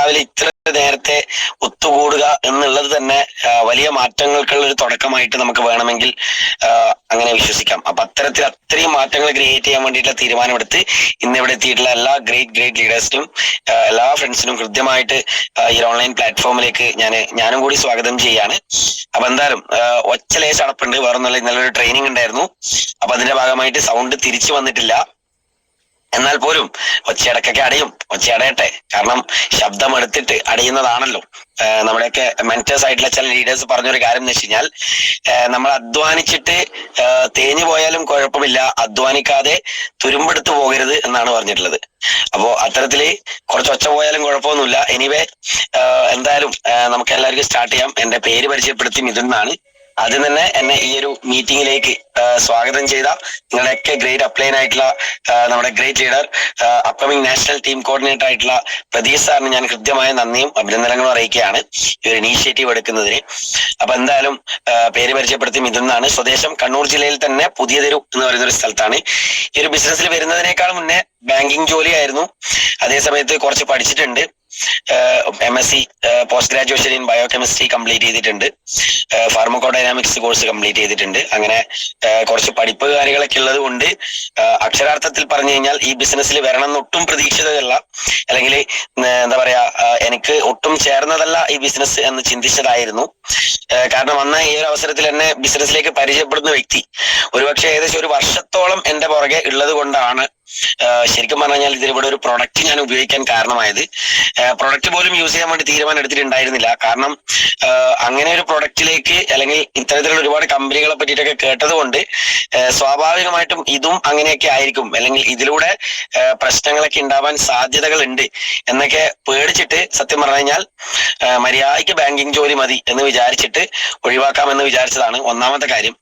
രാവിലെ ഇത്ര നേരത്തെ ഒത്തുകൂടുക എന്നുള്ളത് തന്നെ വലിയ മാറ്റങ്ങൾക്കുള്ള ഒരു തുടക്കമായിട്ട് നമുക്ക് വേണമെങ്കിൽ അങ്ങനെ വിശ്വസിക്കാം. അപ്പൊ അത്രയും മാറ്റങ്ങൾ ക്രിയേറ്റ് ചെയ്യാൻ വേണ്ടിയിട്ടുള്ള തീരുമാനമെടുത്ത് ഇന്നിവിടെ എത്തിയിട്ടുള്ള എല്ലാ ഗ്രേറ്റ് ലീഡേഴ്സിനും എല്ലാ ഫ്രണ്ട്സിനും കൃത്യമായിട്ട് ഈ ഓൺലൈൻ പ്ലാറ്റ്ഫോമിലേക്ക് ഞാനും കൂടി സ്വാഗതം ചെയ്യാണ്. അപ്പൊ എന്തായാലും ഒച്ചലേശ അടപ്പുണ്ട്, വേറൊന്നുമില്ല. ഇന്നലെ ഒരു ട്രെയിനിങ് ഉണ്ടായിരുന്നു. അപ്പൊ അതിന്റെ ഭാഗമായിട്ട് സൗണ്ട് തിരിച്ചു വന്നിട്ടില്ല. എന്നാൽ പോലും ഒച്ചയടക്കൊക്കെ ഒച്ചയടയട്ടെ. കാരണം ശബ്ദം എടുത്തിട്ട് അടയുന്നതാണല്ലോ. നമ്മുടെയൊക്കെ മെന്റേഴ്സ് ആയിട്ടുള്ള ചില ലീഡേഴ്സ് പറഞ്ഞൊരു കാര്യം എന്ന് വെച്ച് കഴിഞ്ഞാൽ, നമ്മൾ അധ്വാനിച്ചിട്ട് തേഞ്ഞു പോയാലും കുഴപ്പമില്ല, അധ്വാനിക്കാതെ തുരുമ്പെടുത്ത് പോകരുത് എന്നാണ് പറഞ്ഞിട്ടുള്ളത്. അപ്പോ അത്തരത്തില് കുറച്ച് ഒച്ച പോയാലും കുഴപ്പമൊന്നുമില്ല. എനിവേ, എന്തായാലും നമുക്ക് എല്ലാവർക്കും സ്റ്റാർട്ട് ചെയ്യാം. എന്റെ പേര് പരിചയപ്പെടുത്തി മിഥുൻ എന്നാണ്. ആദ്യം തന്നെ എന്നെ ഈ ഒരു മീറ്റിംഗിലേക്ക് സ്വാഗതം ചെയ്ത നിങ്ങളുടെയൊക്കെ ഗ്രേറ്റ് അപ്ലൈൻ ആയിട്ടുള്ള നമ്മുടെ great leader, upcoming national team coordinator ആയിട്ടുള്ള പ്രതീഷ് സാറിന് ഞാൻ കൃത്യമായ നന്ദിയും അഭിനന്ദനങ്ങളും അറിയിക്കുകയാണ് ഈ ഒരു ഇനീഷ്യേറ്റീവ് എടുക്കുന്നതിന്. അപ്പൊ എന്തായാലും പേര് പരിചയപ്പെടുത്തി മിഥുൻ എന്നാണ്. സ്വദേശം കണ്ണൂർ ജില്ലയിൽ തന്നെ പുതിയതെരു എന്ന് പറയുന്ന ഒരു സ്ഥലത്താണ്. ഈ ഒരു ബിസിനസ്സിൽ വരുന്നതിനേക്കാൾ മുന്നേ ബാങ്കിങ് ജോലിയായിരുന്നു. അതേസമയത്ത് കുറച്ച് പഠിച്ചിട്ടുണ്ട്. MSc post graduation in biochemistry complete ചെയ്തിട്ടുണ്ട്. ഫാർമക്കോഡൈനാമിക്സ് കോഴ്സ് കംപ്ലീറ്റ് ചെയ്തിട്ടുണ്ട്. അങ്ങനെ കുറച്ച് പഠിപ്പ് കാര്യങ്ങളൊക്കെ ഉള്ളത് കൊണ്ട് അക്ഷരാർത്ഥത്തിൽ പറഞ്ഞു കഴിഞ്ഞാൽ ഈ ബിസിനസ്സിൽ വരണം എന്നൊട്ടും പ്രതീക്ഷിതമല്ല, അല്ലെങ്കിൽ എന്താ പറയാ, എനിക്ക് ഒട്ടും ചേർന്നതല്ല ഈ ബിസിനസ് എന്ന് ചിന്തിച്ചതായിരുന്നു. കാരണം അന്ന് ഈ ഒരു അവസരത്തിൽ എന്നെ ബിസിനസ്സിലേക്ക് പരിചയപ്പെടുന്ന വ്യക്തി ഒരുപക്ഷെ ഏകദേശം ഒരു വർഷത്തോളം എന്റെ പുറകെ ഉള്ളത് കൊണ്ടാണ് ശരിക്കും പറഞ്ഞു കഴിഞ്ഞാൽ ഇതിലിവിടെ ഒരു പ്രൊഡക്റ്റ് ഞാൻ ഉപയോഗിക്കാൻ കാരണമായത്. പ്രൊഡക്റ്റ് പോലും യൂസ് ചെയ്യാൻ വേണ്ടി തീരുമാനം എടുത്തിട്ടുണ്ടായിരുന്നില്ല. കാരണം അങ്ങനെ ഒരു പ്രൊഡക്റ്റിലേക്ക് അല്ലെങ്കിൽ ഇത്തരത്തിലുള്ള ഒരുപാട് കമ്പനികളെ പറ്റിയിട്ടൊക്കെ കേട്ടത് കൊണ്ട് സ്വാഭാവികമായിട്ടും ഇതും അങ്ങനെയൊക്കെ ആയിരിക്കും, അല്ലെങ്കിൽ ഇതിലൂടെ പ്രശ്നങ്ങളൊക്കെ ഉണ്ടാവാൻ സാധ്യതകൾ ഉണ്ട് എന്നൊക്കെ പേടിച്ചിട്ട് സത്യം പറഞ്ഞു കഴിഞ്ഞാൽ മര്യാദയ്ക്ക് ബാങ്കിങ് ജോലി മതി എന്ന് വിചാരിച്ചിട്ട് ഒഴിവാക്കാമെന്ന് വിചാരിച്ചതാണ് ഒന്നാമത്തെ കാര്യം.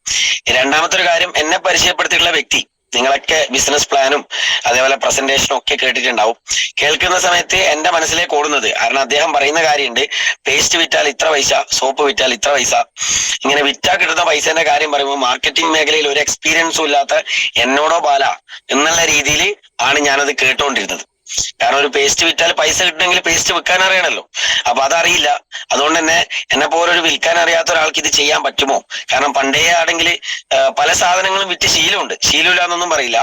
രണ്ടാമത്തെ ഒരു കാര്യം, എന്നെ പരിചയപ്പെടുത്തിയിട്ടുള്ള വ്യക്തി, നിങ്ങളൊക്കെ ബിസിനസ് പ്ലാനും അതേപോലെ പ്രസന്റേഷനും ഒക്കെ കേട്ടിട്ടുണ്ടാവും. കേൾക്കുന്ന സമയത്ത് എന്റെ മനസ്സിലേക്ക് ഓടുന്നത്, കാരണം അദ്ദേഹം പറയുന്ന കാര്യമുണ്ട്, പേസ്റ്റ് വിറ്റാൽ ഇത്ര പൈസ, സോപ്പ് വിറ്റാൽ ഇത്ര പൈസ, ഇങ്ങനെ വിറ്റാൽ കിട്ടുന്ന പൈസേന്റെ കാര്യം പറയുമ്പോൾ മാർക്കറ്റിംഗ് മേഖലയിൽ ഒരു എക്സ്പീരിയൻസും ഇല്ലാത്ത എന്നോടോ ബാല എന്നുള്ള രീതിയിൽ ആണ് ഞാനത് കേട്ടുകൊണ്ടിരുന്നത്. കാരണം ഒരു പേസ്റ്റ് വിറ്റാൽ പൈസ കിട്ടണമെങ്കിൽ പേസ്റ്റ് വിൽക്കാൻ അറിയണമല്ലോ. അപ്പൊ അതറിയില്ല. അതുകൊണ്ട് തന്നെ എന്നെ പോലൊരു വിൽക്കാൻ അറിയാത്ത ഒരാൾക്ക് ഇത് ചെയ്യാൻ പറ്റുമോ? കാരണം പണ്ടേ ആണെങ്കിൽ പല സാധനങ്ങളും വിറ്റ് ശീലമില്ല എന്നൊന്നും പറയില്ല.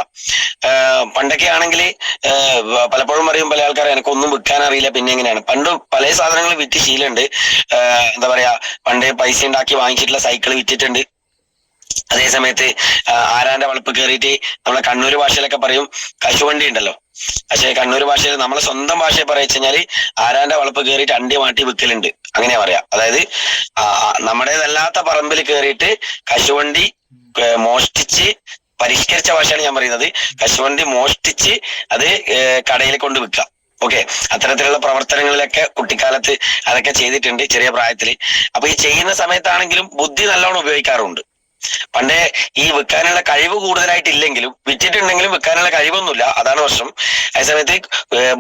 പണ്ടൊക്കെ ആണെങ്കിൽ പലപ്പോഴും പറയും പല ആൾക്കാർ, എനിക്കൊന്നും വിൽക്കാൻ അറിയില്ല, പിന്നെ എങ്ങനെയാണ്. പണ്ട് പല സാധനങ്ങളും വിറ്റ് ശീലമുണ്ട്. എന്താ പറയാ, പണ്ട് പൈസ ഉണ്ടാക്കി വാങ്ങിച്ചിട്ടുള്ള സൈക്കിൾ വിറ്റിട്ടുണ്ട്. അതേസമയത്ത് ആരാന്റെ വളപ്പ് കയറിയിട്ട് നമ്മളെ കണ്ണൂർ ഭാഷയിലൊക്കെ പറയും കശുവണ്ടി ഉണ്ടല്ലോ. പക്ഷെ കണ്ണൂർ ഭാഷയിൽ നമ്മളെ സ്വന്തം ഭാഷയെ പറയിച്ചു കഴിഞ്ഞാല് ആരാന്റെ വളപ്പ് കയറിയിട്ട് അണ്ടി മാറ്റി വിൽക്കലുണ്ട്, അങ്ങനെയാ പറയാ. അതായത് നമ്മുടേതല്ലാത്ത പറമ്പിൽ കയറിയിട്ട് കശുവണ്ടി മോഷ്ടിച്ച്, പരിഷ്കരിച്ച ഭാഷയാണ് ഞാൻ പറയുന്നത്, കശുവണ്ടി മോഷ്ടിച്ച് അത് കടയിൽ കൊണ്ട് വിൽക്കാം. ഓക്കെ, അത്തരത്തിലുള്ള പ്രവർത്തനങ്ങളിലൊക്കെ കുട്ടിക്കാലത്ത് അതൊക്കെ ചെയ്തിട്ടുണ്ട് ചെറിയ പ്രായത്തില്. അപ്പൊ ഈ ചെയ്യുന്ന സമയത്താണെങ്കിലും ബുദ്ധി നല്ലോണം ഉപയോഗിക്കാറുണ്ട്. പണ്ടേ ഈ വിൽക്കാനുള്ള കഴിവ് കൂടുതലായിട്ടില്ലെങ്കിലും, വിറ്റിട്ടുണ്ടെങ്കിലും വിൽക്കാനുള്ള കഴിവൊന്നുമില്ല, അതാണ് പ്രശ്നം. അതേസമയത്ത്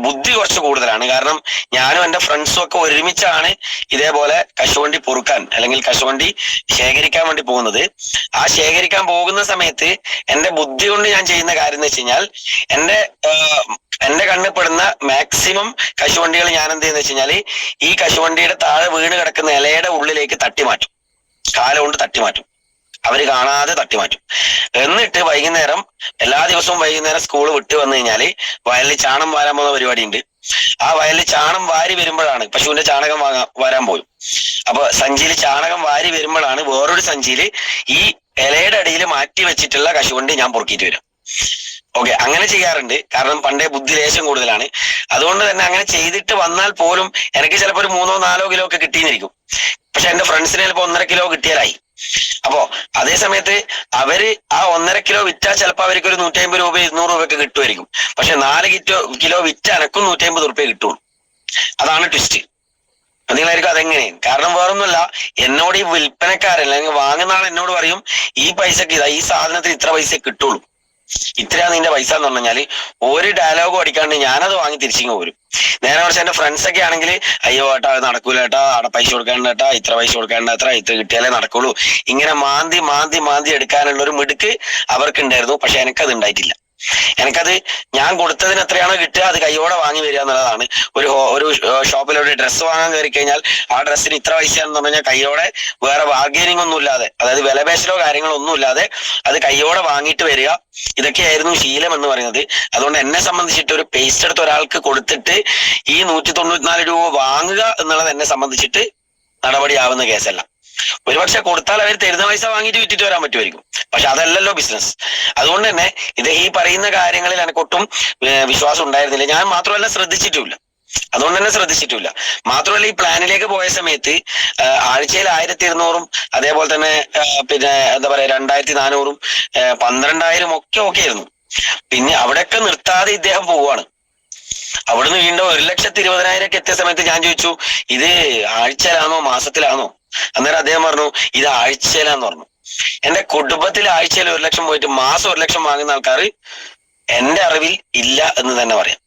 ബുദ്ധി കുറച്ച് കൂടുതലാണ്. കാരണം ഞാനും എന്റെ ഫ്രണ്ട്സും ഒക്കെ ഒരുമിച്ചാണ് ഇതേപോലെ കശുവണ്ടി പൊറുക്കാൻ അല്ലെങ്കിൽ കശുവണ്ടി ശേഖരിക്കാൻ വേണ്ടി പോകുന്നത്. ആ ശേഖരിക്കാൻ പോകുന്ന സമയത്ത് എന്റെ ബുദ്ധി കൊണ്ട് ഞാൻ ചെയ്യുന്ന കാര്യം എന്ന് വെച്ച് കഴിഞ്ഞാൽ, എന്റെ കണ്ണിൽ പെടുന്ന മാക്സിമം കശുവണ്ടികൾ ഞാൻ എന്ത് ചെയ്യുന്ന വെച്ച് കഴിഞ്ഞാല് ഈ കശുവണ്ടിയുടെ താഴെ വീണ് കിടക്കുന്ന ഇലയുടെ ഉള്ളിലേക്ക് തട്ടിമാറ്റും, കാലുകൊണ്ട് തട്ടിമാറ്റും, അവര് കാണാതെ തട്ടിമാറ്റും. എന്നിട്ട് വൈകുന്നേരം, എല്ലാ ദിവസവും വൈകുന്നേരം സ്കൂൾ വിട്ട് വന്നു കഴിഞ്ഞാല് വയലിൽ ചാണം വാരാൻ പോകുന്ന പരിപാടി ഉണ്ട്. ആ വയലിൽ ചാണം വാരി വരുമ്പോഴാണ്, പശുവിന്റെ ചാണകം വരാൻ പോയി, അപ്പൊ സഞ്ചിയിൽ ചാണകം വാരി വരുമ്പോഴാണ് വേറൊരു സഞ്ചിയിൽ ഈ ഇലയുടെ അടിയിൽ മാറ്റി വെച്ചിട്ടുള്ള കശുവണ്ടി ഞാൻ പൊറുക്കിയിട്ട് വരും. ഓക്കെ, അങ്ങനെ ചെയ്യാറുണ്ട്. കാരണം പണ്ടേ ബുദ്ധി ലേശം കൂടുതലാണ്. അതുകൊണ്ട് തന്നെ അങ്ങനെ ചെയ്തിട്ട് വന്നാൽ പോലും എനിക്ക് ചിലപ്പോൾ ഒരു 3-4 കിലോ ഒക്കെ കിട്ടിയെന്നിരിക്കും. പക്ഷെ എന്റെ ഫ്രണ്ട്സിന് ചിലപ്പോൾ 1.5 കിലോ കിട്ടിയാലായി. അപ്പോ അതേ സമയത്ത് അവര് ആ 1.5 കിലോ വിറ്റാൽ ചിലപ്പോൾ അവർക്ക് ഒരു 150 രൂപ 200 രൂപയൊക്കെ കിട്ടുമായിരിക്കും. പക്ഷെ 4 കിലോ വിറ്റ എനക്കും 150 രൂപയെ കിട്ടുള്ളൂ. അതാണ് ട്വിസ്റ്റ്. നിങ്ങളായിരിക്കും അതെങ്ങനെ? കാരണം വേറൊന്നുമല്ല, എന്നോട് ഈ വിൽപ്പനക്കാരൻ അല്ലെങ്കിൽ വാങ്ങുന്ന ആൾ എന്നോട് പറയും, ഈ പൈസക്ക് ഈ സാധനത്തിന് ഇത്ര പൈസ കിട്ടുള്ളൂ, ഇത്രയാ നിന്റെ പൈസ എന്ന് പറഞ്ഞു കഴിഞ്ഞാല് ഒരു ഡയലോഗും അടിക്കാണ്ട് ഞാനത് വാങ്ങി തിരിച്ചിങ്ങ് പോരും. നേരെ കുറച്ച് എന്റെ ഫ്രണ്ട്സ് ഒക്കെ ആണെങ്കിൽ, അയ്യോ ഏട്ടാ അത് നടക്കൂല ഏട്ടാ, അവിടെ പൈസ കൊടുക്കാണ്ട് ഏട്ടാ, ഇത്ര പൈസ കൊടുക്കാണ്ട് എത്ര, ഇത്ര കിട്ടിയാലേ നടക്കുള്ളൂ, ഇങ്ങനെ മാന്തി എടുക്കാനുള്ള ഒരു മിടുക്ക് അവർക്കുണ്ടായിരുന്നു. പക്ഷെ എനിക്കത് ഉണ്ടായിട്ടില്ല. എനിക്കത് ഞാൻ കൊടുത്തതിന് എത്രയാണോ കിട്ടുക അത് കൈയോടെ വാങ്ങി വരിക എന്നുള്ളതാണ്. ഒരു ഷോപ്പിൽ ഒരു ഡ്രസ്സ് വാങ്ങാൻ കയറി കഴിഞ്ഞാൽ ആ ഡ്രസ്സിന് ഇത്ര പൈസയാണെന്ന് പറഞ്ഞാൽ കൈയോടെ വേറെ ബാർഗെയിനിങ് ഒന്നും ഇല്ലാതെ, അതായത് വിലപേശലോ കാര്യങ്ങളോ ഒന്നും ഇല്ലാതെ അത് കൈയോടെ വാങ്ങിയിട്ട് വരിക. ഇതൊക്കെയായിരുന്നു ശീലം എന്ന് പറയുന്നത്. അതുകൊണ്ട് എന്നെ സംബന്ധിച്ചിട്ട് ഒരു പേസ്റ്റ് എടുത്ത് ഒരാൾക്ക് കൊടുത്തിട്ട് ഈ 194 രൂപ വാങ്ങുക എന്നുള്ളത് എന്നെ സംബന്ധിച്ചിട്ട് നടപടിയാവുന്ന കേസല്ല. ഒരുപക്ഷെ കൊടുത്താൽ അവർ തരുന്ന പൈസ വാങ്ങിയിട്ട് വിറ്റിട്ട് വരാൻ പറ്റുമായിരിക്കും. പക്ഷെ അതല്ലല്ലോ ബിസിനസ്. അതുകൊണ്ട് തന്നെ ഇത് ഈ പറയുന്ന കാര്യങ്ങളിൽ എനിക്കൊട്ടും വിശ്വാസം ഉണ്ടായിരുന്നില്ല. ഞാൻ മാത്രമല്ല ശ്രദ്ധിച്ചിട്ടുമില്ല. അതുകൊണ്ട് തന്നെ ശ്രദ്ധിച്ചിട്ടില്ല. മാത്രമല്ല ഈ പ്ലാനിലേക്ക് പോയ സമയത്ത് ആഴ്ചയിൽ 1200 അതേപോലെ തന്നെ പിന്നെ എന്താ പറയാ 2400 12,000 ഒക്കെ ആയിരുന്നു. പിന്നെ അവിടെയൊക്കെ നിർത്താതെ ഇദ്ദേഹം പോവുകയാണ്. അവിടുന്ന് വീണ്ടും 1,20,000 എത്തിയ സമയത്ത് ഞാൻ ചോദിച്ചു, ഇത് ആഴ്ചയിലാണോ മാസത്തിലാണോ? അന്നേരം അദ്ദേഹം പറഞ്ഞു ഇത് ആഴ്ചയിലാന്ന് പറഞ്ഞു. എന്റെ കുടുംബത്തിൽ ആഴ്ചയിൽ 1 ലക്ഷം പോയിട്ട് മാസം 1 ലക്ഷം വാങ്ങുന്ന ആൾക്കാർ എന്റെ അറിവിൽ ഇല്ല എന്ന് തന്നെ പറയാം.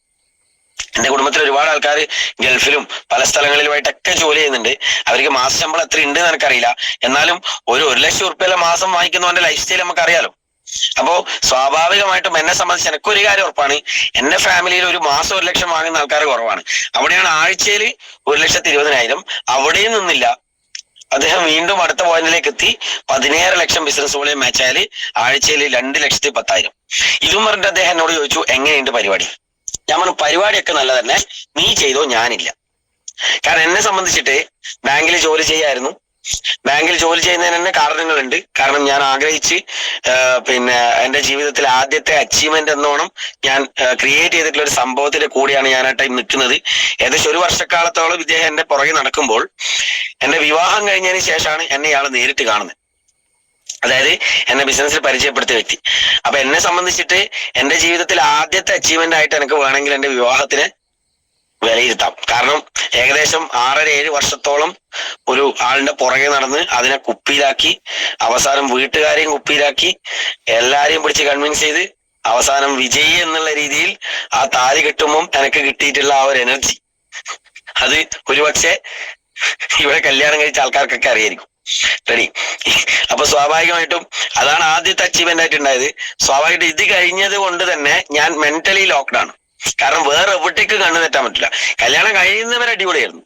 എന്റെ കുടുംബത്തിൽ ഒരുപാട് ആൾക്കാർ ഗൾഫിലും പല സ്ഥലങ്ങളിലുമായിട്ടൊക്കെ ജോലി ചെയ്യുന്നുണ്ട്. അവർക്ക് മാസ ശമ്പളം എത്ര ഉണ്ട് എന്ന് എനിക്കറിയില്ല. എന്നാലും ഒരു 1 ലക്ഷം ഉറുപ്പിക മാസം വാങ്ങിക്കുന്നവന്റെ ലൈഫ് സ്റ്റൈൽ നമുക്കറിയാലോ. അപ്പോ സ്വാഭാവികമായിട്ടും എന്നെ സംബന്ധിച്ച് എനിക്കൊരു കാര്യം ഉറപ്പാണ്, എന്റെ ഫാമിലിയിൽ ഒരു മാസം 1 ലക്ഷം വാങ്ങുന്ന ആൾക്കാർ കുറവാണ്. അവിടെയാണ് ആഴ്ചയിൽ 1,20,000. അവിടെയും നിന്നില്ല. അദ്ദേഹം വീണ്ടും അടുത്ത പോയിന്റിലേക്ക് എത്തി 17 ലക്ഷം ബിസിനസ്സുകളെയും മാച്ചായാല് ആഴ്ചയിൽ 2,10,000. ഇതും പറഞ്ഞിട്ട് അദ്ദേഹം എന്നോട് ചോദിച്ചു എങ്ങനെയുണ്ട് പരിപാടി. ഞാൻ പറഞ്ഞു പരിപാടിയൊക്കെ നല്ല തന്നെ, നീ ചെയ്തോ, ഞാനില്ല. കാരണം എന്നെ സംബന്ധിച്ചിട്ട് ബാങ്കിൽ ജോലി ചെയ്യായിരുന്നു. ബാങ്കിൽ ജോലി ചെയ്യുന്നതിന് തന്നെ കാരണങ്ങളുണ്ട്. കാരണം ഞാൻ ആഗ്രഹിച്ച് പിന്നെ എന്റെ ജീവിതത്തിൽ ആദ്യത്തെ അച്ചീവ്മെന്റ് എന്നോണം ഞാൻ ക്രിയേറ്റ് ചെയ്തിട്ടുള്ള ഒരു സംഭവത്തിന്റെ കൂടിയാണ് ഞാൻ ആ ടൈം നിൽക്കുന്നത്. ഏകദേശം 1 വർഷക്കാലത്തോളം ഇദ്ദേഹം എന്റെ പുറകെ നടക്കുമ്പോൾ എന്റെ വിവാഹം കഴിഞ്ഞതിന് ശേഷമാണ് എന്നെ ഇയാൾ നേരിട്ട് കാണുന്നത്. അതായത് എന്നെ ബിസിനസ്സിൽ പരിചയപ്പെടുത്തിയ വ്യക്തി. അപ്പൊ എന്നെ സംബന്ധിച്ചിട്ട് എന്റെ ജീവിതത്തിൽ ആദ്യത്തെ അച്ചീവ്മെന്റ് ആയിട്ട് എനിക്ക് വേണമെങ്കിൽ എന്റെ വിവാഹത്തിന് വിലയിരുത്താം. കാരണം ഏകദേശം 6-7 വർഷത്തോളം ഒരു ആളിന്റെ പുറകെ നടന്ന് അതിനെ കുപ്പിയിലാക്കി, അവസാനം വീട്ടുകാരെയും കുപ്പിയിലാക്കി, എല്ലാരെയും പിടിച്ച് കൺവിൻസ് ചെയ്ത് അവസാനം വിജയി എന്നുള്ള രീതിയിൽ ആ താലി കെട്ടുമ്പം എനിക്ക് കിട്ടിയിട്ടുള്ള ആ ഒരു എനർജി, അത് ഒരുപക്ഷെ ഇവിടെ കല്യാണം കഴിച്ച ആൾക്കാർക്കൊക്കെ അറിയായിരിക്കും. റെഡി. അപ്പൊ സ്വാഭാവികമായിട്ടും അതാണ് ആദ്യത്തെ അച്ചീവ്മെന്റ് ആയിട്ട് ഉണ്ടായത്. സ്വാഭാവികമായിട്ടും ഇത് കഴിഞ്ഞത് കൊണ്ട് തന്നെ ഞാൻ മെന്റലി ലോക്ക്ഡാണ്. കാരണം വേറെ എവിടേക്ക് കണ്ണു തെറ്റാൻ പറ്റില്ല. കല്യാണം കഴിയുന്നവരെ അടിപൊളിയായിരുന്നു.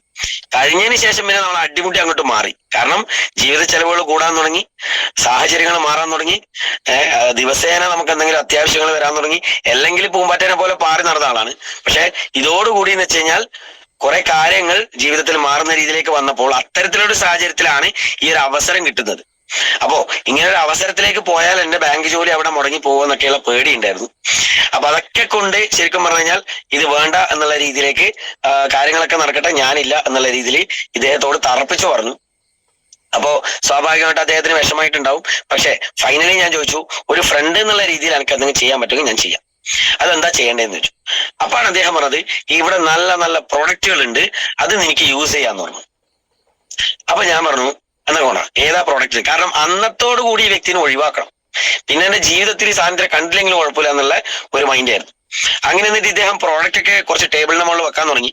കഴിഞ്ഞതിന് ശേഷം പിന്നെ നമ്മൾ അടിമുട്ടി അങ്ങോട്ട് മാറി. കാരണം ജീവിത ചെലവുകൾ കൂടാൻ തുടങ്ങി, സാഹചര്യങ്ങൾ മാറാൻ തുടങ്ങി, ദിവസേന നമുക്ക് എന്തെങ്കിലും അത്യാവശ്യങ്ങൾ വരാൻ തുടങ്ങി. അല്ലെങ്കിൽ പൂമ്പാറ്റേനെ പോലെ പാറി നടന്ന ആളാണ്. പക്ഷെ ഇതോടുകൂടി എന്ന് വെച്ച് കഴിഞ്ഞാൽ കുറെ കാര്യങ്ങൾ ജീവിതത്തിൽ മാറുന്ന രീതിയിലേക്ക് വന്നപ്പോൾ അത്തരത്തിലൊരു സാഹചര്യത്തിലാണ് ഈ ഒരു അവസരം കിട്ടുന്നത്. അപ്പോ ഇങ്ങനെ ഒരു അവസരത്തിലേക്ക് പോയാൽ എന്റെ ബാങ്ക് ജോലി അവിടെ മുടങ്ങി പോകുമെന്നൊക്കെയുള്ള പേടി ഉണ്ടായിരുന്നു. അപ്പൊ അതൊക്കെ കൊണ്ട് ശരിക്കും പറഞ്ഞു കഴിഞ്ഞാൽ ഇത് വേണ്ട എന്നുള്ള രീതിയിലേക്ക് കാര്യങ്ങളൊക്കെ നടക്കട്ടെ, ഞാനില്ല എന്നുള്ള രീതിയിൽ ഇദ്ദേഹത്തോട് തറപ്പിച്ചു പറഞ്ഞു. അപ്പോ സ്വാഭാവികമായിട്ട് അദ്ദേഹത്തിന് വിഷമായിട്ടുണ്ടാവും. പക്ഷെ ഫൈനലി ഞാൻ ചോദിച്ചു, ഒരു ഫ്രണ്ട് എന്നുള്ള രീതിയിൽ എനിക്ക് എന്തെങ്കിലും ചെയ്യാൻ പറ്റുമെങ്കിൽ ഞാൻ ചെയ്യാം, അതെന്താ ചെയ്യേണ്ടതെന്ന് ചോദിച്ചു. അപ്പാണ് അദ്ദേഹം പറഞ്ഞത് ഇവിടെ നല്ല നല്ല പ്രൊഡക്റ്റുകൾ ഉണ്ട്, അത് നിനക്ക് യൂസ് ചെയ്യാന്ന് പറഞ്ഞു. അപ്പൊ ഞാൻ പറഞ്ഞു എന്നാ കൊണ്ടാ ഏതാ പ്രോഡക്റ്റ്, കാരണം അന്നത്തോടു കൂടി ഈ വ്യക്തിനെ ഒഴിവാക്കണം. പിന്നെ എന്റെ ജീവിതത്തിൽ ഈ സാധനത്തെ കണ്ടില്ലെങ്കിലും കുഴപ്പമില്ല എന്നുള്ള ഒരു മൈൻഡ് ആയിരുന്നു. അങ്ങനെ എന്നിട്ട് ഇദ്ദേഹം പ്രോഡക്റ്റ് ഒക്കെ കുറച്ച് ടേബിളിന് മുകളിൽ വെക്കാൻ തുടങ്ങി.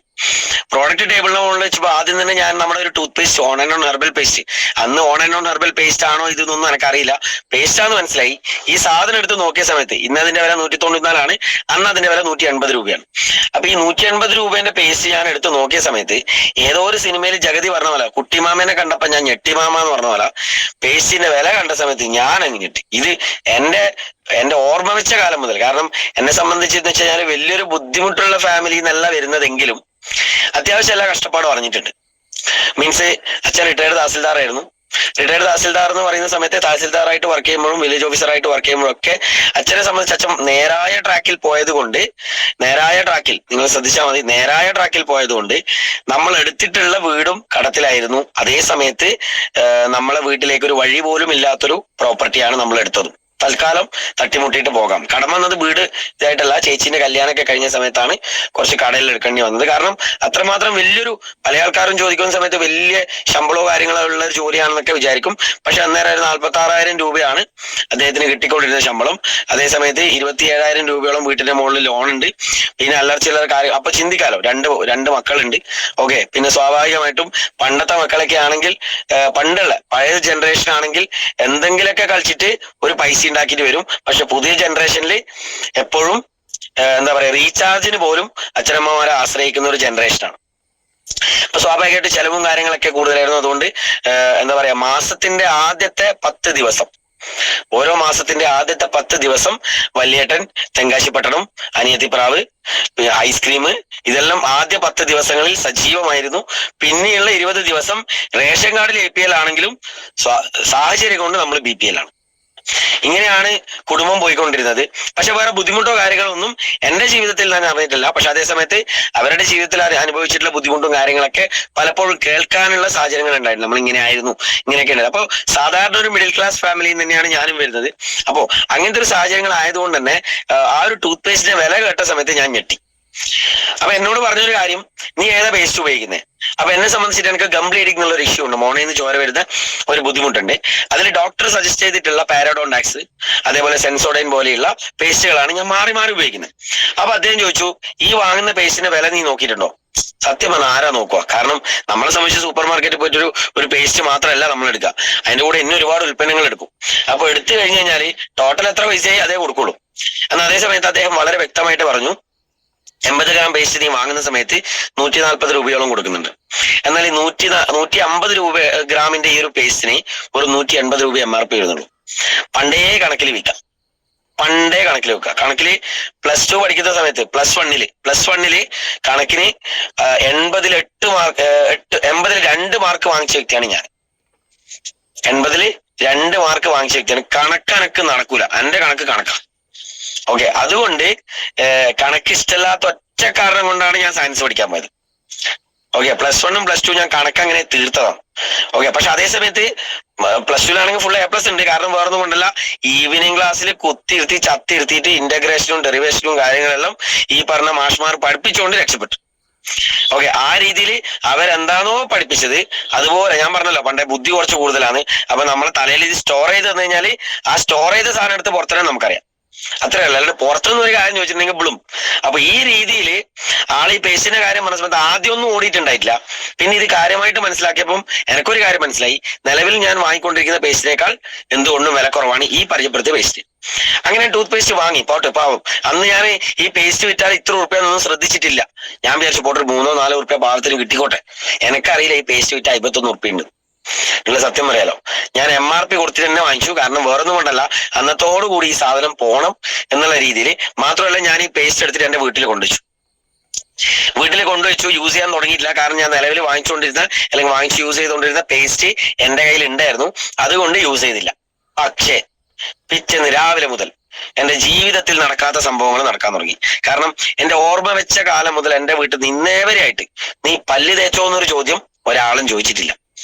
പ്രോഡക്റ്റ് ടേബിളിന് മുകളിൽ വെച്ചപ്പോൾ ആദ്യം തന്നെ ഞാൻ നമ്മുടെ ഒരു toothpaste, on and on herbal paste, അന്ന് on and on herbal paste ആണോ ഇതൊന്നും എനിക്കറിയില്ല, പേസ്റ്റ് ആണെന്ന് മനസ്സിലായി. ഈ സാധനം എടുത്ത് നോക്കിയ സമയത്ത് ഇന്ന് അതിന്റെ വില 194, അന്ന് അതിന്റെ വില 180 രൂപയാണ്. അപ്പൊ ഈ 180 രൂപേന്റെ പേസ്റ്റ് ഞാൻ എടുത്ത് നോക്കിയ സമയത്ത് ഏതോ ഒരു സിനിമയിൽ ജഗതി പറഞ്ഞ പോലെ, കുട്ടിമാമേനെ കണ്ടപ്പോ ഞാൻ ഞെട്ടിമാമ എന്ന് പറഞ്ഞ പോലെ, പേസ്റ്റിന്റെ വില കണ്ട സമയത്ത് ഞാൻ അങ്ങ് ഞെട്ടി. ഇത് എന്റെ ഓർമ്മ വെച്ച കാലം മുതൽ, കാരണം എന്നെ സംബന്ധിച്ച് എന്ന് വെച്ചാൽ വലിയൊരു ബുദ്ധിമുട്ടുള്ള ഫാമിലി എന്നല്ല വരുന്നതെങ്കിലും അത്യാവശ്യം എല്ലാ കഷ്ടപ്പാടും അറിഞ്ഞിട്ടുണ്ട്. മീൻസ് അച്ഛൻ റിട്ടയർഡ് തഹസിൽദാർ ആയിരുന്നു. റിട്ടയർഡ് തഹസിൽദാർ എന്ന് പറയുന്ന സമയത്ത് തഹസിൽദാറായിട്ട് വർക്ക് ചെയ്യുമ്പോഴും വില്ലേജ് ഓഫീസറായിട്ട് വർക്ക് ചെയ്യുമ്പോഴും ഒക്കെ അച്ഛനെ സംബന്ധിച്ച് അച്ഛൻ നേരായ ട്രാക്കിൽ പോയത് കൊണ്ട്, നേരായ ട്രാക്കിൽ നിങ്ങൾ ശ്രദ്ധിച്ചാൽ മതി, നേരായ ട്രാക്കിൽ പോയത് കൊണ്ട് നമ്മൾ എടുത്തിട്ടുള്ള വീടും കടത്തിലായിരുന്നു. അതേ സമയത്ത് നമ്മളെ വീട്ടിലേക്ക് ഒരു വഴി പോലും ഇല്ലാത്തൊരു പ്രോപ്പർട്ടിയാണ് നമ്മൾ എടുത്തത്. തൽക്കാലം തട്ടിമുട്ടിയിട്ട് പോകാം. കടം വന്നത് വീട് ഇതായിട്ടല്ല, ചേച്ചീന്റെ കല്യാണമൊക്കെ കഴിഞ്ഞ സമയത്താണ് കുറച്ച് കടയിൽ എടുക്കേണ്ടി വന്നത്. കാരണം അത്രമാത്രം വലിയൊരു, പല ആൾക്കാരും ചോദിക്കുന്ന സമയത്ത് വലിയ ശമ്പളമോ കാര്യങ്ങളോ ഉള്ള ഒരു ജോലിയാണെന്നൊക്കെ വിചാരിക്കും. പക്ഷെ അന്നേരം 46,000 രൂപയാണ് അദ്ദേഹത്തിന് കിട്ടിക്കൊണ്ടിരുന്ന ശമ്പളം. അതേ സമയത്ത് 27,000 രൂപയോളം വീട്ടിന്റെ മുകളിൽ ലോൺ ഉണ്ട്. പിന്നെ അല്ലറ ചില്ലറ കാര്യം. അപ്പൊ ചിന്തിക്കാലോ, രണ്ട് മക്കളുണ്ട്. ഓക്കെ, പിന്നെ സ്വാഭാവികമായിട്ടും പണ്ടത്തെ മക്കളൊക്കെ ആണെങ്കിൽ, പണ്ടുള്ള പഴയ ജനറേഷൻ ആണെങ്കിൽ എന്തെങ്കിലുമൊക്കെ കളിച്ചിട്ട് ഒരു പൈസ പൈസ ഉണ്ടാക്കിയിട്ട് വരും. പക്ഷെ പുതിയ ജനറേഷനിൽ എപ്പോഴും എന്താ പറയാ, റീചാർജിന് പോലും അച്ഛനമ്മമാരെ ആശ്രയിക്കുന്ന ഒരു ജനറേഷനാണ്. അപ്പൊ സ്വാഭാവികമായിട്ട് ചെലവും കാര്യങ്ങളൊക്കെ കൂടുതലായിരുന്നു. അതുകൊണ്ട് എന്താ പറയാ, മാസത്തിന്റെ ആദ്യത്തെ 10 ദിവസം, ഓരോ മാസത്തിന്റെ ആദ്യത്തെ 10 ദിവസം വല്യേട്ടൻ തെങ്കാശിപ്പട്ടണം, അനിയത്തിപ്രാവ്, ഐസ്ക്രീം, ഇതെല്ലാം ആദ്യ 10 ദിവസങ്ങളിൽ സജീവമായിരുന്നു. പിന്നെയുള്ള 20 ദിവസം റേഷൻ കാർഡിൽ APL ആണെങ്കിലും സാഹചര്യം കൊണ്ട് നമ്മൾ BPL ആണ്. ഇങ്ങനെയാണ് കുടുംബം പോയിക്കൊണ്ടിരുന്നത്. പക്ഷെ വേറെ ബുദ്ധിമുട്ടോ കാര്യങ്ങളോ ഒന്നും എന്റെ ജീവിതത്തിൽ ഞാൻ അറിഞ്ഞിട്ടില്ല. പക്ഷെ അതേസമയത്ത് അവരുടെ ജീവിതത്തിൽ അനുഭവിച്ചിട്ടുള്ള ബുദ്ധിമുട്ടും കാര്യങ്ങളൊക്കെ പലപ്പോഴും കേൾക്കാനുള്ള സാഹചര്യങ്ങൾ ഉണ്ടായിരുന്നു. നമ്മൾ ഇങ്ങനെ ആയിരുന്നു, ഇങ്ങനെയൊക്കെ ഉണ്ടായിരുന്നു. അപ്പോൾ സാധാരണ ഒരു മിഡിൽ ക്ലാസ് ഫാമിലിയിൽ തന്നെയാണ് ഞാനും വരുന്നത്. അപ്പോൾ അങ്ങനത്തെ ഒരു സാഹചര്യങ്ങൾ ആയതുകൊണ്ട് തന്നെ ആ ഒരു ടൂത്ത് പേസ്റ്റിന്റെ വില കേട്ട സമയത്ത് ഞാൻ ഞെട്ടി. അപ്പൊ എന്നോട് പറഞ്ഞൊരു കാര്യം, നീ ഏതാ പേസ്റ്റ് ഉപയോഗിക്കുന്നത്? അപ്പൊ എന്നെ സംബന്ധിച്ചിട്ട് എനിക്ക് ഗം ബ്ലീഡിംഗ് എന്നുള്ള ഒരു ഇഷ്യൂ ഉണ്ട്, മോണയിൽ നിന്ന് ചോര വരുന്ന ഒരു ബുദ്ധിമുട്ടുണ്ട്. അതിൽ ഡോക്ടർ സജസ്റ്റ് ചെയ്തിട്ടുള്ള പാരഡോണ്ടാക്സ്, അതേപോലെ സെൻസോഡൈൻ പോലെയുള്ള പേസ്റ്റുകളാണ് ഞാൻ മാറി മാറി ഉപയോഗിക്കുന്നത്. അപ്പൊ അദ്ദേഹം ചോദിച്ചു, ഈ വാങ്ങുന്ന പേസ്റ്റിന്റെ വില നീ നോക്കിയിട്ടുണ്ടോ? സത്യം പറഞ്ഞാൽ ആരാ നോക്കുക? കാരണം നമ്മളെ സംബന്ധിച്ച് സൂപ്പർ മാർക്കറ്റിൽ പോയിട്ട് ഒരു പേസ്റ്റ് മാത്രമല്ല നമ്മൾ എടുക്കുക, അതിന്റെ കൂടെ ഇന്ന് ഒരുപാട് ഉൽപ്പന്നങ്ങൾ എടുക്കും. അപ്പൊ എടുത്തു കഴിഞ്ഞ് കഴിഞ്ഞാൽ ടോട്ടൽ എത്ര പൈസയായി അതേ കൊടുക്കുള്ളൂ. എന്നാൽ അതേ സമയത്ത് അദ്ദേഹം വളരെ വ്യക്തമായിട്ട് പറഞ്ഞു, 80 ഗ്രാം പേസ്റ്റ് നീ വാങ്ങുന്ന സമയത്ത് 140 രൂപയോളം കൊടുക്കുന്നുണ്ട്. എന്നാൽ ഈ 150 ഗ്രാമിന്റെ ഈ ഒരു പേസ്റ്റിന് ഒരു 180 രൂപ MRP വരുന്നുള്ളൂ. പണ്ടേ കണക്കിൽ വിൽക്കാം, കണക്കില് +2 പഠിക്കുന്ന സമയത്ത് പ്ലസ് വണ്ണില് കണക്കിന് 80-ൽ 2 മാർക്ക് വാങ്ങിച്ച വ്യക്തിയാണ് ഞാൻ. 80-ൽ 2 മാർക്ക് വാങ്ങിച്ച വ്യക്തിയാണ്. കണക്ക് നടക്കൂല, എന്റെ കണക്കാ. ഓക്കെ, അതുകൊണ്ട് കണക്ക് ഇഷ്ടമില്ലാത്ത ഒറ്റ കാരണം കൊണ്ടാണ് ഞാൻ സയൻസ് പഠിക്കാൻ പോയത്. ഓക്കെ, +1 +2 ഞാൻ കണക്ക് അങ്ങനെ തീർത്തതാണ്. ഓക്കെ, പക്ഷെ അതേ സമയത്ത് +2-ലാണെങ്കിൽ ഫുൾ A+ ഉണ്ട്. കാരണം വേറൊന്നും കൊണ്ടല്ല, ഈവനിങ് ക്ലാസ്സിൽ ചത്തിരുത്തിയിട്ട് ഇന്റഗ്രേഷനും ഡെറിവേഷനും കാര്യങ്ങളെല്ലാം ഈ പറഞ്ഞ മാഷ്മാർ പഠിപ്പിച്ചുകൊണ്ട് രക്ഷപ്പെട്ടു. ഓക്കെ, ആ രീതിയിൽ അവരെന്താണോ പഠിപ്പിച്ചത് അതുപോലെ, ഞാൻ പറഞ്ഞല്ലോ പണ്ടേ ബുദ്ധി കുറച്ച് കൂടുതലാണ്. അപ്പൊ നമ്മളെ തലയിൽ ഇത് സ്റ്റോർ ചെയ്ത് തന്നു കഴിഞ്ഞാൽ ആ സ്റ്റോർ ചെയ്ത സാധനം എടുത്ത് പുറത്തിടാൻ നമുക്കറിയാം. അത്രയല്ല, അല്ലാണ്ട് പുറത്തുനിന്ന് ഒരു കാര്യം ചോദിച്ചിട്ടുണ്ടെങ്കിൽ ബ്ലും. അപ്പൊ ഈ രീതിയിൽ ആൾ ഈ പേസ്റ്റിന്റെ കാര്യം പറഞ്ഞ സമയത്ത് ആദ്യം ഒന്നും ഓടിയിട്ടുണ്ടായിട്ടില്ല. പിന്നെ ഇത് കാര്യമായിട്ട് മനസ്സിലാക്കിയപ്പം എനിക്കൊരു കാര്യം മനസ്സിലായി, നിലവിൽ ഞാൻ വാങ്ങിക്കൊണ്ടിരിക്കുന്ന പേസ്റ്റിനേക്കാൾ എന്തുകൊണ്ടും വില കുറവാണ് ഈ പരിചയപ്പെടുത്തിയ പേസ്റ്റ്. അങ്ങനെ ടൂത്ത് പേസ്റ്റ് വാങ്ങി, പോട്ടെ പാവം. അന്ന് ഞാൻ ഈ പേസ്റ്റ് വിറ്റാൽ ഇത്ര ഉറുപ്പ്യൊന്നും ശ്രദ്ധിച്ചിട്ടില്ല. ഞാൻ വിചാരിച്ചു പോട്ടെ 3-4 ഉറുപ്പ്യ പാവത്തിന് കിട്ടിക്കോട്ടെ. എനിക്കറിയില്ല ഈ പേസ്റ്റ് വിറ്റാൽ 51 ഉറുപ്പ്യുണ്ട് ഉള്ള. സത്യം പറയാലോ, ഞാൻ MRP കൊടുത്തിട്ട് തന്നെ വാങ്ങിച്ചു. കാരണം വേറൊന്നും കൊണ്ടല്ല, അന്നത്തോടു കൂടി ഈ സാധനം പോണം എന്നുള്ള രീതിയിൽ. മാത്രമല്ല, ഞാൻ ഈ പേസ്റ്റ് എടുത്തിട്ട് എന്റെ വീട്ടിൽ കൊണ്ടുവച്ചു. യൂസ് ചെയ്യാൻ തുടങ്ങിയിട്ടില്ല. കാരണം ഞാൻ നിലവിൽ വാങ്ങിച്ചുകൊണ്ടിരുന്ന അല്ലെങ്കിൽ വാങ്ങിച്ച് യൂസ് ചെയ്തുകൊണ്ടിരുന്ന പേസ്റ്റ് എന്റെ കയ്യിൽ ഉണ്ടായിരുന്നു, അതുകൊണ്ട് യൂസ് ചെയ്തില്ല. പക്ഷേ പിറ്റേന്ന് രാവിലെ മുതൽ എന്റെ ജീവിതത്തിൽ നടക്കാത്ത സംഭവങ്ങൾ നടക്കാൻ തുടങ്ങി. കാരണം എന്റെ ഓർമ്മ വെച്ച കാലം മുതൽ എന്റെ വീട്ടിൽ നിന്നേവരെയായിട്ട് നീ പല്ല് തേച്ചോ എന്നൊരു ചോദ്യം ഒരാളും ചോദിച്ചിട്ടില്ല.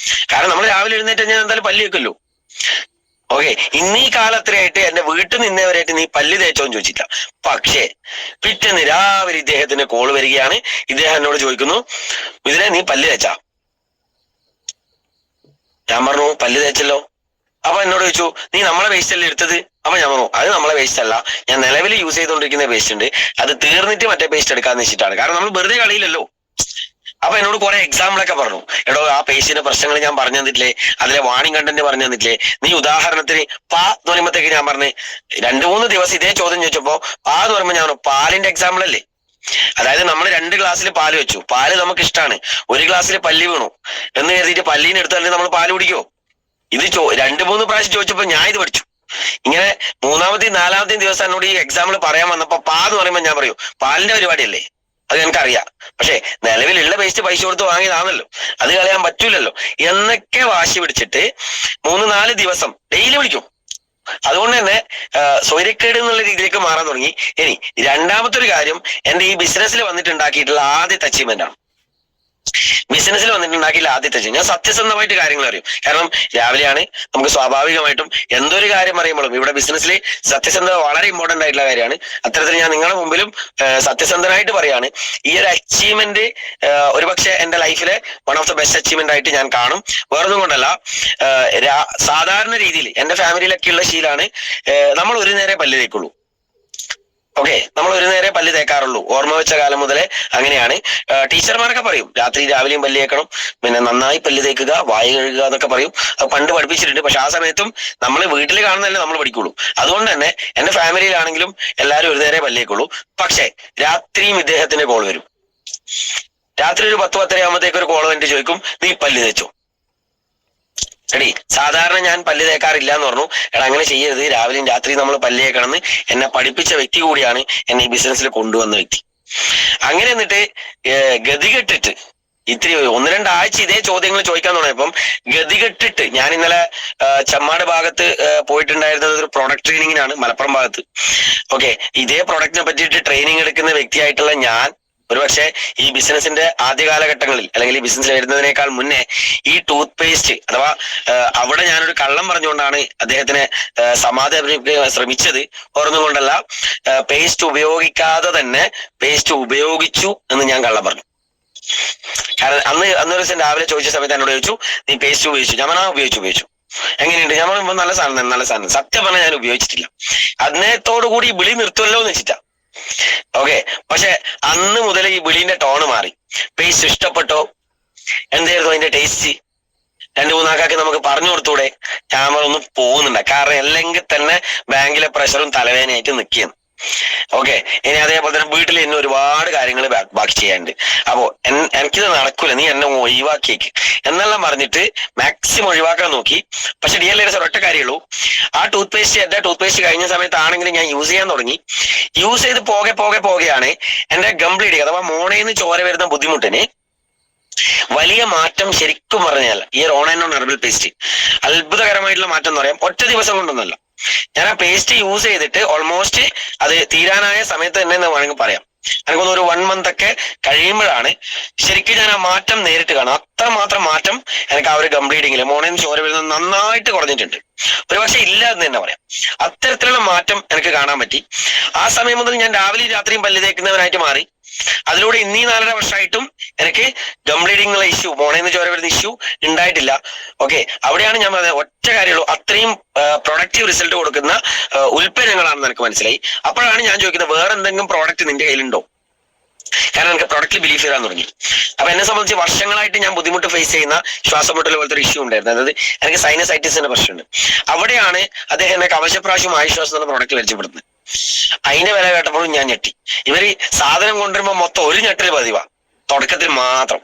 കാരണം നമ്മൾ രാവിലെ എഴുന്നേറ്റ് ഞാൻ എന്തായാലും പല്ല് വെക്കല്ലോ. ഓക്കെ, ഇന്നീ കാലത്തിനായിട്ട് എന്റെ വീട്ടിൽ നിന്നവരായിട്ട് നീ പല്ല് തേച്ചോന്ന് ചോദിച്ചില്ല. പക്ഷേ പിറ്റേന്ന് രാവിലെ ഇദ്ദേഹത്തിന്റെ കോള് വരികയാണ്. ഇദ്ദേഹം എന്നോട് ചോദിക്കുന്നു, ഇതിനെ നീ പല്ല് തേച്ചാ? ഞാൻ പറഞ്ഞു പല്ല് തേച്ചല്ലോ. അപ്പൊ എന്നോട് ചോദിച്ചു, നീ നമ്മളെ വേസ്റ്റ് അല്ലേ എടുത്തത്? അപ്പൊ ഞാൻ പറഞ്ഞു അത് നമ്മളെ വേസ്റ്റ് അല്ല, ഞാൻ നിലവിൽ യൂസ് ചെയ്തുകൊണ്ടിരിക്കുന്ന വേസ്റ്റ് ഉണ്ട്, അത് തീർന്നിട്ട് മറ്റേ വേസ്റ്റ് എടുക്കാന്ന് വെച്ചിട്ടാണ്. കാരണം നമ്മൾ വെറുതെ കളിയില്ലല്ലോ. അപ്പൊ എന്നോട് കുറെ എക്സാമ്പിളൊക്കെ പറഞ്ഞു. എടോ, ആ പേസ്റ്റിന്റെ പ്രശ്നങ്ങൾ ഞാൻ പറഞ്ഞു തന്നിട്ടില്ലേ, അതിലെ വാണിംഗ് കണ്ടന്റ് പറഞ്ഞു തന്നിട്ടില്ലേ? നീ ഉദാഹരണത്തിന് പാ എന്ന് പറയുമ്പോഴത്തേക്ക് ഞാൻ പറഞ്ഞു 2-3 ദിവസം ഇതേ ചോദ്യം ചോദിച്ചപ്പോ പാ എന്ന് പറയുമ്പോൾ ഞാൻ പാലിന്റെ എക്സാമ്പിൾ അല്ലേ. അതായത് നമ്മൾ 2 ഗ്ലാസ്സിൽ പാല് വെച്ചു, പാല് നമുക്ക് ഇഷ്ടമാണ്, 1 ഗ്ലാസ്സിൽ പല്ലി വീണു എന്ന് കരുതിയിട്ട് പല്ലീനെ എടുത്താൽ നമ്മൾ പാല് കുടിക്കുമോ? ഇത് 2-3 പ്രാവശ്യം ചോദിച്ചപ്പോ ഞാൻ ഇത് പഠിച്ചു. ഇങ്ങനെ 3-ാമത്തെയും 4-ാമത്തെയും ദിവസം എന്നോട് ഈ എക്സാമ്പിൾ പറയാൻ വന്നപ്പോ പാ എന്ന് പറയുമ്പോൾ ഞാൻ പറയൂ പാലിന്റെ പരിപാടിയല്ലേ, അത് എനിക്കറിയാം. പക്ഷെ നിലവിലുള്ള പേസ്റ്റ് പൈസ കൊടുത്ത് വാങ്ങിയതാണല്ലോ, അത് കളയാൻ പറ്റൂലല്ലോ എന്നൊക്കെ വാശി പിടിച്ചിട്ട് 3-4 ദിവസം ഡെയിലി വിളിക്കും. അതുകൊണ്ട് തന്നെ സ്വൈരക്കേട് എന്നുള്ള രീതിയിലേക്ക് മാറാൻ തുടങ്ങി. ഇനി രണ്ടാമത്തെ ഒരു കാര്യം, എന്റെ ഈ ബിസിനസ്സിൽ വന്നിട്ടുണ്ടാക്കിയിട്ടുള്ള ആദ്യത്തെ അച്ചീവ്മെന്റ് ആണ്. ഞാൻ സത്യസന്ധമായിട്ട് കാര്യങ്ങൾ അറിയും. കാരണം രാവിലെയാണ്, നമുക്ക് സ്വാഭാവികമായിട്ടും എന്തൊരു കാര്യം അറിയുമ്പോഴും ഇവിടെ ബിസിനസ്സിൽ സത്യസന്ധത വളരെ ഇമ്പോർട്ടന്റ് ആയിട്ടുള്ള കാര്യമാണ്. അത്തരത്തിൽ ഞാൻ നിങ്ങളുടെ മുമ്പിലും സത്യസന്ധനായിട്ട് പറയാണ്, ഈ ഒരു അച്ചീവ്മെന്റ് ഒരുപക്ഷെ എന്റെ ലൈഫിലെ one of the best achievement ആയിട്ട് ഞാൻ കാണും. വേറൊന്നും കൊണ്ടല്ല, സാധാരണ രീതിയിൽ എന്റെ ഫാമിലിയിലൊക്കെ ഉള്ള ശീലാണ്, നമ്മൾ ഒരു നേരെ പല്ല് തേക്കുള്ളൂ. ഓക്കെ, നമ്മൾ ഒരു നേരെ പല്ല് തേക്കാറുള്ളൂ. ഓർമ്മ വെച്ച കാലം മുതലേ അങ്ങനെയാണ്. ടീച്ചർമാരൊക്കെ പറയും രാത്രി രാവിലെയും പല്ല് തേക്കണം, പിന്നെ നന്നായി പല്ല് തേക്കുക, വായ കഴുകുക എന്നൊക്കെ പറയും. അത് പണ്ട് പഠിപ്പിച്ചിട്ടുണ്ട്. പക്ഷെ ആ സമയത്തും നമ്മൾ വീട്ടിൽ കാണുന്നതല്ലേ നമ്മൾ പഠിക്കുള്ളൂ. അതുകൊണ്ട് തന്നെ എന്റെ ഫാമിലിയിലാണെങ്കിലും എല്ലാവരും ഒരു നേരെ പല്ല് തേക്കുള്ളൂ. പക്ഷെ രാത്രിയും ഇദ്ദേഹത്തിന് കോൾ വരും. രാത്രി ഒരു 10-10:30 ആകുമ്പോഴത്തേക്ക് ഒരു കോൾ വേണ്ടി ചോദിക്കും, നീ പല്ല് തേച്ചോ? എടി, സാധാരണ ഞാൻ പല്ല് തേക്കാറില്ല എന്ന് പറഞ്ഞു. എടാ അങ്ങനെ ചെയ്യരുത്, രാവിലെയും രാത്രിയും നമ്മൾ പല്ല് തേക്കണമെന്ന് എന്നെ പഠിപ്പിച്ച വ്യക്തി കൂടിയാണ് എന്നെ ഈ ബിസിനസ്സിൽ കൊണ്ടുവന്ന വ്യക്തി. അങ്ങനെ എന്നിട്ട് ഗതികെട്ടിട്ട് ഇത്തിരി 1-2 ആഴ്ച ഇതേ ചോദ്യങ്ങൾ ചോദിക്കാൻ തുടങ്ങിയപ്പം ഗതികെട്ടിട്ട് ഞാൻ ഇന്നലെ ചെമ്മാട് ഭാഗത്ത് പോയിട്ടുണ്ടായിരുന്നത് ഒരു പ്രൊഡക്റ്റ് ട്രെയിനിങ്ങിനാണ്, മലപ്പുറം ഭാഗത്ത്. ഓക്കെ, ഇതേ പ്രൊഡക്റ്റിനെ പറ്റിയിട്ട് ട്രെയിനിങ് എടുക്കുന്ന വ്യക്തിയായിട്ടുള്ള ഞാൻ ഒരുപക്ഷെ ഈ ബിസിനസിന്റെ ആദ്യ കാലഘട്ടങ്ങളിൽ അല്ലെങ്കിൽ ഈ ബിസിനസ്സിൽ വരുന്നതിനേക്കാൾ മുന്നേ ഈ ടൂത്ത് പേസ്റ്റ് അഥവാ അവിടെ ഞാനൊരു കള്ളം പറഞ്ഞുകൊണ്ടാണ് അദ്ദേഹത്തിനെ സമാധാനിപ്പിക്കാൻ ശ്രമിച്ചത്. ഓർന്നും കൊണ്ടല്ല, പേസ്റ്റ് ഉപയോഗിക്കാതെ തന്നെ പേസ്റ്റ് ഉപയോഗിച്ചു എന്ന് ഞാൻ കള്ളം പറഞ്ഞു. കാരണം അന്നൊരു ദിവസം രാവിലെ ചോദിച്ച സമയത്ത് എന്നോട് ചോദിച്ചു, നീ പേസ്റ്റ് ഉപയോഗിച്ചു? ഞാൻ ഉപയോഗിച്ചു. എങ്ങനെയുണ്ട്? ഞാൻ പറയുമ്പോൾ നല്ല സാധനം. സത്യം പറഞ്ഞാൽ ഞാൻ ഉപയോഗിച്ചിട്ടില്ല. അതിനത്തോടു കൂടി വിളി നിർത്തുമല്ലോ എന്ന് വെച്ചിട്ടാ. ഓക്കെ, പക്ഷെ അന്ന് മുതൽ ഈ വിളിന്റെ ടോണ് മാറി. പേസ്റ്റ് ഇഷ്ടപ്പെട്ടോ? എന്തായിരുന്നു അതിന്റെ ടേസ്റ്റ്? 2-3 ആൾക്കാർക്ക് നമുക്ക് പറഞ്ഞു കൊടുത്തൂടെ? ക്യാമറ ഒന്നും പോകുന്നുണ്ട്. കാരണം അല്ലെങ്കിൽ തന്നെ ബാങ്കിലെ പ്രഷറും തലവേദനയായിട്ട് നിൽക്കുകയാണ്. ഓക്കെ, ഇനി അതേപോലെ തന്നെ വീട്ടിൽ എന്നെ ഒരുപാട് കാര്യങ്ങൾ ബാക്കി ചെയ്യാനുണ്ട്. അപ്പോ എനിക്കിത് നടക്കൂല, നീ എന്നെ ഒഴിവാക്കിയേക്ക് എന്നെല്ലാം പറഞ്ഞിട്ട് മാക്സിമം ഒഴിവാക്കാൻ നോക്കി. പക്ഷെ DL ലീഡേഴ്സ് ഒറ്റ കാര്യമുള്ളൂ, ആ ടൂത്ത് പേസ്റ്റ് എന്റെ ടൂത്ത് പേസ്റ്റ് കഴിഞ്ഞ സമയത്താണെങ്കിലും ഞാൻ യൂസ് ചെയ്യാൻ തുടങ്ങി. യൂസ് ചെയ്ത് പോകെയാണ് എന്റെ ഗം ബ്ലീഡിങ് അഥവാ മോണയിൽ ചോര വരുന്ന ബുദ്ധിമുട്ടിന് വലിയ മാറ്റം ശരിക്കും പറഞ്ഞാൽ ഈ on and on herbal paste അത്ഭുതകരമായിട്ടുള്ള മാറ്റം എന്ന് പറയാം. ഒറ്റ ദിവസം കൊണ്ടൊന്നല്ല. ഞാൻ ആ പേസ്റ്റ് യൂസ് ചെയ്തിട്ട് ഓൾമോസ്റ്റ് അത് തീരാനായ സമയത്ത് തന്നെ എന്ന് വേണമെങ്കിൽ പറയാം. എനിക്കൊന്ന് ഒരു 1 month ഒക്കെ കഴിയുമ്പോഴാണ് ശരിക്കും ഞാൻ ആ മാറ്റം നേരിട്ട് കാണാം. അത്രമാത്രം മാറ്റം എനിക്ക് ആ ഒരു ഗം ബ്ലീഡിങ്ങില് മോണയിൽ ചോര വരുന്നത് നന്നായിട്ട് കുറഞ്ഞിട്ടുണ്ട്. ഒരുപക്ഷെ ഇല്ല എന്ന് തന്നെ പറയാം. അത്തരത്തിലുള്ള മാറ്റം എനിക്ക് കാണാൻ പറ്റി. ആ സമയം മുതൽ ഞാൻ രാവിലെയും രാത്രിയും പല്ല് തേക്കുന്നവനായിട്ട് മാറി. അതിലൂടെ ഇന്നീ 4.5 വർഷമായിട്ടും എനിക്ക് ഗം ബ്ലീഡിങ്ങുള്ള ഇഷ്യൂ, മോണയിൽ ചോര വരുന്ന ഇഷ്യൂ ഉണ്ടായിട്ടില്ല. ഓക്കെ, അവിടെയാണ് ഞാൻ പറഞ്ഞത് ഒറ്റ കാര്യമുള്ളൂ, അത്രയും പ്രൊഡക്റ്റീവ് റിസൾട്ട് കൊടുക്കുന്ന ഉൽപ്പന്നങ്ങളാണെന്ന് എനിക്ക് മനസ്സിലായി. അപ്പോഴാണ് ഞാൻ ചോദിക്കുന്നത്, വേറെ എന്തെങ്കിലും പ്രോഡക്റ്റ് നിന്റെ കയ്യിലുണ്ടോ? കാരണം എനിക്ക് പ്രൊഡക്റ്റിൽ ബിലീഫ് ചെയ്യാൻ തുടങ്ങി. അപ്പൊ എന്നെ സംബന്ധിച്ച് വർഷങ്ങളായിട്ട് ഞാൻ ബുദ്ധിമുട്ട് ഫേസ് ചെയ്യുന്ന ശ്വാസം മുട്ടൽ പോലത്തെ ഒരു ഇഷ്യൂ ഉണ്ടായിരുന്നു. അതായത് എനിക്ക് സൈനസൈറ്റിസിന്റെ പ്രശ്നമുണ്ട്. അവിടെയാണ് അദ്ദേഹം എന്നെ കവചപ്രാവശ്യം ആശ്വാസം എന്ന പ്രോഡക്റ്റ് പരിചയപ്പെടുന്നത്. അതിന്റെ വില കേട്ടപ്പോഴും ഞാൻ ഞെട്ടി. ഇവര് സാധനം കൊണ്ടുവരുമ്പോ മൊത്തം ഒരു ഞെട്ടൽ പതിവാ, തുടക്കത്തിൽ മാത്രം.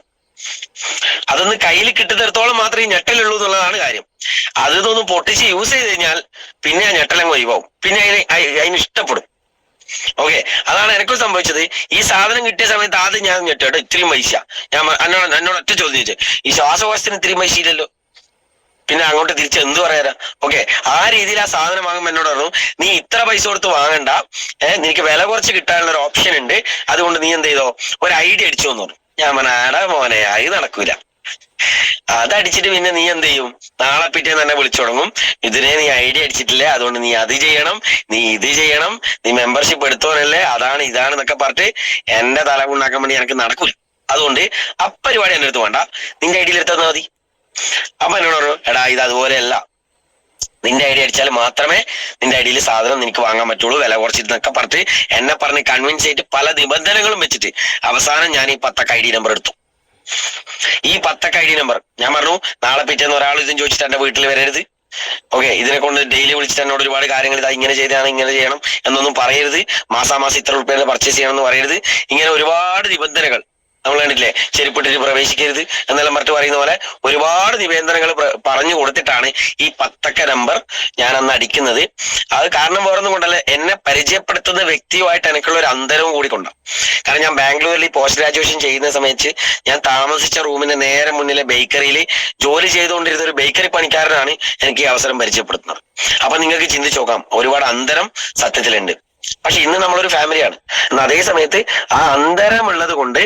അതൊന്ന് കയ്യിൽ കിട്ടുന്നിടത്തോളം മാത്രമേ ഈ ഞെട്ടലുള്ളൂ എന്നുള്ളതാണ് കാര്യം. അതൊന്ന് പൊട്ടിച്ച് യൂസ് ചെയ്ത് കഴിഞ്ഞാൽ പിന്നെ ആ ഞെട്ടലങ്ങ് ഒഴിവാവും. പിന്നെ അതിന് ഇഷ്ടപ്പെടും. ഓക്കെ, അതാണ് എനിക്കും സംഭവിച്ചത്. ഈ സാധനം കിട്ടിയ സമയത്ത് ആദ്യം ഞാൻ ഞെട്ടോ, ഇത്രയും പൈസ. ഞാൻ എന്നോട് ഒറ്റ ചോദ്യം ചോദിച്ചു, ഈ ശ്വാസകോശത്തിന് ഇത്രയും പൈസ ഇല്ലല്ലോ, പിന്നെ അങ്ങോട്ട് തിരിച്ച് എന്ത് പറയാനാ? ഓക്കെ, ആ രീതിയിൽ ആ സാധനം വാങ്ങുമ്പോൾ എന്നോട് പറഞ്ഞു, നീ ഇത്ര പൈസ കൊടുത്ത് വാങ്ങണ്ട, നിനക്ക് വില കുറച്ച് കിട്ടാനുള്ള ഒരു ഓപ്ഷൻ ഉണ്ട്, അതുകൊണ്ട് നീ എന്ത് ചെയ്തോ, ഒരു ഐഡിയ അടിച്ചു എന്ന് പറഞ്ഞു. ഞാൻ പറഞ്ഞു, ആടാ മോനെ, അത് നടക്കൂല. അതടിച്ചിട്ട് പിന്നെ നീ എന്ത് ചെയ്യും? നാളെ പിറ്റേന്ന് തന്നെ വിളിച്ചു തുടങ്ങും, ഇതിനെ നീ ഐഡിയ അടിച്ചിട്ടില്ലേ, അതുകൊണ്ട് നീ അത് ചെയ്യണം, നീ ഇത് ചെയ്യണം, നീ മെമ്പർഷിപ്പ് എടുത്തോനല്ലേ, അതാണ് ഇതാണ് എന്നൊക്കെ പറഞ്ഞിട്ട് എന്റെ തല ഉണ്ടാക്കാൻ വേണ്ടി എനിക്ക് നടക്കൂല. അതുകൊണ്ട് അപ്പരിപാടി എന്റെ അടുത്ത് വേണ്ട, നിന്റെ ഐഡിയയിൽ എടുത്താൽ മതി. അപ്പൊ എന്നോട് പറഞ്ഞു, എടാ ഇത് അതുപോലെയല്ല, നിന്റെ ഐഡിയ അടിച്ചാൽ മാത്രമേ നിന്റെ ഐഡിയയിൽ സാധനം നിനക്ക് വാങ്ങാൻ പറ്റുള്ളൂ, വില കുറച്ചിട്ടൊക്കെ പറഞ്ഞിട്ട് എന്നെ പറഞ്ഞ് കൺവിൻസ് ചെയ്തിട്ട് പല നിബന്ധനകളും വെച്ചിട്ട് അവസാനം ഞാൻ ഈ 10 ID നമ്പർ എടുത്തു. ഈ 10 ID നമ്പർ ഞാൻ പറഞ്ഞു, നാളെ പിറ്റേന്ന് ഒരാൾ ഇതും ചോദിച്ചിട്ട് എന്റെ വീട്ടിൽ വരരുത്. ഓക്കെ, ഇതിനെ കൊണ്ട് ഡെയിലി വിളിച്ചിട്ട് എന്നോട് ഒരുപാട് കാര്യങ്ങൾ ഇതാ ഇങ്ങനെ ചെയ്താണ്, ഇങ്ങനെ ചെയ്യണം എന്നൊന്നും പറയരുത്, മാസാമാസം ഇത്ര രൂപയുടെ പർച്ചേസ് ചെയ്യണം എന്ന് പറയരുത്. ഇങ്ങനെ ഒരുപാട് നിബന്ധനകൾ നമ്മൾ കണ്ടിട്ടില്ലേ, ചെരുപ്പിട്ടിട്ട് പ്രവേശിക്കരുത് എന്നെല്ലാം പറഞ്ഞിട്ട് പറയുന്ന പോലെ ഒരുപാട് നിബന്ധനകൾ പറഞ്ഞു കൊടുത്തിട്ടാണ് ഈ 10 നമ്പർ ഞാൻ അന്ന് അടിക്കുന്നത്. അത് കാരണം വേറൊന്നും കൊണ്ടല്ല, എന്നെ പരിചയപ്പെടുത്തുന്ന വ്യക്തിയുമായിട്ട് എനിക്കുള്ള ഒരു അന്തരവും കൂടി കൊണ്ടാണ്. കാരണം ഞാൻ ബാംഗ്ലൂരിൽ പോസ്റ്റ് ഗ്രാജുവേഷൻ ചെയ്യുന്ന സമയത്ത് ഞാൻ താമസിച്ച റൂമിന്റെ നേരെ മുന്നിലെ ബേക്കറിയിൽ ജോലി ചെയ്തുകൊണ്ടിരുന്ന ഒരു ബേക്കറി പണിക്കാരനാണ് എനിക്ക് ഈ അവസരം പരിചയപ്പെടുത്തുന്നത്. അപ്പൊ നിങ്ങൾക്ക് ചിന്തിച്ചു നോക്കാം, ഒരുപാട് അന്തരം സത്യത്തിലുണ്ട്. പക്ഷെ ഇന്ന് നമ്മളൊരു ഫാമിലിയാണ്. എന്നാൽ അതേ സമയത്ത് ആ അന്തരമുള്ളത് കൊണ്ട്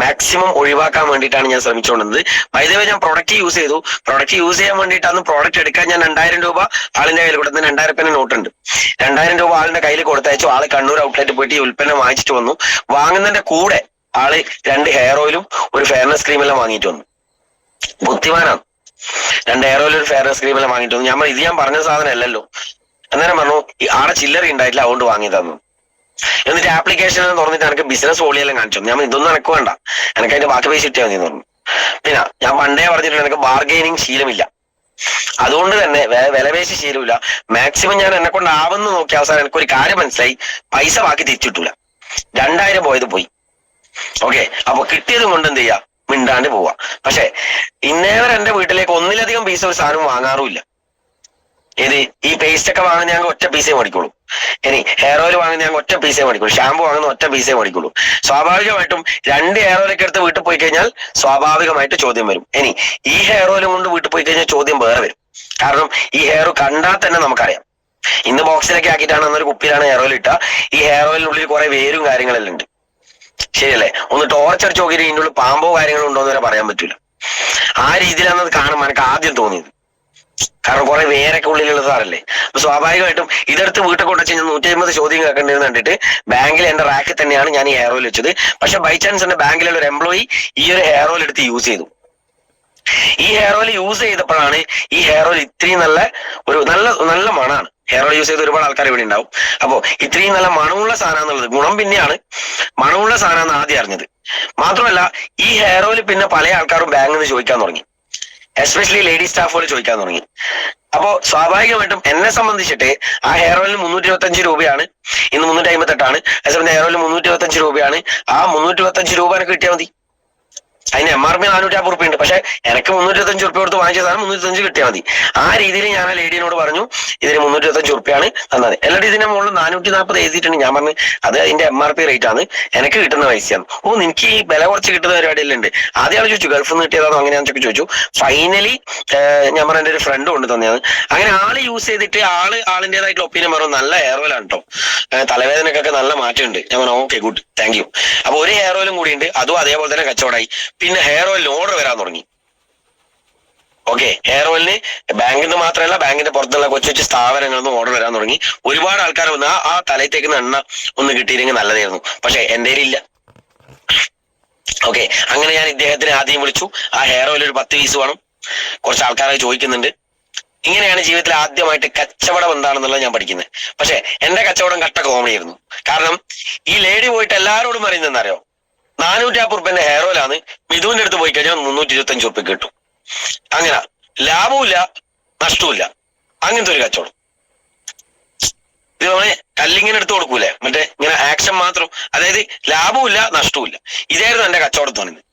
മാക്സിമം ഒഴിവാക്കാൻ വേണ്ടിയിട്ടാണ് ഞാൻ ശ്രമിച്ചുകൊണ്ടിരുന്നത്. വൈദ്യവേ ഞാൻ പ്രൊഡക്റ്റ് യൂസ് ചെയ്തു. പ്രൊഡക്റ്റ് യൂസ് ചെയ്യാൻ വേണ്ടിയിട്ടാണ് പ്രോഡക്റ്റ് എടുക്കാൻ ഞാൻ 2000 രൂപ ആളിന്റെ കയ്യിൽ കൊടുത്തത്. 2000 രൂപ നോട്ടുണ്ട്. 2000 രൂപ ആളിന്റെ കയ്യിൽ കൊടുത്തയച്ചു. ആള് കണ്ണൂർ ഔട്ട്ലെറ്റ് പോയിട്ട് ഈ ഉൽപ്പന്നം വാങ്ങിച്ചിട്ട് വന്നു. വാങ്ങുന്നതിന്റെ കൂടെ ആള് 2 ഹെയർ ഓയിലും ഒരു ഫെയർനെസ് ക്രീമെല്ലാം വാങ്ങിയിട്ട് വന്നു. ബുദ്ധിമാനാണ്. 2 ഹെയർ ഓയിലും ഒരു ഫെയർനെസ് ക്രീമെല്ലാം വാങ്ങിയിട്ട് വന്നു. ഇത് ഞാൻ പറഞ്ഞ സാധനം അല്ലല്ലോ. അന്നേരം പറഞ്ഞു, ആടെ ചില്ലറ ഉണ്ടായിട്ടില്ല, അതുകൊണ്ട് വാങ്ങി തന്നു. എന്നിട്ട് ആപ്ലിക്കേഷൻ തുറന്നിട്ട് എനിക്ക് ബിസിനസ് വോളിയെല്ലാം കാണിച്ചു. ഞാൻ ഇതൊന്നും എനിക്ക് വേണ്ട, എനിക്ക് അതിന്റെ ബാക്കി പൈസ കിട്ടിയാൽ മതി എന്ന് പറഞ്ഞു. പിന്നെ ഞാൻ പണ്ടേ പറഞ്ഞിട്ടുണ്ട് എനിക്ക് ബാർഗെയിനിങ് ശീലമില്ല, അതുകൊണ്ട് തന്നെ വിലപേശി ശീലമില്ല. മാക്സിമം ഞാൻ എന്നെ കൊണ്ട് ആവുന്ന നോക്കിയ അവസാനം എനിക്കൊരു കാര്യം മനസ്സിലായി, പൈസ ബാക്കി തിരിച്ചിട്ടില്ല. 2000 പോയത് പോയി. ഓക്കെ, അപ്പൊ കിട്ടിയത് കൊണ്ട് എന്ത് ചെയ്യാ, മിണ്ടാണ്ട് പോവാ. പക്ഷെ ഇന്നേവരെ എന്റെ വീട്ടിലേക്ക് ഒന്നിലധികം പീസ് ഒരു സാധനം വാങ്ങാറുമില്ല. ഏത് ഈ പേസ്റ്റ് ഒക്കെ വാങ്ങുന്ന ഞങ്ങൾ ഒറ്റ പീസേ മേടിക്കുള്ളൂ. ഇനി ഹെയർ ഓയിൽ വാങ്ങുന്ന ഞങ്ങൾ ഒറ്റ പീസേ മേടിക്കുള്ളൂ. ഷാമ്പു വാങ്ങുന്ന ഒറ്റ പീസേ മേടിക്കുള്ളൂ. സ്വാഭാവികമായിട്ടും 2 ഹെയർ ഓയിലൊക്കെ എടുത്ത് വീട്ടിൽ പോയി കഴിഞ്ഞാൽ സ്വാഭാവികമായിട്ട് ചോദ്യം വരും. ഇനി ഈ ഹെയർ ഓയിലും കൊണ്ട് വീട്ടിൽ പോയി കഴിഞ്ഞാൽ ചോദ്യം വേറെ വരും. കാരണം ഈ ഹെയർ കണ്ടാൽ തന്നെ നമുക്കറിയാം. ഇന്ന് ബോക്സിലൊക്കെ ആക്കിയിട്ടാണ് അന്നൊരു കുപ്പിയിലാണ് ഹെയർ ഓയിൽ ഇട്ട. ഈ ഹെയർ ഓയിലിനുള്ളിൽ കുറെ വേരും കാര്യങ്ങളെല്ലാം ഉണ്ട്. ശരിയല്ലേ? ഒന്ന് ടോർച്ച് അടിച്ച് നോക്കിയിട്ട് ഇതിൻ്റെ ഉള്ളിൽ പാമ്പോ കാര്യങ്ങളോ ഉണ്ടോ എന്ന് വരെ പറയാൻ പറ്റൂല. ആ രീതിയിലാണ് അത് കാണുമ്പോൾ എനിക്ക് ആദ്യം തോന്നിയത്. കാരണം കുറെ വേരൊക്കെ ഉള്ളിലുള്ള സാറല്ലേ. അപ്പൊ സ്വാഭാവികമായിട്ടും ഇതെടുത്ത് വീട്ടിൽ കൊണ്ടുവച്ച് 150 ചോദ്യം കേൾക്കേണ്ടതെന്ന് കണ്ടിട്ട് ബാങ്കിൽ എന്റെ റാക്കിൽ തന്നെയാണ് ഞാൻ ഈ ഹെയർ ഓയിൽ വെച്ചത്. പക്ഷെ ബൈ ചാൻസ് എന്റെ ബാങ്കിലുള്ള ഒരു എംപ്ലോയി ഈ ഒരു ഹെയർ ഓയിൽ എടുത്ത് യൂസ് ചെയ്തു. ഈ ഹെയർ ഓയിൽ യൂസ് ചെയ്തപ്പോഴാണ് ഈ ഹെയർ ഓയിൽ ഇത്രയും നല്ല മണമാണ്. ഹെയർ ഓയിൽ യൂസ് ചെയ്ത് ഒരുപാട് ആൾക്കാർ ഇവിടെ ഉണ്ടാവും. അപ്പോ ഇത്രയും നല്ല മണമുള്ള സാധനം എന്നുള്ളത് ഗുണം പിന്നെയാണ്, മണമുള്ള സാധനം ആദ്യം അറിഞ്ഞത്. മാത്രമല്ല ഈ ഹെയർ ഓയിൽ പിന്നെ പല ആൾക്കാരും ബാങ്കിൽ നിന്ന് ചോദിക്കാൻ തുടങ്ങി, എസ്പെഷ്യലി ലേഡി സ്റ്റാഫുകൾ ചോദിക്കാൻ തുടങ്ങി. അപ്പോ സ്വാഭാവികമായിട്ടും എന്നെ സംബന്ധിച്ചിട്ട് ആ ഹെയർ ഓയിലിന് 325 രൂപയാണ്, ഇന്ന് 358ആണ്. അതേസമയം ഹെയർ ഓയിലിന് 325 രൂപയാണ്. ആ 325 രൂപ എനിക്ക് കിട്ടിയാൽ മതി. അതിന് MRP 450 റുപ്യ ഉണ്ട്. പക്ഷെ എനിക്ക് 325 റുപ്യ കൊടുത്ത് വാങ്ങിച്ച സാധനം 325 കിട്ടിയാൽ മതി. ആ രീതിയിൽ ഞാൻ ആ ലേഡിയോട് പറഞ്ഞു ഇതിന് 325 റുപ്യാണ് തന്നത്. എല്ലാവരും ഇതിന്റെ മുകളിൽ 440 എഴുതിയിട്ടുണ്ട്. ഞാൻ പറഞ്ഞു അത് അതിന്റെ MRP റേറ്റ് ആണ്, എനിക്ക് കിട്ടുന്ന പൈസയാണ്. ഓ, നിനക്ക് ഈ വില കുറച്ച് കിട്ടുന്ന പരിപാടിയെല്ലാം ഉണ്ട്. ആദ്യം ആൾ ചോദിച്ചു ഗൾഫിൽ നിന്ന് കിട്ടിയതാണോ അങ്ങനെയാണെന്നൊക്കെ ചോദിച്ചു. ഫൈനലി ഞാൻ പറഞ്ഞ എന്റെ ഒരു ഫ്രണ്ട് കൊണ്ട് തന്നെയാണ്. അങ്ങനെ ആള് യൂസ് ചെയ്തിട്ട് ആളിൻ്റെതായിട്ടുള്ള ഒപ്പീനിയൻ പറഞ്ഞു നല്ല ഹെയർ ഓയിൽ ആണ് കേട്ടോ, തലവേദനക്കൊക്കെ നല്ല മാറ്റമുണ്ട്. ഞാൻ പറഞ്ഞു ഓക്കെ ഗുഡ് താങ്ക് യു. അപ്പൊ ഒരു ഹെയർ ഓയിലും കൂടി ഉണ്ട്, അതും അതേപോലെ തന്നെ കച്ചവടമായി. പിന്നെ ഹെയർ ഓയിലിന് ഓർഡർ വരാൻ തുടങ്ങി. ഓക്കെ, ഹെയർ ഓയിലിന് ബാങ്കിൽ നിന്ന് മാത്രമല്ല ബാങ്കിന്റെ പുറത്തുള്ള കൊച്ചു കൊച്ചു സ്ഥാപനങ്ങളിൽ നിന്ന് ഓർഡർ വരാൻ തുടങ്ങി. ഒരുപാട് ആൾക്കാർ വന്ന് ആ തലത്തേക്ക് എണ്ണ ഒന്ന് കിട്ടിയില്ലെങ്കിൽ നല്ലതായിരുന്നു. പക്ഷെ എന്റെ ഇല്ല. ഓക്കെ, അങ്ങനെ ഞാൻ ഇദ്ദേഹത്തിന് ആദ്യം വിളിച്ചു. ആ ഹെയർ ഓയിൽ ഒരു 10 പീസ് വേണം, കുറച്ച് ആൾക്കാരെ ചോദിക്കുന്നുണ്ട്. ഇങ്ങനെയാണ് ജീവിതത്തിൽ ആദ്യമായിട്ട് കച്ചവടം എന്താണെന്നുള്ളത് ഞാൻ പഠിക്കുന്നത്. പക്ഷെ എന്റെ കച്ചവടം കട്ട കോമഡി ആയിരുന്നു. കാരണം ഈ ലേഡി പോയിട്ട് എല്ലാവരോടും പറയുന്നതെന്നറിയോ, 450 റുപ്യന്റെ ഹെയർ ഓയിലാണ്, മിഥുവിന്റെ അടുത്ത് പോയി കഴിഞ്ഞാൽ 325 റുപ്യ കിട്ടും. അങ്ങനെ ലാഭവുമില്ല നഷ്ടവുമില്ല, അങ്ങനത്തെ ഒരു കച്ചവടം. ഇത് നമ്മളെ കല്ലിങ്ങനെ എടുത്ത് കൊടുക്കൂലേ, മറ്റേ ഇങ്ങനെ ആക്ഷൻ മാത്രം, അതായത് ലാഭവുമില്ല നഷ്ടവുമില്ല. ഇതായിരുന്നു എന്റെ കച്ചവടം തോന്നുന്നത്.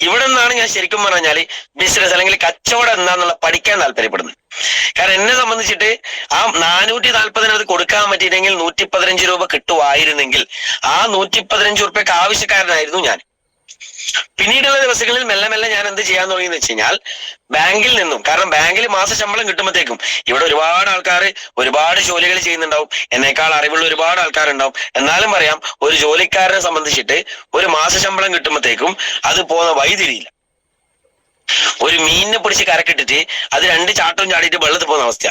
ഇവിടെ നിന്നാണ് ഞാൻ ശരിക്കും പറഞ്ഞാല് ബിസിനസ് അല്ലെങ്കിൽ കച്ചവടം എന്താന്നുള്ള പഠിക്കാൻ താല്പര്യപ്പെടുന്നത്. കാരണം എന്നെ സംബന്ധിച്ചിട്ട് ആ 440 കൊടുക്കാൻ പറ്റിയില്ലെങ്കിൽ 115 രൂപ കിട്ടുമായിരുന്നെങ്കിൽ ആ 115 റുപ്യക്ക് ആവശ്യക്കാരനായിരുന്നു ഞാൻ. പിന്നീടുള്ള ദിവസങ്ങളിൽ മെല്ലെ മെല്ലെ ഞാൻ എന്ത് ചെയ്യാൻ തുടങ്ങിയെന്ന് വെച്ച് കഴിഞ്ഞാൽ ബാങ്കിൽ നിന്നും, കാരണം ബാങ്കിൽ മാസ ശമ്പളം കിട്ടുമ്പോഴത്തേക്കും ഇവിടെ ഒരുപാട് ആൾക്കാർ ഒരുപാട് ജോലികൾ ചെയ്യുന്നുണ്ടാവും, എന്നേക്കാൾ അറിവുള്ള ഒരുപാട് ആൾക്കാരുണ്ടാവും. എന്നാലും പറയാം, ഒരു ജോലിക്കാരനെ സംബന്ധിച്ചിട്ട് ഒരു മാസ ശമ്പളം കിട്ടുമ്പോഴത്തേക്കും അത് പോകുന്ന വഴിതിരിയില്ല. ഒരു മീനിനെ പിടിച്ച് കരക്കിട്ടിട്ട് അത് 2 ചാട്ടവും ചാടിയിട്ട് വെള്ളത്തിൽ പോകുന്ന അവസ്ഥ.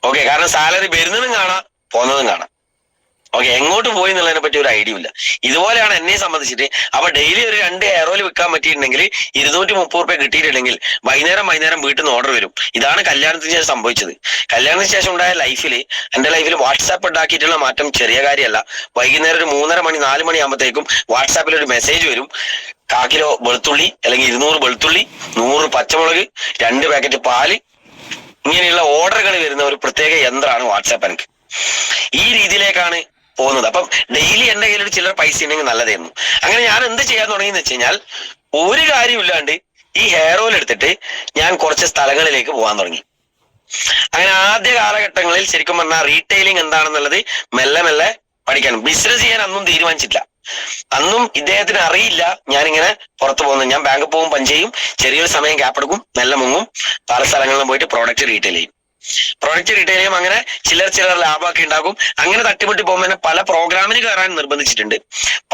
ഓക്കെ, കാരണം സാലറി വരുന്നതും കാണാം പോകുന്നതും കാണാം. ഓക്കെ, എങ്ങോട്ട് പോയി എന്നുള്ളതിനെ പറ്റി ഒരു ഐഡിയ ഇല്ല. ഇതുപോലെയാണ് എന്നെ സംബന്ധിച്ചിട്ട്. അപ്പൊ ഡെയിലി ഒരു 2 ഹെയർ ഓയിൽ വിൽക്കാൻ പറ്റിയിട്ടുണ്ടെങ്കിൽ 230 റുപ്യ കിട്ടിയിട്ടുണ്ടെങ്കിൽ വൈകുന്നേരം വീട്ടിൽ നിന്ന് ഓർഡർ വരും. ഇതാണ് കല്യാണത്തിന് ശേഷം സംഭവിച്ചത്. കല്യാണത്തിന് ശേഷം ഉണ്ടായ എന്റെ ലൈഫിൽ വാട്സാപ്പ് ഉണ്ടാക്കിയിട്ടുള്ള മാറ്റം ചെറിയ കാര്യമല്ല. വൈകുന്നേരം ഒരു 3:30 മണി 4 മണി ആകുമ്പോഴത്തേക്കും വാട്സാപ്പിൽ ഒരു മെസ്സേജ് വരും, 1/4 കിലോ വെളുത്തുള്ളി അല്ലെങ്കിൽ 200 വെളുത്തുള്ളി, 100 പച്ചമുളക്, 2 പാക്കറ്റ് പാല്, ഇങ്ങനെയുള്ള ഓർഡറുകൾ വരുന്ന ഒരു പ്രത്യേക യന്ത്രമാണ് വാട്സാപ്പ്. എനിക്ക് ഈ രീതിയിലേക്കാണ് പോകുന്നത്. അപ്പം ഡെയിലി എന്റെ കയ്യിൽ ഒരു ചില്ലറ പൈസ ഉണ്ടെങ്കിൽ നല്ലതായിരുന്നു. അങ്ങനെ ഞാൻ എന്ത് ചെയ്യാൻ തുടങ്ങിയെന്ന് വെച്ച് കഴിഞ്ഞാൽ ഒരു കാര്യമില്ലാണ്ട് ഈ ഹെയർ ഓയിൽ എടുത്തിട്ട് ഞാൻ കുറച്ച് സ്ഥലങ്ങളിലേക്ക് പോകാൻ തുടങ്ങി. അങ്ങനെ ആദ്യ കാലഘട്ടങ്ങളിൽ ശരിക്കും പറഞ്ഞാൽ റീറ്റെയിലിംഗ് എന്താണെന്നുള്ളത് മെല്ലെ മെല്ലെ പഠിക്കണം. ബിസിനസ് ചെയ്യാൻ അന്നും തീരുമാനിച്ചിട്ടില്ല. അന്നും ഇദ്ദേഹത്തിന് അറിയില്ല ഞാനിങ്ങനെ പുറത്തു പോകുന്നത്. ഞാൻ ബാങ്കിൽ പോകും, പഞ്ച് ചെയ്യും, ചെറിയൊരു സമയം ഗ്യാപ്പ് എടുക്കും, നല്ല മുങ്ങും, പല സ്ഥലങ്ങളിലും പോയിട്ട് പ്രോഡക്റ്റ് റീറ്റെയിൽ ചെയ്യും. അങ്ങനെ ചിലർ ലാഭമൊക്കെ ഉണ്ടാകും. അങ്ങനെ തട്ടിമുട്ടി പോകുമ്പോൾ തന്നെ പല പ്രോഗ്രാമിന് കയറാൻ നിർബന്ധിച്ചിട്ടുണ്ട്.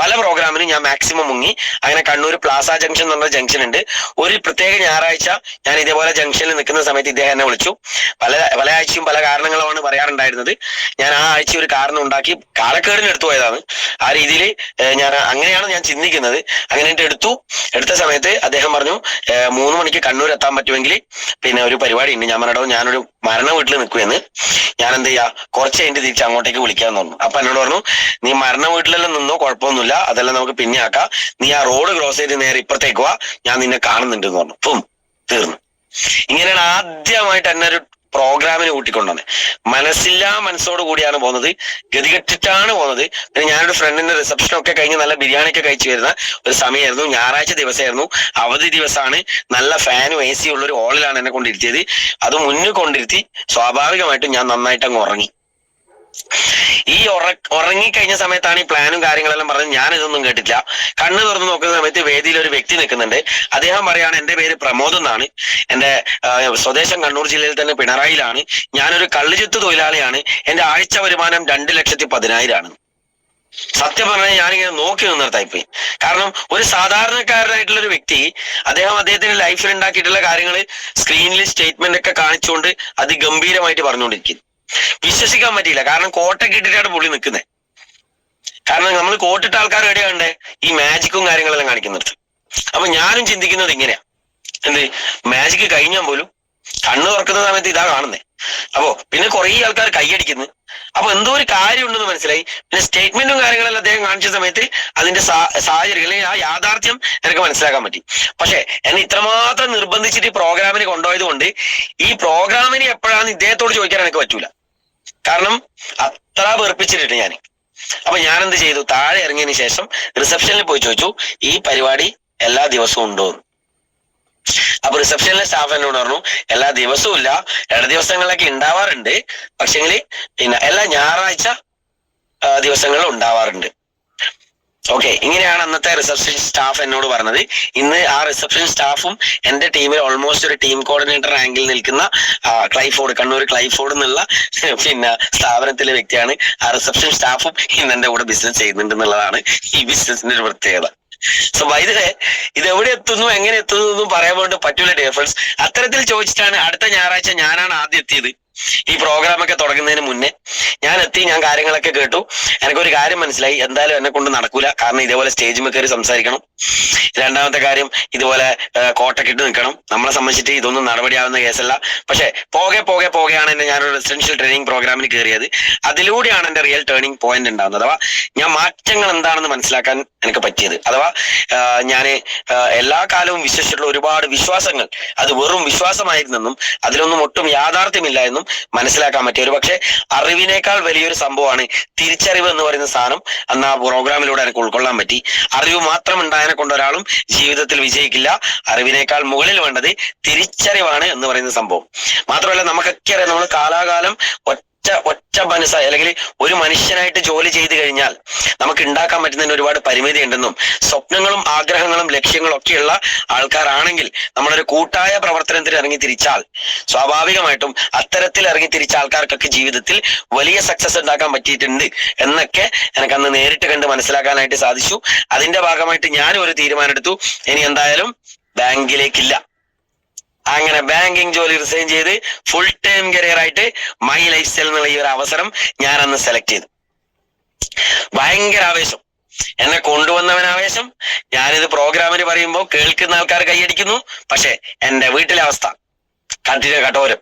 പല പ്രോഗ്രാമിനും ഞാൻ മാക്സിമം മുങ്ങി. അങ്ങനെ കണ്ണൂർ പ്ലാസ ജംഗ്ഷൻ എന്ന് പറഞ്ഞ ജംഗ്ഷൻ ഉണ്ട്. ഒരു പ്രത്യേക ഞായറാഴ്ച ഞാൻ ഇതേപോലെ ജംഗ്ഷനിൽ നിൽക്കുന്ന സമയത്ത് ഇദ്ദേഹം എന്നെ വിളിച്ചു. പല ആഴ്ചയും പല കാരണങ്ങളുമാണ് പറയാറുണ്ടായിരുന്നത്. ഞാൻ ആ ആഴ്ച ഒരു കാരണം ഉണ്ടാക്കി കാലക്കേടിന് എടുത്തു പോയതാണ്. ആ രീതിയിൽ അങ്ങനെയാണ് ഞാൻ ചിന്തിക്കുന്നത്. അങ്ങനെ എടുത്ത സമയത്ത് അദ്ദേഹം പറഞ്ഞു 3 മണിക്ക് കണ്ണൂർ എത്താൻ പറ്റുമെങ്കിൽ പിന്നെ ഒരു പരിപാടി ഉണ്ട്. ഞാൻ പറഞ്ഞോ, ഞാനൊരു മരണ വീട്ടിൽ നിൽക്കുമെന്ന്. ഞാൻ എന്ത് ചെയ്യാ, കുറച്ച് കഴിഞ്ഞിട്ട് തിരിച്ച് അങ്ങോട്ടേക്ക് വിളിക്കാന്ന് പറഞ്ഞു. അപ്പൊ എന്നോട് പറഞ്ഞു, നീ മരണ വീട്ടിലെല്ലാം നിന്നോ, കുഴപ്പമൊന്നുമില്ല, അതെല്ലാം നമുക്ക് പിന്നെ ആക്കാം, നീ ആ റോഡ് ക്രോസ് ചെയ്ത് നേരെ ഇപ്പുറത്തേക്ക് വാ, ഞാൻ നിന്നെ കാണുന്നുണ്ട് എന്ന് പറഞ്ഞു. തീർന്നു. ഇങ്ങനെയാണ് ആദ്യമായിട്ട് എന്നെ ഒരു പ്രോഗ്രാമിന് കൂട്ടിക്കൊണ്ടുവന്നത്. മനസ്സില്ലാ മനസ്സോട് കൂടിയാണ് പോകുന്നത്, ഗതികെട്ടിട്ടാണ് പോകുന്നത്. പിന്നെ ഞാനൊരു ഫ്രണ്ടിന്റെ റിസപ്ഷനൊക്കെ കഴിഞ്ഞ് നല്ല ബിരിയാണി ഒക്കെ കഴിച്ചു വരുന്ന ഒരു സമയമായിരുന്നു. ഞായറാഴ്ച ദിവസമായിരുന്നു, അവധി ദിവസമാണ്. നല്ല ഫാനും AC ഉള്ള ഒരു ഹോളിലാണ് എന്നെ കൊണ്ടിരുത്തിയത്. അത് മുന്നിൽ കൊണ്ടിരുത്തി സ്വാഭാവികമായിട്ടും ഞാൻ നന്നായിട്ട് അങ്ങ് ഉറങ്ങി. ഈ ഉറങ്ങിക്കഴിഞ്ഞ സമയത്താണ് ഈ പ്ലാനും കാര്യങ്ങളെല്ലാം പറഞ്ഞത്. ഞാൻ ഇതൊന്നും കേട്ടില്ല. കണ്ണ് തുറന്ന് നോക്കുന്ന സമയത്ത് വേദിയിൽ ഒരു വ്യക്തി നിൽക്കുന്നുണ്ട്. അദ്ദേഹം പറയാണ്, എന്റെ പേര് പ്രമോദ് എന്നാണ്, എന്റെ സ്വദേശം കണ്ണൂർ ജില്ലയിൽ തന്നെ പിണറായിലാണ്, ഞാനൊരു കള്ളുചെത്ത് തൊഴിലാളിയാണ്, എന്റെ ആഴ്ച വരുമാനം 2,10,000 സത്യം പറഞ്ഞാൽ ഞാനിങ്ങനെ നോക്കി നിന്നിടത്തായിപ്പോയി. കാരണം ഒരു സാധാരണക്കാരനായിട്ടുള്ള ഒരു വ്യക്തി, അദ്ദേഹത്തിന്റെ ലൈഫിൽ ഉണ്ടാക്കിയിട്ടുള്ള കാര്യങ്ങൾ സ്ക്രീനിൽ സ്റ്റേറ്റ്മെന്റ് ഒക്കെ കാണിച്ചുകൊണ്ട് അതിഗംഭീരമായിട്ട് പറഞ്ഞുകൊണ്ടിരിക്കുന്നു. വിശ്വസിക്കാൻ പറ്റിയില്ല. കാരണം കോട്ടൊക്കെ ഇട്ടിട്ടാണ് പുള്ളി നിൽക്കുന്നത്. കാരണം നമ്മൾ കോട്ടിട്ട ആൾക്കാർ എവിടെയാണ്ടേ ഈ മാജിക്കും കാര്യങ്ങളെല്ലാം കാണിക്കുന്നിടത്ത്. അപ്പൊ ഞാനും ചിന്തിക്കുന്നത് ഇങ്ങനെയാ, എന്ത് മാജിക് കഴിഞ്ഞാൽ പോലും കണ്ണ് തുറക്കുന്ന സമയത്ത് ഇതാ കാണുന്നേ. അപ്പോ പിന്നെ കുറെ ആൾക്കാർ കൈയടിക്കുന്നു. അപ്പൊ എന്തോ ഒരു കാര്യം ഉണ്ടെന്ന് മനസ്സിലായി. പിന്നെ സ്റ്റേറ്റ്മെന്റും കാര്യങ്ങളെല്ലാം അദ്ദേഹം കാണിച്ച സമയത്ത് അതിന്റെ സാഹചര്യം അല്ലെങ്കിൽ ആ യാഥാർത്ഥ്യം എനിക്ക് മനസ്സിലാക്കാൻ പറ്റി. പക്ഷെ എന്നെ ഇത്രമാത്രം നിർബന്ധിച്ചിട്ട് ഈ പ്രോഗ്രാമിന് കൊണ്ടുപോയത് കൊണ്ട് ഈ പ്രോഗ്രാമിന് എപ്പോഴാണെന്ന് ഇദ്ദേഹത്തോട് ചോദിക്കാൻ എനിക്ക് പറ്റൂല. കാരണം അത്ര വെറുപ്പിച്ചിട്ടുണ്ട് ഞാൻ. അപ്പൊ ഞാൻ എന്ത് ചെയ്തു, താഴെ ഇറങ്ങിയതിന് ശേഷം റിസപ്ഷനിൽ പോയി ചോദിച്ചു, ഈ പരിപാടി എല്ലാ ദിവസവും ഉണ്ടോ? അപ്പൊ റിസപ്ഷനിലെ സ്റ്റാഫ് എന്നോട് പറഞ്ഞു, എല്ലാ ദിവസവും ഇല്ല, ഇട ദിവസങ്ങളിലൊക്കെ ഉണ്ടാവാറുണ്ട്, പക്ഷെങ്കിൽ പിന്നെ എല്ലാ ഞായറാഴ്ച ദിവസങ്ങളിൽ ഉണ്ടാവാറുണ്ട്. ഓക്കെ, ഇങ്ങനെയാണ് അന്നത്തെ റിസപ്ഷൻ സ്റ്റാഫ് എന്നോട് പറഞ്ഞത്. ഇന്ന് ആ റിസപ്ഷൻ സ്റ്റാഫും എന്റെ ടീമിൽ ഓൾമോസ്റ്റ് ഒരു ടീം കോർഡിനേറ്റർ റാങ്കിൽ നിൽക്കുന്ന ക്ലൈഫോർഡ്, കണ്ണൂർ ക്ലൈഫോർഡ് എന്നുള്ള പിന്നെ സ്ഥാപനത്തിലെ വ്യക്തിയാണ്. ആ റിസപ്ഷൻ സ്റ്റാഫും ഇന്ന് എന്റെ കൂടെ ബിസിനസ് ചെയ്യുന്നുണ്ട് എന്നുള്ളതാണ് ഈ ബിസിനസിന്റെ ഒരു പ്രത്യേകത. സോ വൈദ്യുതി ഇത് എവിടെ എത്തുന്നു, എങ്ങനെ എത്തുന്നു എന്നും പറയാൻ വേണ്ടി പറ്റൂല ഡിഫറൻസ്. അത്തരത്തിൽ ചോദിച്ചിട്ടാണ് അടുത്ത ഞായറാഴ്ച ഞാനാണ് ആദ്യം എത്തിയത്. ഈ പ്രോഗ്രാമൊക്കെ തുടങ്ങുന്നതിന് മുന്നേ ഞാൻ എത്തി. ഞാൻ കാര്യങ്ങളൊക്കെ കേട്ടു. എനിക്കൊരു കാര്യം മനസ്സിലായി, എന്തായാലും എന്നെ കൊണ്ട് നടക്കൂല. കാരണം ഇതേപോലെ സ്റ്റേജിൽ കയറി സംസാരിക്കണം. രണ്ടാമത്തെ കാര്യം, ഇതുപോലെ കോട്ടക്കിട്ട് നിൽക്കണം. നമ്മളെ സംബന്ധിച്ചിട്ട് ഇതൊന്നും നടപടിയാവുന്ന കേസല്ല. പക്ഷെ പോകെയാണ് എന്നെ ഞാനൊരു റെസിഡൻഷ്യൽ ട്രെയിനിങ് പ്രോഗ്രാമിന് കയറിയത്. അതിലൂടെയാണ് എന്റെ റിയൽ ടേണിംഗ് പോയിന്റ് ഉണ്ടാകുന്നത്. അഥവാ ഞാൻ മാറ്റങ്ങൾ എന്താണെന്ന് മനസ്സിലാക്കാൻ എനിക്ക് പറ്റിയത്. അഥവാ ഞാൻ എല്ലാ കാലവും വിശ്വസിച്ചിട്ടുള്ള ഒരുപാട് വിശ്വാസങ്ങൾ അത് വെറും വിശ്വാസമായിരുന്നെന്നും അതിലൊന്നും ഒട്ടും യാഥാർത്ഥ്യമില്ല എന്നും മനസ്സിലാക്കാൻ പറ്റിയ ഒരു പക്ഷെ അറിവിനേക്കാൾ വലിയൊരു സംഭവമാണ് തിരിച്ചറിവ് എന്ന് പറയുന്ന സാധനം. അന്ന് ആ പ്രോഗ്രാമിലൂടെ എനിക്ക് ഉൾക്കൊള്ളാൻ പറ്റി. അറിവ് മാത്രം ഉണ്ടായതിനെ കൊണ്ട് ഒരാളും ജീവിതത്തിൽ വിജയിക്കില്ല. അറിവിനേക്കാൾ മുകളിൽ വേണ്ടത് തിരിച്ചറിവാണ് എന്ന് പറയുന്ന സംഭവം. മാത്രമല്ല, നമുക്കൊക്കെ അറിയാം, നമ്മൾ കാലാകാലം ഒറ്റ മനസ്സായി അല്ലെങ്കിൽ ഒരു മനുഷ്യനായിട്ട് ജോലി ചെയ്തു കഴിഞ്ഞാൽ നമുക്ക് ഉണ്ടാക്കാൻ പറ്റുന്നതിന് ഒരുപാട് പരിമിതി ഉണ്ടെന്നും സ്വപ്നങ്ങളും ആഗ്രഹങ്ങളും ലക്ഷ്യങ്ങളും ഒക്കെയുള്ള ആൾക്കാരാണെങ്കിൽ നമ്മളൊരു കൂട്ടായ പ്രവർത്തനത്തിൽ ഇറങ്ങി തിരിച്ചാൽ സ്വാഭാവികമായിട്ടും അത്തരത്തിൽ ഇറങ്ങി തിരിച്ച ആൾക്കാർക്കൊക്കെ ജീവിതത്തിൽ വലിയ സക്സസ് ഉണ്ടാക്കാൻ പറ്റിയിട്ടുണ്ട് എന്നൊക്കെ എനിക്ക് അന്ന് നേരിട്ട് കണ്ട് മനസ്സിലാക്കാനായിട്ട് സാധിച്ചു. അതിന്റെ ഭാഗമായിട്ട് ഞാൻ ഒരു തീരുമാനം എടുത്തു, ഇനി എന്തായാലും ബാങ്കിലേക്കില്ല. അങ്ങനെ ബാങ്കിങ് ജോലി റിസൈൻ ചെയ്ത് ഫുൾ ടൈം കരിയർ ആയിട്ട് മൈ ലൈഫ് സ്റ്റൈൽ എന്നുള്ള ഈ ഒരു അവസരം ഞാൻ അന്ന് സെലക്ട് ചെയ്തു. ഭയങ്കര ആവേശം, എന്നെ കൊണ്ടുവന്നവൻ ആവേശം. ഞാനിത് പ്രോഗ്രാമിന് പറയുമ്പോൾ കേൾക്കുന്ന ആൾക്കാർ കൈയടിക്കുന്നു. പക്ഷെ എന്റെ വീട്ടിലെ അവസ്ഥ കഠിന കഠോരം.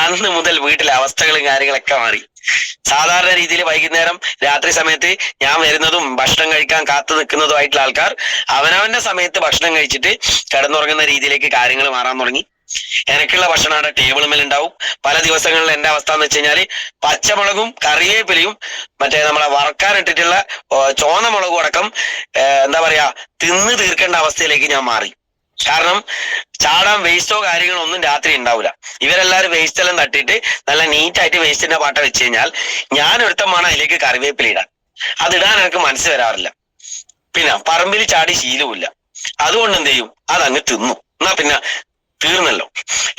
അന്ന് മുതൽ വീട്ടിലെ അവസ്ഥകളും കാര്യങ്ങളൊക്കെ മാറി. സാധാരണ രീതിയിൽ വൈകുന്നേരം രാത്രി സമയത്ത് ഞാൻ വരുന്നതും ഭക്ഷണം കഴിക്കാൻ കാത്തു നിൽക്കുന്നതുമായിട്ടുള്ള ആൾക്കാർ അവനവന്റെ സമയത്ത് ഭക്ഷണം കഴിച്ചിട്ട് കിടന്നുറങ്ങുന്ന രീതിയിലേക്ക് കാര്യങ്ങൾ മാറാൻ തുടങ്ങി. എനിക്കുള്ള ഭക്ഷണം അവിടെ ടേബിൾ മേൽ ഉണ്ടാവും. പല ദിവസങ്ങളിൽ എന്റെ അവസ്ഥ എന്ന് വെച്ച് കഴിഞ്ഞാല് പച്ചമുളകും കറിവേപ്പിലയും മറ്റേ നമ്മളെ വറക്കാനിട്ടിട്ടുള്ള ചുവന്ന മുളകും അടക്കം എന്താ പറയാ തിന്ന് തീർക്കേണ്ട അവസ്ഥയിലേക്ക് ഞാൻ മാറി. കാരണം ചാടാൻ വേസ്റ്റോ കാര്യങ്ങളോ ഒന്നും രാത്രി ഉണ്ടാവില്ല. ഇവരെല്ലാരും വേസ്റ്റ് എല്ലാം തട്ടിയിട്ട് നല്ല നീറ്റായിട്ട് വേസ്റ്റിന്റെ പാട്ട വെച്ച് കഴിഞ്ഞാൽ ഞാൻ ഒരുത്തമാണ് അതിലേക്ക് കറിവേപ്പില ഇടാൻ. അതിടാൻ എനിക്ക് മനസ്സ് വരാറില്ല. പിന്നെ പറമ്പിൽ ചാടി ശീലവുമില്ല. അതുകൊണ്ട് എന്ത് ചെയ്യും, അതങ്ങ് തിന്നു. എന്നാ പിന്നെ തീർന്നല്ലോ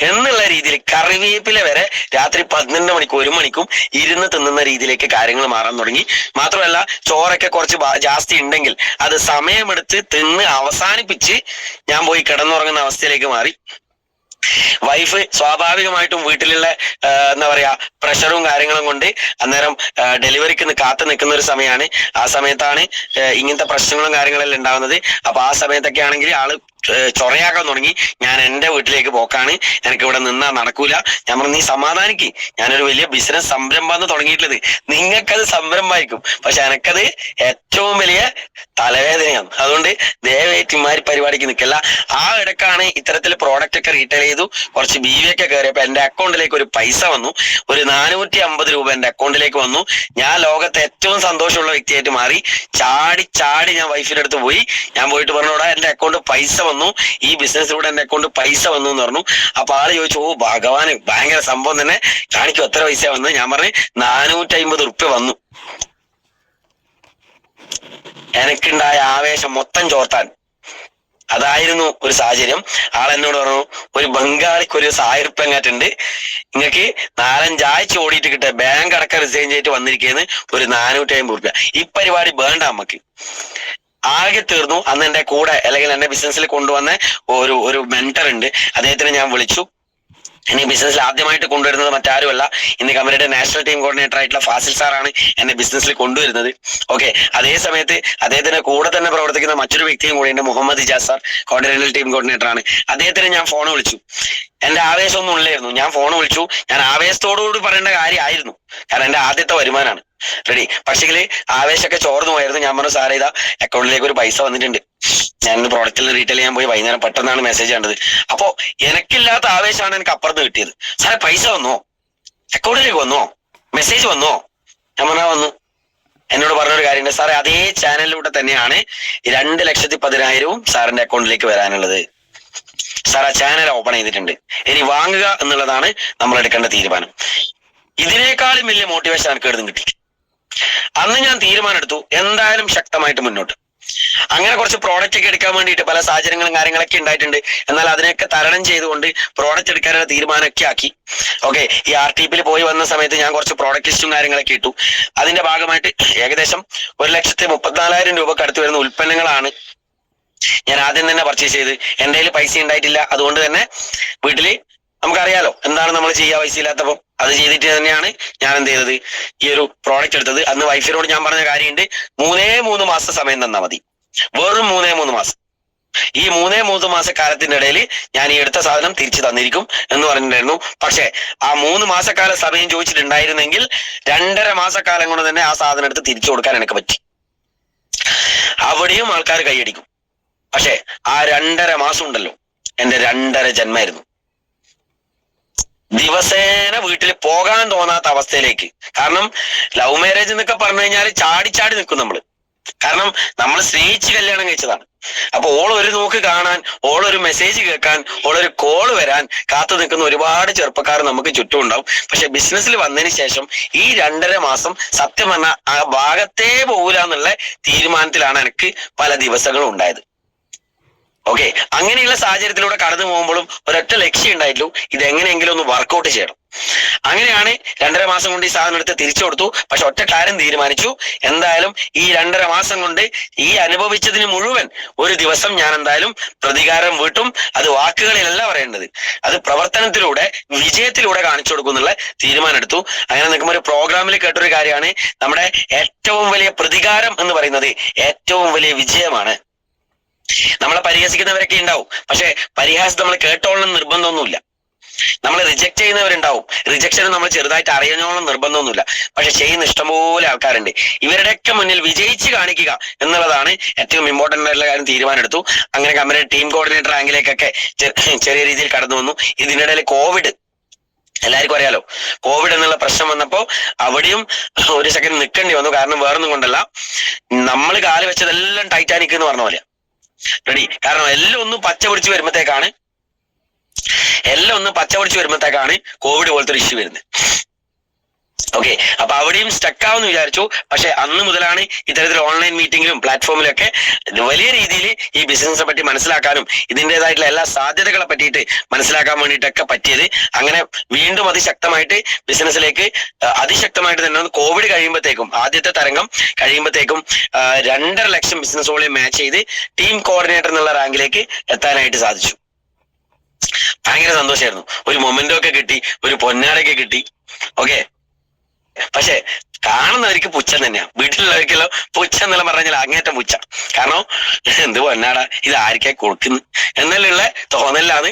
എന്നുള്ള രീതിയിൽ കറിവേപ്പില വരെ രാത്രി 12 മണിക്കും 1 മണിക്കും ഇരുന്ന് തിന്നുന്ന രീതിയിലേക്ക് കാര്യങ്ങൾ മാറാൻ തുടങ്ങി. മാത്രമല്ല, ചോറൊക്കെ കുറച്ച് ജാസ്തി ഉണ്ടെങ്കിൽ അത് സമയമെടുത്ത് തിന്ന് അവസാനിപ്പിച്ച് ഞാൻ പോയി കിടന്നുറങ്ങുന്ന അവസ്ഥയിലേക്ക് മാറി. വൈഫ് സ്വാഭാവികമായിട്ടും വീട്ടിലുള്ള എന്താ പറയാ പ്രഷറും കാര്യങ്ങളും കൊണ്ട് അന്നേരം ഡെലിവറിക്ക് കാത്തു നിൽക്കുന്ന ഒരു സമയമാണ്. ആ സമയത്താണ് ഇങ്ങനത്തെ പ്രശ്നങ്ങളും കാര്യങ്ങളെല്ലാം ഉണ്ടാവുന്നത്. അപ്പൊ ആ സമയത്തൊക്കെ ആണെങ്കിൽ ആള് ചൊറയാക്കാൻ തുടങ്ങി. ഞാൻ എന്റെ വീട്ടിലേക്ക് പോക്കാണ്, എനിക്ക് ഇവിടെ നിന്നാ നടക്കൂല. ഞാൻ പറഞ്ഞു, നീ സമാധാനിക്ക്, ഞാനൊരു വലിയ ബിസിനസ് സംരംഭമാണ് തുടങ്ങിയിട്ടുള്ളത്, നിങ്ങൾക്കത് സംരംഭമായിരിക്കും, പക്ഷെ എനിക്കത് ഏറ്റവും വലിയ തലവേദനയാണ്. അതുകൊണ്ട് ദയവായിട്ട് ഇമാരി പരിപാടിക്ക് നിൽക്കല്ല. ആ ഇടക്കാണ് ഇത്തരത്തിൽ പ്രോഡക്റ്റ് ഒക്കെ റീറ്റെയിൽ ചെയ്തു, കുറച്ച് BV ഒക്കെ കയറിയപ്പോ എന്റെ അക്കൗണ്ടിലേക്ക് ഒരു പൈസ വന്നു. ഒരു 450 രൂപ എന്റെ അക്കൗണ്ടിലേക്ക് വന്നു. ഞാൻ ലോകത്തെ ഏറ്റവും സന്തോഷമുള്ള വ്യക്തിയായിട്ട് മാറി. ചാടി ചാടി ഞാൻ വൈഫിന്റെ അടുത്ത് പോയി. ഞാൻ പോയിട്ട് പറഞ്ഞോടാ, എന്റെ അക്കൗണ്ട് പൈസ വന്നു, ഈ ബിസിനസ്സിലൂടെ എന്റെ അക്കൗണ്ട് പൈസ വന്നു എന്ന് പറഞ്ഞു. അപ്പൊ ആള് ചോദിച്ചു, ഓ ഭഗവാന്, ഭയങ്കര സംഭവം തന്നെ, കാണിക്കും എത്ര പൈസ വന്നു. ഞാൻ പറഞ്ഞു 450 റുപ്യ വന്നു. എനിക്കുണ്ടായ ആവേശം മൊത്തം ചോർത്താൻ അതായിരുന്നു ഒരു സാഹചര്യം. ആളെന്നോട് പറഞ്ഞു, ഒരു ബംഗാളിക്ക് ഒരു 1000 റുപ്യ അങ്ങാറ്റുണ്ട്, നിങ്ങൾക്ക് 4-5 ആഴ്ച ഓടിയിട്ട് കിട്ടുക, ബാങ്ക് അടക്കം റിസൈൻ ചെയ്തിട്ട് വന്നിരിക്കുന്നത് ഒരു 450 റുപ്യ. ഈ പരിപാടി വേണ്ട നമുക്ക്, ആകെ തീർന്നു. അന്ന് എന്റെ കൂടെ അല്ലെങ്കിൽ എന്റെ ബിസിനസ്സിൽ കൊണ്ടുവന്ന ഒരു മെന്റർ ഉണ്ട്, അദ്ദേഹത്തിനെ ഞാൻ വിളിച്ചു. എന്നെ ബിസിനസ്സിൽ ആദ്യമായിട്ട് കൊണ്ടുവരുന്നത് മറ്റാരുമല്ല, ഇന്ന് കമ്പനിയുടെ നാഷണൽ ടീം കോർഡിനേറ്റർ ആയിട്ടുള്ള ഫാസിൽ സാറാണ് എന്നെ ബിസിനസ്സിൽ കൊണ്ടുവരുന്നത്. ഓക്കെ, അതേ സമയത്ത് അദ്ദേഹത്തിന്റെ കൂടെ തന്നെ പ്രവർത്തിക്കുന്ന മറ്റൊരു വ്യക്തിയും കൂടി ഉണ്ട്, Muhammad Ijaz sir, coordinator team coordinator ആണ്. അദ്ദേഹത്തിന് ഞാൻ ഫോൺ വിളിച്ചു. എന്റെ ആവേശമൊന്നും ഉള്ളായിരുന്നു, ഞാൻ ഫോൺ വിളിച്ചു. ഞാൻ ആവേശത്തോടുകൂടി പറയേണ്ട കാര്യമായിരുന്നു, കാരണം എന്റെ ആദ്യത്തെ വരുമാനമാണ്. റെഡി, പക്ഷെങ്കിൽ ആവേശമൊക്കെ ചോർന്നു പോയായിരുന്നു. ഞാൻ പറഞ്ഞു, സാറേ ഇതാ അക്കൗണ്ടിലേക്ക് ഒരു പൈസ വന്നിട്ടുണ്ട്, ഞാൻ പ്രോഡക്റ്റിൽ റീറ്റെയിൽ ചെയ്യാൻ പോയി, വൈകുന്നേരം പെട്ടെന്നാണ് മെസ്സേജ് കണ്ടത്. അപ്പോ എനിക്കില്ലാത്ത ആവേശമാണ് എനിക്ക് അപ്പുറത്ത് കിട്ടിയത്. സാറേ പൈസ വന്നോ, അക്കൗണ്ടിലേക്ക് വന്നോ, മെസ്സേജ് വന്നോ? ഞാൻ പറഞ്ഞാൽ വന്നു. എന്നോട് പറഞ്ഞൊരു കാര്യമുണ്ട്, സാറേ അതേ ചാനലിലൂടെ തന്നെയാണ് 2,10,000 സാറിന്റെ അക്കൗണ്ടിലേക്ക് വരാനുള്ളത്. സാർ ആ ചാനൽ ഓപ്പൺ ചെയ്തിട്ടുണ്ട്, ഇനി വാങ്ങുക എന്നുള്ളതാണ് നമ്മൾ എടുക്കേണ്ട തീരുമാനം. ഇതിനേക്കാളും വലിയ മോട്ടിവേഷൻ എനിക്ക് എടുത്തും കിട്ടി. അന്ന് ഞാൻ തീരുമാനം എടുത്തു, എന്തായാലും ശക്തമായിട്ട് മുന്നോട്ട്. അങ്ങനെ കുറച്ച് പ്രോഡക്റ്റ് ഒക്കെ എടുക്കാൻ വേണ്ടിയിട്ട് പല സാഹചര്യങ്ങളും കാര്യങ്ങളൊക്കെ ഉണ്ടായിട്ടുണ്ട്. എന്നാൽ അതിനെയൊക്കെ തരണം ചെയ്തുകൊണ്ട് പ്രോഡക്റ്റ് എടുക്കാനുള്ള തീരുമാനമൊക്കെ ആക്കി. ഓക്കെ, ഈ RTPയിൽ പോയി വന്ന സമയത്ത് ഞാൻ കുറച്ച് പ്രോഡക്റ്റ് ലിസ്റ്റും കാര്യങ്ങളൊക്കെ ഇട്ടു. അതിന്റെ ഭാഗമായിട്ട് ഏകദേശം 1,34,000 രൂപക്ക് അടുത്ത് വരുന്ന ഉൽപ്പന്നങ്ങളാണ് ഞാൻ ആദ്യം തന്നെ പർച്ചേസ് ചെയ്ത്. എന്റെ കയ്യിൽ പൈസ ഉണ്ടായിട്ടില്ല, അതുകൊണ്ട് തന്നെ വീട്ടില് നമുക്കറിയാലോ എന്താണ് നമ്മൾ ചെയ്യുക പൈസ ഇല്ലാത്തപ്പം. അത് ചെയ്തിട്ട് തന്നെയാണ് ഞാൻ എന്ത് ചെയ്തത്, ഈ ഒരു പ്രോഡക്റ്റ് എടുത്തത്. അന്ന് വൈഫിനോട് ഞാൻ പറഞ്ഞ കാര്യമുണ്ട്, 3 മാസം സമയം തന്നാൽ മതി, വെറും 3 മാസം. ഈ 3 മാസക്കാലത്തിന്റെ ഇടയിൽ ഞാൻ ഈ എടുത്ത സാധനം തിരിച്ചു തന്നിരിക്കും എന്ന് പറഞ്ഞിട്ടുണ്ടായിരുന്നു. പക്ഷെ ആ 3 മാസക്കാല സമയം ചോദിച്ചിട്ടുണ്ടായിരുന്നെങ്കിൽ 2.5 മാസക്കാലം കൊണ്ട് തന്നെ ആ സാധനം എടുത്ത് തിരിച്ചു കൊടുക്കാൻ എനിക്ക് പറ്റി. അവിടെയും ആൾക്കാർ കൈയടിക്കും. പക്ഷെ ആ 2.5 മാസം ഉണ്ടല്ലോ, എന്റെ 2.5 ജന്മായിരുന്നു. ദിവസേന വീട്ടിൽ പോകാൻ തോന്നാത്ത അവസ്ഥയിലേക്ക്. കാരണം ലവ് മാരേജ് എന്നൊക്കെ പറഞ്ഞു കഴിഞ്ഞാൽ ചാടി ചാടി നിൽക്കും നമ്മള്. കാരണം നമ്മൾ സ്നേഹിച്ച് കല്യാണം കഴിച്ചതാണ്. അപ്പൊ ഓളൊരു നോക്ക് കാണാൻ, ഓളൊരു മെസ്സേജ് കേൾക്കാൻ, ഓളൊരു കോള് വരാൻ കാത്തു നിൽക്കുന്ന ഒരുപാട് ചെറുപ്പക്കാർ നമുക്ക് ചുറ്റും ഉണ്ടാവും. പക്ഷെ ബിസിനസ്സിൽ വന്നതിന് ശേഷം ഈ 2.5 മാസം സത്യം പറഞ്ഞാൽ ആ ഭാഗത്തേ പോകൂല എന്നുള്ള തീരുമാനത്തിലാണ് എനിക്ക് പല ദിവസങ്ങളും ഉണ്ടായത്. ഓക്കെ, അങ്ങനെയുള്ള സാഹചര്യത്തിലൂടെ കടന്നു പോകുമ്പോഴും ഒരൊറ്റ ലക്ഷ്യം ഉണ്ടായിട്ടുള്ളൂ, ഇതെങ്ങനെയെങ്കിലും ഒന്ന് വർക്കൗട്ട് ചെയ്യണം. അങ്ങനെയാണ് 2.5 മാസം കൊണ്ട് ഈ സാധനം എടുത്ത് തിരിച്ചു കൊടുത്തു. പക്ഷെ ഒറ്റ കാര്യം തീരുമാനിച്ചു, എന്തായാലും ഈ 2.5 മാസം കൊണ്ട് ഈ അനുഭവിച്ചതിന് മുഴുവൻ ഒരു ദിവസം ഞാൻ എന്തായാലും പ്രതികാരം വീട്ടും. അത് വാക്കുകളിലല്ല പറയേണ്ടത്, അത് പ്രവർത്തനത്തിലൂടെ വിജയത്തിലൂടെ കാണിച്ചു കൊടുക്കും എന്നുള്ള തീരുമാനം എടുത്തു. അങ്ങനെ നിൽക്കുമ്പോൾ ഒരു പ്രോഗ്രാമിൽ കേട്ടൊരു കാര്യമാണ്, നമ്മുടെ ഏറ്റവും വലിയ പ്രതികാരം എന്ന് പറയുന്നത് ഏറ്റവും വലിയ വിജയമാണ്. നമ്മളെ പരിഹസിക്കുന്നവരൊക്കെ ഉണ്ടാവും, പക്ഷെ പരിഹാസം നമ്മൾ കേട്ടോളം നിർബന്ധമൊന്നുമില്ല. നമ്മൾ റിജക്ട് ചെയ്യുന്നവരുണ്ടാവും, റിജക്ഷൻ നമ്മൾ ചെറുതായിട്ട് അറിയണോളം നിർബന്ധമൊന്നുമില്ല. പക്ഷെ ചെയ്യുന്ന ഇഷ്ടംപോലെ ആൾക്കാരുണ്ട്. ഇവരുടെയൊക്കെ മുന്നിൽ വിജയിച്ച് കാണിക്കുക എന്നുള്ളതാണ് ഏറ്റവും ഇമ്പോർട്ടന്റ് ആയിട്ടുള്ള കാര്യം. തീരുമാനം എടുത്തു. അങ്ങനെ കമ്പനിയുടെ ടീം കോർഡിനേറ്റർ റാങ്കിലേക്കൊക്കെ ചെറിയ രീതിയിൽ കടന്നു വന്നു. ഇതിനിടയിൽ കോവിഡ്, എല്ലാവർക്കും അറിയാലോ, കോവിഡ് എന്നുള്ള പ്രശ്നം വന്നപ്പോ അവിടെയും ഒരു സെക്കൻഡ് നിൽക്കേണ്ടി വന്നു. കാരണം വേറൊന്നും കൊണ്ടല്ല, നമ്മൾ കാല് വെച്ചതെല്ലാം ടൈറ്റാനിക് എന്ന് പറഞ്ഞ പോലെ റെഡി. കാരണം എല്ലാം ഒന്ന് പച്ച പിടിച്ച് വരുമ്പോഴത്തേക്കാണ് കോവിഡ് പോലത്തെ ഒരു ഇഷ്യൂ വരുന്നത്. ഓക്കെ, അപ്പൊ അവിടെയും സ്റ്റക്കാവെന്ന് വിചാരിച്ചു. പക്ഷെ അന്ന് മുതലാണ് ഇത്തരത്തിൽ ഓൺലൈൻ മീറ്റിംഗിലും പ്ലാറ്റ്ഫോമിലും ഒക്കെ വലിയ രീതിയിൽ ഈ ബിസിനസിനെ പറ്റി മനസ്സിലാക്കാനും ഇതിൻ്റെതായിട്ടുള്ള എല്ലാ സാധ്യതകളെ പറ്റിയിട്ട് മനസ്സിലാക്കാൻ വേണ്ടിയിട്ടൊക്കെ പറ്റിയത്. അങ്ങനെ വീണ്ടും അതിശക്തമായിട്ട് ബിസിനസ്സിലേക്ക് അതിശക്തമായിട്ട് തന്നെ കോവിഡ് കഴിയുമ്പോഴത്തേക്കും, ആദ്യത്തെ തരംഗം കഴിയുമ്പോഴത്തേക്കും 2.5 ലക്ഷം ബിസിനസ്സുകളെ മാച്ച് ചെയ്ത് ടീം കോർഡിനേറ്റർ എന്നുള്ള റാങ്കിലേക്ക് എത്താനായിട്ട് സാധിച്ചു. ഭയങ്കര സന്തോഷമായിരുന്നു. ഒരു മൊമെന്റോ ഒക്കെ കിട്ടി, ഒരു പൊന്നാടൊക്കെ കിട്ടി. ഓക്കെ, പക്ഷെ കാണുന്നവർക്ക് പുച്ഛം തന്നെയാണ്, വീട്ടിലുള്ളവർക്കെല്ലാം പുച്ഛം എന്നെല്ലാം പറഞ്ഞാൽ അങ്ങേറ്റം പുച്ഛം. കാരണം എന്ത് പൊന്നാടാ ഇത് ആർക്കായി കൊടുക്കുന്നു എന്നുള്ള തോന്നലാണ്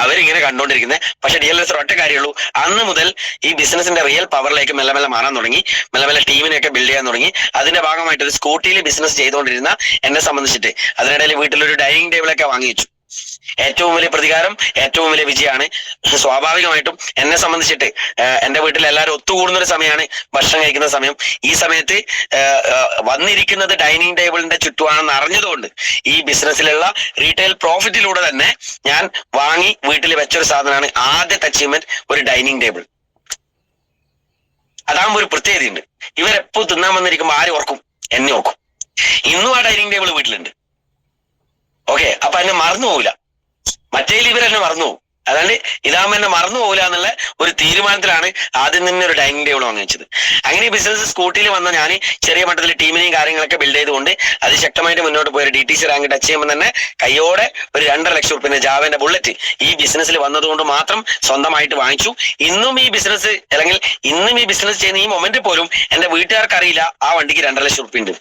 അവരിങ്ങനെ കണ്ടുകൊണ്ടിരിക്കുന്നത്. പക്ഷെ DLS ഒറ്റ കാര്യമുള്ളൂ, അന്ന് മുതൽ ഈ ബിസിനസിന്റെ റിയൽ പവറിലേക്ക് മെല്ലെ മെല്ലെ മാറാൻ തുടങ്ങി, മെല്ലെ മെല്ലെ ടീമിനെയൊക്കെ ബിൽഡ് ചെയ്യാൻ തുടങ്ങി. അതിന്റെ ഭാഗമായിട്ട് ഒരു സ്കൂട്ടിയിൽ ബിസിനസ് ചെയ്തുകൊണ്ടിരുന്ന എന്നെ സംബന്ധിച്ചിട്ട് അതിനിടയിൽ വീട്ടിലൊരു ഡൈനിങ് ടേബിളൊക്കെ വാങ്ങി വെച്ചു. ഏറ്റവും വലിയ പ്രതികാരം, ഏറ്റവും വലിയ വിജയമാണ്. സ്വാഭാവികമായിട്ടും എന്നെ സംബന്ധിച്ചിട്ട് എന്റെ വീട്ടിൽ എല്ലാവരും ഒത്തുകൂടുന്ന ഒരു സമയമാണ് ഭക്ഷണം കഴിക്കുന്ന സമയം. ഈ സമയത്ത് വന്നിരിക്കുന്നത് ഡൈനിങ് ടേബിളിന്റെ ചുറ്റുമാണെന്ന് അറിഞ്ഞതുകൊണ്ട് ഈ ബിസിനസ്സിലുള്ള റീറ്റെയിൽ പ്രോഫിറ്റിലൂടെ തന്നെ ഞാൻ വാങ്ങി വീട്ടിൽ വെച്ചൊരു സാധനമാണ് ആദ്യത്തെ അച്ചീവ്മെന്റ്, ഒരു ഡൈനിങ് ടേബിൾ. അതാകുമ്പോൾ ഒരു പ്രത്യേകതയുണ്ട്, ഇവരെപ്പോ തിന്നാൻ വന്നിരിക്കുമ്പോൾ ആര് ഓർക്കും? എന്നെ ഓർക്കും. ഇന്നും ആ ഡൈനിങ് ടേബിൾ വീട്ടിലുണ്ട്. ഓക്കെ, അപ്പൊ എന്നെ മറന്നു പോകില്ല. മറ്റേതിൽ ഇവരെന്നെ മറന്നു പോകും. അതാണ്ട് ഇതാകുമ്പോൾ എന്നെ മറന്നു പോകില്ല എന്നുള്ള ഒരു തീരുമാനത്തിലാണ് ആദ്യം തന്നെ ഒരു ഡൈനിങ് ടേബിൾ വാങ്ങിച്ചത്. അങ്ങനെ ഈ ബിസിനസ് സ്കൂട്ടിയിൽ വന്ന ഞാൻ ചെറിയ മട്ടത്തിൽ ടീമിനെയും കാര്യങ്ങളൊക്കെ ബിൽഡ് ചെയ്തുകൊണ്ട് അതിശക്തമായിട്ട് മുന്നോട്ട് പോയ DTC റാങ്ക് ടച്ച് ചെയ്യുമ്പോൾ തന്നെ കയ്യോടെ ഒരു 2.5 ലക്ഷം റുപ്യ ജാവന്റെ ബുള്ളറ്റ് ഈ ബിസിനസ്സിൽ വന്നതുകൊണ്ട് മാത്രം സ്വന്തമായിട്ട് വാങ്ങിച്ചു. ഇന്നും ഈ ബിസിനസ് അല്ലെങ്കിൽ ഇന്നും ഈ ബിസിനസ് ചെയ്യുന്ന ഈ മൊമെന്റിൽ പോലും എന്റെ വീട്ടുകാർക്ക് അറിയില്ല ആ വണ്ടിക്ക് 2.5 ലക്ഷം റുപ്യ ഉണ്ട്,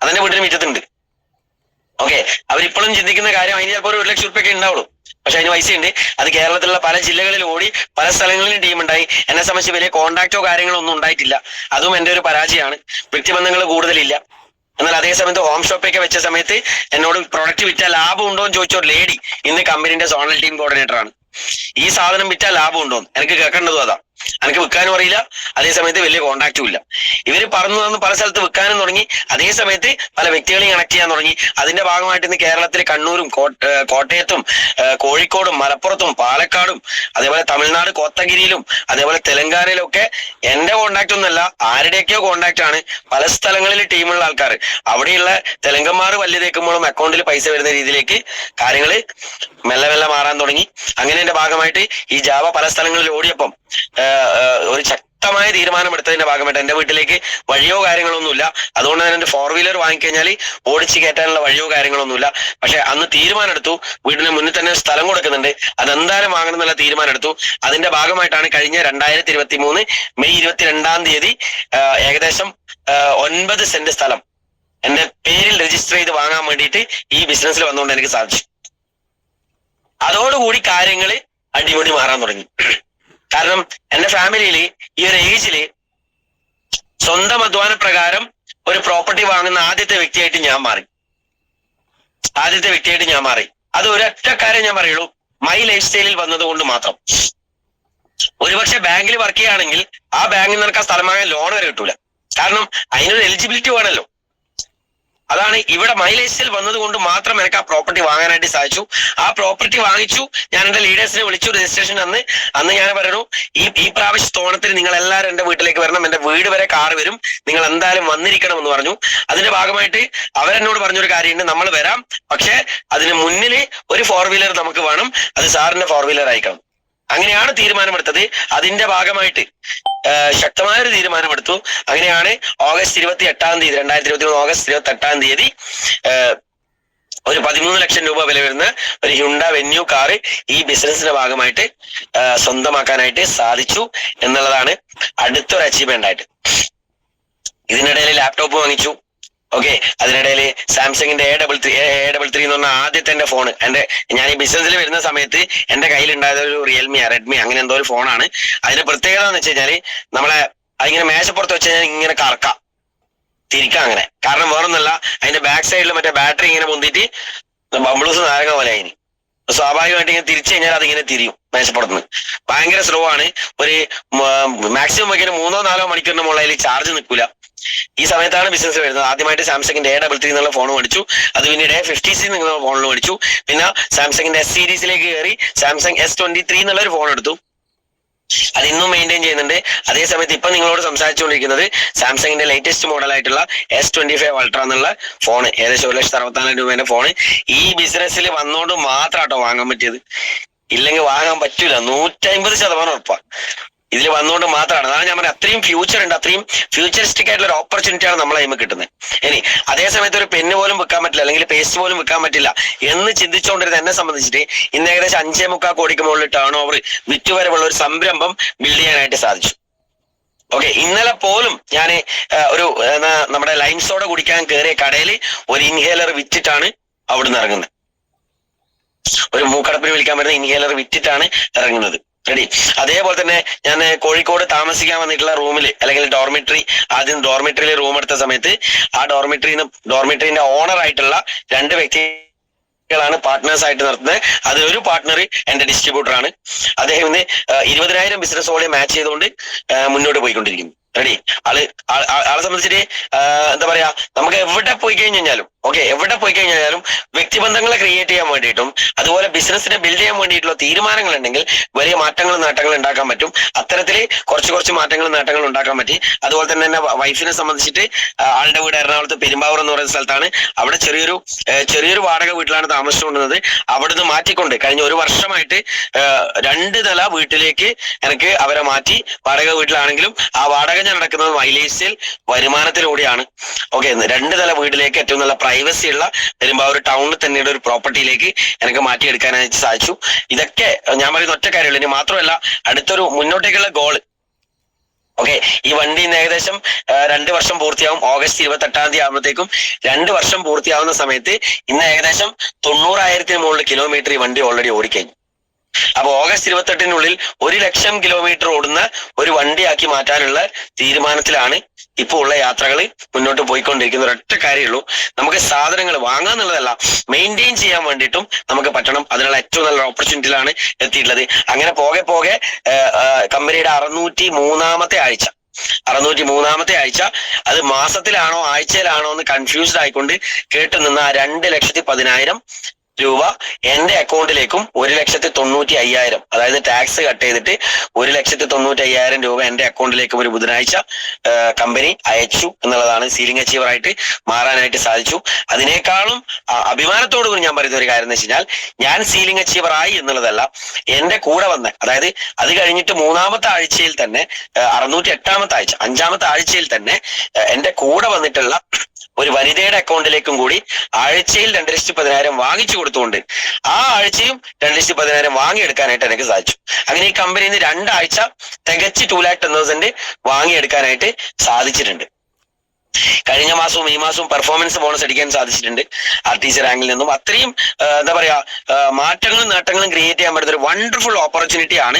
അതെന്റെ വീട്ടിൽ മിറ്റത്തുണ്ട്. ഓക്കെ, അവരിപ്പോഴും ചിന്തിക്കുന്ന കാര്യം അതിന് ചിലപ്പോൾ ഒരു 1 ലക്ഷം റുപ്യൊക്കെ ഉണ്ടാവുള്ളൂ, പക്ഷെ അതിന് പൈസയുണ്ട്. അത് കേരളത്തിലുള്ള പല ജില്ലകളിൽ ഓടി പല സ്ഥലങ്ങളിലും ടീം ഉണ്ടായി. എന്നെ സംബന്ധിച്ച് വലിയ കോൺടാക്റ്റോ കാര്യങ്ങളോ ഒന്നും ഉണ്ടായിട്ടില്ല, അതും എന്റെ ഒരു പരാജയമാണ്. വ്യക്തിബന്ധങ്ങൾ കൂടുതലില്ല. എന്നാൽ അതേസമയത്ത് ഹോം ഷോപ്പൊക്കെ വെച്ച സമയത്ത് എന്നോട് പ്രൊഡക്റ്റ് വിറ്റാൽ ലാഭം ഉണ്ടോ എന്ന് ചോദിച്ച ഒരു ലേഡി ഇന്ന് കമ്പനിന്റെ സോണൽ ടീം കോർഡിനേറ്റർ ആണ്. ഈ സാധനം വിറ്റാൽ ലാഭം ഉണ്ടോ എന്ന് എനിക്ക് കേൾക്കേണ്ടതും അതാ. എനിക്ക് വിൽക്കാനും അറിയില്ല, അതേസമയത്ത് വലിയ കോണ്ടാക്റ്റും ഇല്ല. ഇവര് പറഞ്ഞു തന്നു പല സ്ഥലത്ത് വിൽക്കാനും തുടങ്ങി, അതേസമയത്ത് പല വ്യക്തികളെയും കണക്ട് ചെയ്യാൻ തുടങ്ങി. അതിന്റെ ഭാഗമായിട്ട് ഇന്ന് കേരളത്തിൽ കണ്ണൂരും കോട്ടയത്തും കോഴിക്കോടും മലപ്പുറത്തും പാലക്കാടും അതേപോലെ തമിഴ്നാട് കോത്തഗിരിയിലും അതേപോലെ തെലങ്കാനയിലും ഒക്കെ എന്റെ കോണ്ടാക്ട് ഒന്നല്ല ആരുടെയൊക്കെയോ കോണ്ടാക്ട് ആണ്. പല സ്ഥലങ്ങളിൽ ടീമുള്ള ആൾക്കാർ, അവിടെയുള്ള തെലുങ്കന്മാർ വലിയ തേക്കുമ്പോഴും അക്കൗണ്ടിൽ പൈസ വരുന്ന രീതിയിലേക്ക് കാര്യങ്ങൾ മെല്ലെ മെല്ലെ മാറാൻ തുടങ്ങി. അങ്ങനെ എന്റെ ഭാഗമായിട്ട് ഈ ജാവ പല സ്ഥലങ്ങളിൽ ഓടിയപ്പം ഒരു ശക്തമായ തീരുമാനമെടുത്തതിന്റെ ഭാഗമായിട്ട് എന്റെ വീട്ടിലേക്ക് വഴിയോ കാര്യങ്ങളൊന്നുമില്ല. അതുകൊണ്ട് തന്നെ എന്റെ 4 വീലർ വാങ്ങിക്കഴിഞ്ഞാൽ ഓടിച്ച് കയറ്റാനുള്ള വഴിയോ കാര്യങ്ങളൊന്നുമില്ല. പക്ഷെ അന്ന് തീരുമാനം എടുത്തു, വീടിന് മുന്നിൽ തന്നെ സ്ഥലം കൊടുക്കുന്നുണ്ട്, അതെന്തായാലും വാങ്ങണം എന്നുള്ള തീരുമാനം എടുത്തു. അതിന്റെ ഭാഗമായിട്ടാണ് കഴിഞ്ഞ 2023 മെയ് 22-ാം തീയതി ഏകദേശം 9 സെന്റ് സ്ഥലം എന്റെ പേരിൽ രജിസ്റ്റർ ചെയ്ത് വാങ്ങാൻ വേണ്ടിയിട്ട് ഈ ബിസിനസ്സിൽ വന്നുകൊണ്ട് എനിക്ക് സാധിച്ചു. അതോടുകൂടി കാര്യങ്ങൾ അടിമുടി മാറാൻ തുടങ്ങി. കാരണം എന്റെ ഫാമിലിയിൽ ഈ ഒരു ഏജില് സ്വന്തം അധ്വാന പ്രകാരം ഒരു പ്രോപ്പർട്ടി വാങ്ങുന്ന ആദ്യത്തെ വ്യക്തിയായിട്ട് ഞാൻ മാറി. അത് ഒരൊറ്റ കാര്യം ഞാൻ പറയുള്ളൂ, മൈ ലൈഫ് സ്റ്റൈലിൽ വന്നത് കൊണ്ട് മാത്രം. ഒരുപക്ഷെ ബാങ്കിൽ വർക്ക് ചെയ്യുകയാണെങ്കിൽ ആ ബാങ്കിൽ നിനക്ക് ആ സ്ഥലം വാങ്ങാൻ ലോൺ വരെ കിട്ടൂല, കാരണം അതിനൊരു എലിജിബിലിറ്റി വേണമല്ലോ. അതാണ് ഇവിടെ മൈ ലൈഫ് സ്റ്റൈൽ വന്നത് കൊണ്ട് മാത്രം എനിക്ക് ആ പ്രോപ്പർട്ടി വാങ്ങാനായിട്ട് സാധിച്ചു. ആ പ്രോപ്പർട്ടി വാങ്ങിച്ചു. ഞാൻ എന്റെ ലീഡേഴ്സിനെ വിളിച്ചു രജിസ്ട്രേഷൻ അന്ന് ഞാൻ പറഞ്ഞു, ഈ പ്രാവശ്യ ഓണത്തിന് നിങ്ങൾ എല്ലാവരും എന്റെ വീട്ടിലേക്ക് വരണം, എന്റെ വീട് വരെ കാർ വരും, നിങ്ങൾ എന്തായാലും വന്നിരിക്കണം എന്ന് പറഞ്ഞു. അതിന്റെ ഭാഗമായിട്ട് അവരെന്നോട് പറഞ്ഞൊരു കാര്യമുണ്ട്, നമ്മൾ വരാം, പക്ഷെ അതിന് മുന്നിൽ ഒരു 4 വീലർ നമുക്ക് വേണം, അത് സാറിന്റെ 4 വീലർ ആയിക്കണം. അങ്ങനെയാണ് തീരുമാനമെടുത്തത്. അതിന്റെ ഭാഗമായിട്ട് ശക്തമായൊരു തീരുമാനമെടുത്തു. അങ്ങനെയാണ് ഓഗസ്റ്റ് 28-ാം തീയതി 2023 ഓഗസ്റ്റ് 28-ാം തീയതി ഒരു 13 ലക്ഷം രൂപ വില വരുന്ന ഒരു ഹ്യുണ്ടാ വെന്യൂ കാറ് ഈ ബിസിനസിന്റെ ഭാഗമായിട്ട് സ്വന്തമാക്കാനായിട്ട് സാധിച്ചു എന്നുള്ളതാണ് അടുത്തൊരു അച്ചീവ്മെന്റ് ആയിട്ട്. ഇതിനിടയിൽ ലാപ്ടോപ്പ് വാങ്ങിച്ചു. ഓക്കെ, അതിനിടയിൽ സാംസങ്ങിന്റെ A33 എന്ന് പറഞ്ഞ ആദ്യത്തെ എന്റെ ഫോണ്, ഞാൻ ഈ ബിസിനസ്സിൽ വരുന്ന സമയത്ത് എന്റെ കയ്യിലുണ്ടായത് ഒരു റെഡ്മി അങ്ങനെ എന്തോ ഒരു ഫോണാണ്. അതിന്റെ പ്രത്യേകത എന്ന് വെച്ച് കഴിഞ്ഞാല് നമ്മളെ അതിങ്ങനെ മേശപ്പുറത്ത് വെച്ച് കഴിഞ്ഞാൽ ഇങ്ങനെ തിരിക്കാം അങ്ങനെ. കാരണം വേറൊന്നല്ല, അതിന്റെ ബാക്ക് സൈഡിൽ മറ്റേ ബാറ്ററി ഇങ്ങനെ പൊന്തിയിട്ട് ബംബിളൂസ് നാരങ്ങ പോലെ അതിന് സ്വാഭാവികമായിട്ട് ഇങ്ങനെ തിരിച്ചു കഴിഞ്ഞാൽ അതിങ്ങനെ തിരിയും മേശപ്പുറത്തുനിന്ന്. ഭയങ്കര സ്ലോ ആണ്. ഒരു മാക്സിമം വയ്ക്കുന്ന 3-4 മണിക്കൂറിന് മുകളിൽ ചാർജ് നിൽക്കൂല. ഈ സമയത്താണ് ബിസിനസ് വരുന്നത്. ആദ്യമായിട്ട് സാംസങ്ങിന്റെ A33 എന്നുള്ള ഫോൺ മേടിച്ചു. അത് പിന്നീട് A50C എന്നുള്ള ഫോണിൽ മേടിച്ചു. പിന്നെ സാംസങ്ങിന്റെ S സീരീസിലേക്ക് കയറി സാംസങ് S23 എന്നുള്ള ഒരു ഫോൺ എടുത്തു. അത് ഇന്നും മെയിൻറ്റെയിൻ ചെയ്യുന്നുണ്ട്. അതേസമയത്ത് ഇപ്പൊ നിങ്ങളോട് സംസാരിച്ചുകൊണ്ടിരിക്കുന്നത് സാംസങ്ങിന്റെ ലേറ്റസ്റ്റ് മോഡലായിട്ടുള്ള S25 Ultra എന്നുള്ള ഫോണ്, ഏകദേശം 1,64,000 രൂപേന്റെ ഫോണ്. ഈ ബിസിനസ്സിൽ വന്നോണ്ട് മാത്രാട്ടോ വാങ്ങാൻ പറ്റിയത്, ഇല്ലെങ്കിൽ വാങ്ങാൻ പറ്റൂല. 150% ഉറപ്പാണ്. ഇതിൽ വന്നുകൊണ്ട് മാത്രമാണ്. അതാണ് ഞാൻ പറഞ്ഞത്, അത്രയും ഫ്യൂച്ചർ ഉണ്ട്, അത്രയും ഫ്യൂച്ചറിസ്റ്റിക് ആയിട്ടുള്ള ഒരു ഓപ്പർച്യൂണിറ്റിയാണ് നമ്മളെ കയ്യിൽ കിട്ടുന്നത്. ഇനി അതേസമയത്ത് ഒരു പെന്ന് പോലും വിൽക്കാൻ പറ്റില്ല, അല്ലെങ്കിൽ പേസ്റ്റ് പോലും വിൽക്കാൻ പറ്റില്ല എന്ന് ചിന്തിച്ചുകൊണ്ടിരുന്ന എന്നെ സംബന്ധിച്ചിട്ട് ഇന്ന് ഏകദേശം 5.25 കോടിക്ക് മുകളിൽ ടേൺ ഓവർ വിറ്റുവരവുള്ള ഒരു സംരംഭം ബിൽഡ് ചെയ്യാനായിട്ട് സാധിച്ചു. ഓക്കെ, ഇന്നലെ പോലും ഞാൻ ഒരു നമ്മുടെ ലൈം സോഡ കുടിക്കാൻ കയറിയ കടയിൽ ഒരു ഇൻഹേലർ വിറ്റിട്ടാണ് അവിടുന്ന് ഇറങ്ങുന്നത്. ഒരു മൂക്കടപ്പിന് വിളിക്കാൻ പറ്റുന്ന ഇൻഹേലർ വിറ്റിട്ടാണ് ഇറങ്ങുന്നത്. റെഡി. അതേപോലെ തന്നെ ഞാൻ കോഴിക്കോട് താമസിക്കാൻ വന്നിട്ടുള്ള റൂമിൽ അല്ലെങ്കിൽ ആദ്യം ഡോർമെട്രിയിൽ റൂം എടുത്ത സമയത്ത് ആ ഡോർമെട്രീന്റെ ഓണർ ആയിട്ടുള്ള 2 വ്യക്തികളാണ് പാർട്ട്നേഴ്സ് ആയിട്ട് നടത്തുന്നത്. അതിൽ ഒരു പാർട്ട്ണർ എന്റെ ഡിസ്ട്രിബ്യൂട്ടർ ആണ്. അദ്ദേഹം ഇന്ന് 20,000 ബിസിനസ്സോടെ മാച്ച് ചെയ്തുകൊണ്ട് മുന്നോട്ട് പോയിക്കൊണ്ടിരിക്കുന്നു. റെഡി. ആളെ സംബന്ധിച്ചിട്ട് എന്താ പറയാ, നമുക്ക് എവിടെ പോയി കഴിഞ്ഞാലും എവിടെ പോയി കഴിഞ്ഞാലും വ്യക്തിബന്ധങ്ങളെ ക്രിയേറ്റ് ചെയ്യാൻ വേണ്ടിയിട്ടും അതുപോലെ ബിസിനസിനെ ബിൽഡ് ചെയ്യാൻ വേണ്ടിയിട്ടുള്ള തീരുമാനങ്ങൾ ഉണ്ടെങ്കിൽ വലിയ മാറ്റങ്ങളും നേട്ടങ്ങളും ഉണ്ടാക്കാൻ പറ്റും. അത്തരത്തിൽ കുറച്ച് മാറ്റങ്ങളും നേട്ടങ്ങളും ഉണ്ടാക്കാൻ പറ്റി. അതുപോലെ തന്നെ എന്നെ വൈഫിനെ സംബന്ധിച്ചിട്ട് ആളുടെ വീട് എറണാകുളത്ത് പെരുമ്പാവൂർ എന്ന് പറയുന്ന സ്ഥലത്താണ്. അവിടെ ചെറിയൊരു വാടക വീട്ടിലാണ് താമസിച്ചുകൊണ്ടിരുന്നത്. അവിടുന്ന് മാറ്റിക്കൊണ്ട് കഴിഞ്ഞ 1 വർഷമായിട്ട് 2 നില വീട്ടിലേക്ക് എനിക്ക് അവരെ മാറ്റി. വാടക വീട്ടിലാണെങ്കിലും ആ വാടക ഞാൻ നടക്കുന്നത് മൈലേജിൽ വരുമാനത്തിലൂടെയാണ്. 2 നില വീട്ടിലേക്ക് ഏറ്റവും നല്ല പ്രൈവസി ഉള്ള പെരുമ്പാവൂർ ടൗണിൽ തന്നെയുള്ള ഒരു പ്രോപ്പർട്ടിയിലേക്ക് എനിക്ക് മാറ്റിയെടുക്കാനായിട്ട് സാധിച്ചു. ഇതൊക്കെ ഞാൻ പറയുന്ന ഒറ്റ കാര്യമുള്ളൂ. ഇനി മാത്രമല്ല, അടുത്തൊരു മുന്നോട്ടേക്കുള്ള ഗോള് ഈ വണ്ടി ഇന്ന് ഏകദേശം 2 വർഷം പൂർത്തിയാവും. ഓഗസ്റ്റ് 28 ആകുമ്പോഴത്തേക്കും 2 വർഷം പൂർത്തിയാവുന്ന സമയത്ത് ഇന്ന് ഏകദേശം 90,000 മുകളിൽ കിലോമീറ്റർ ഈ വണ്ടി ഓൾറെഡി ഓടിക്കഴിഞ്ഞു. അപ്പൊ ഓഗസ്റ്റ് 28 1 ലക്ഷം കിലോമീറ്റർ ഓടുന്ന ഒരു വണ്ടിയാക്കി മാറ്റാനുള്ള തീരുമാനത്തിലാണ് ഇപ്പോൾ ഉള്ള യാത്രകൾ മുന്നോട്ട് പോയിക്കൊണ്ടിരിക്കുന്ന. ഒരൊറ്റ കാര്യമുള്ളൂ, നമുക്ക് സാധനങ്ങൾ വാങ്ങാന്നുള്ളതല്ല, മെയിൻറ്റെയിൻ ചെയ്യാൻ വേണ്ടിയിട്ടും നമുക്ക് പറ്റണം. അതിനുള്ള ഏറ്റവും നല്ല ഓപ്പർച്യൂണിറ്റിയിലാണ് എത്തിയിട്ടുള്ളത്. അങ്ങനെ പോകെ കമ്പനിയുടെ 603ാമത്തെ ആഴ്ച അത് മാസത്തിലാണോ ആഴ്ചയിലാണോ എന്ന് കൺഫ്യൂസ്ഡ് ആയിക്കൊണ്ട് കേട്ടുനിന്ന 2,10,000 രൂപ എന്റെ അക്കൗണ്ടിലേക്കും 1,95,000, അതായത് ടാക്സ് കട്ട് ചെയ്തിട്ട് 1,95,000 രൂപ എന്റെ അക്കൗണ്ടിലേക്കും ഒരു ബുധനാഴ്ച കമ്പനി അയച്ചു എന്നുള്ളതാണ്. സീലിംഗ് അച്ചീവർ ആയിട്ട് മാറാനായിട്ട് സാധിച്ചു. അതിനേക്കാളും അഭിമാനത്തോടു കൂടി ഞാൻ പറയുന്ന ഒരു കാര്യം എന്ന് വെച്ച് കഴിഞ്ഞാൽ, ഞാൻ സീലിംഗ് അച്ചീവർ ആയി എന്നുള്ളതല്ല, എന്റെ കൂടെ വന്ന, അതായത് അത് കഴിഞ്ഞിട്ട് 3ാമത്തെ ആഴ്ചയിൽ തന്നെ 608ാമത്തെ ആഴ്ച 5ാമത്തെ ആഴ്ചയിൽ തന്നെ എന്റെ കൂടെ വന്നിട്ടുള്ള ഒരു വനിതയുടെ അക്കൗണ്ടിലേക്കും കൂടി ആഴ്ചയിൽ 2,10,000 വാങ്ങിച്ചു കൊടുത്തുകൊണ്ട് ആ ആഴ്ചയും 2,10,000 വാങ്ങിയെടുക്കാനായിട്ട് എനിക്ക് സാധിച്ചു. അങ്ങനെ ഈ കമ്പനിയിൽ നിന്ന് 2 ആഴ്ച തികച്ച് 2,10,000 വാങ്ങിയെടുക്കാനായിട്ട് സാധിച്ചിട്ടുണ്ട്. കഴിഞ്ഞ മാസവും ഈ മാസവും പെർഫോമൻസ് ബോണസ് അടിക്കാൻ സാധിച്ചിട്ടുണ്ട് RTC റാങ്കിൽ നിന്നും. അത്രയും എന്താ പറയാ, മാറ്റങ്ങളും നേട്ടങ്ങളും ക്രിയേറ്റ് ചെയ്യാൻ പറ്റുന്ന ഒരു വണ്ടർഫുൾ ഓപ്പർച്യൂണിറ്റി ആണ്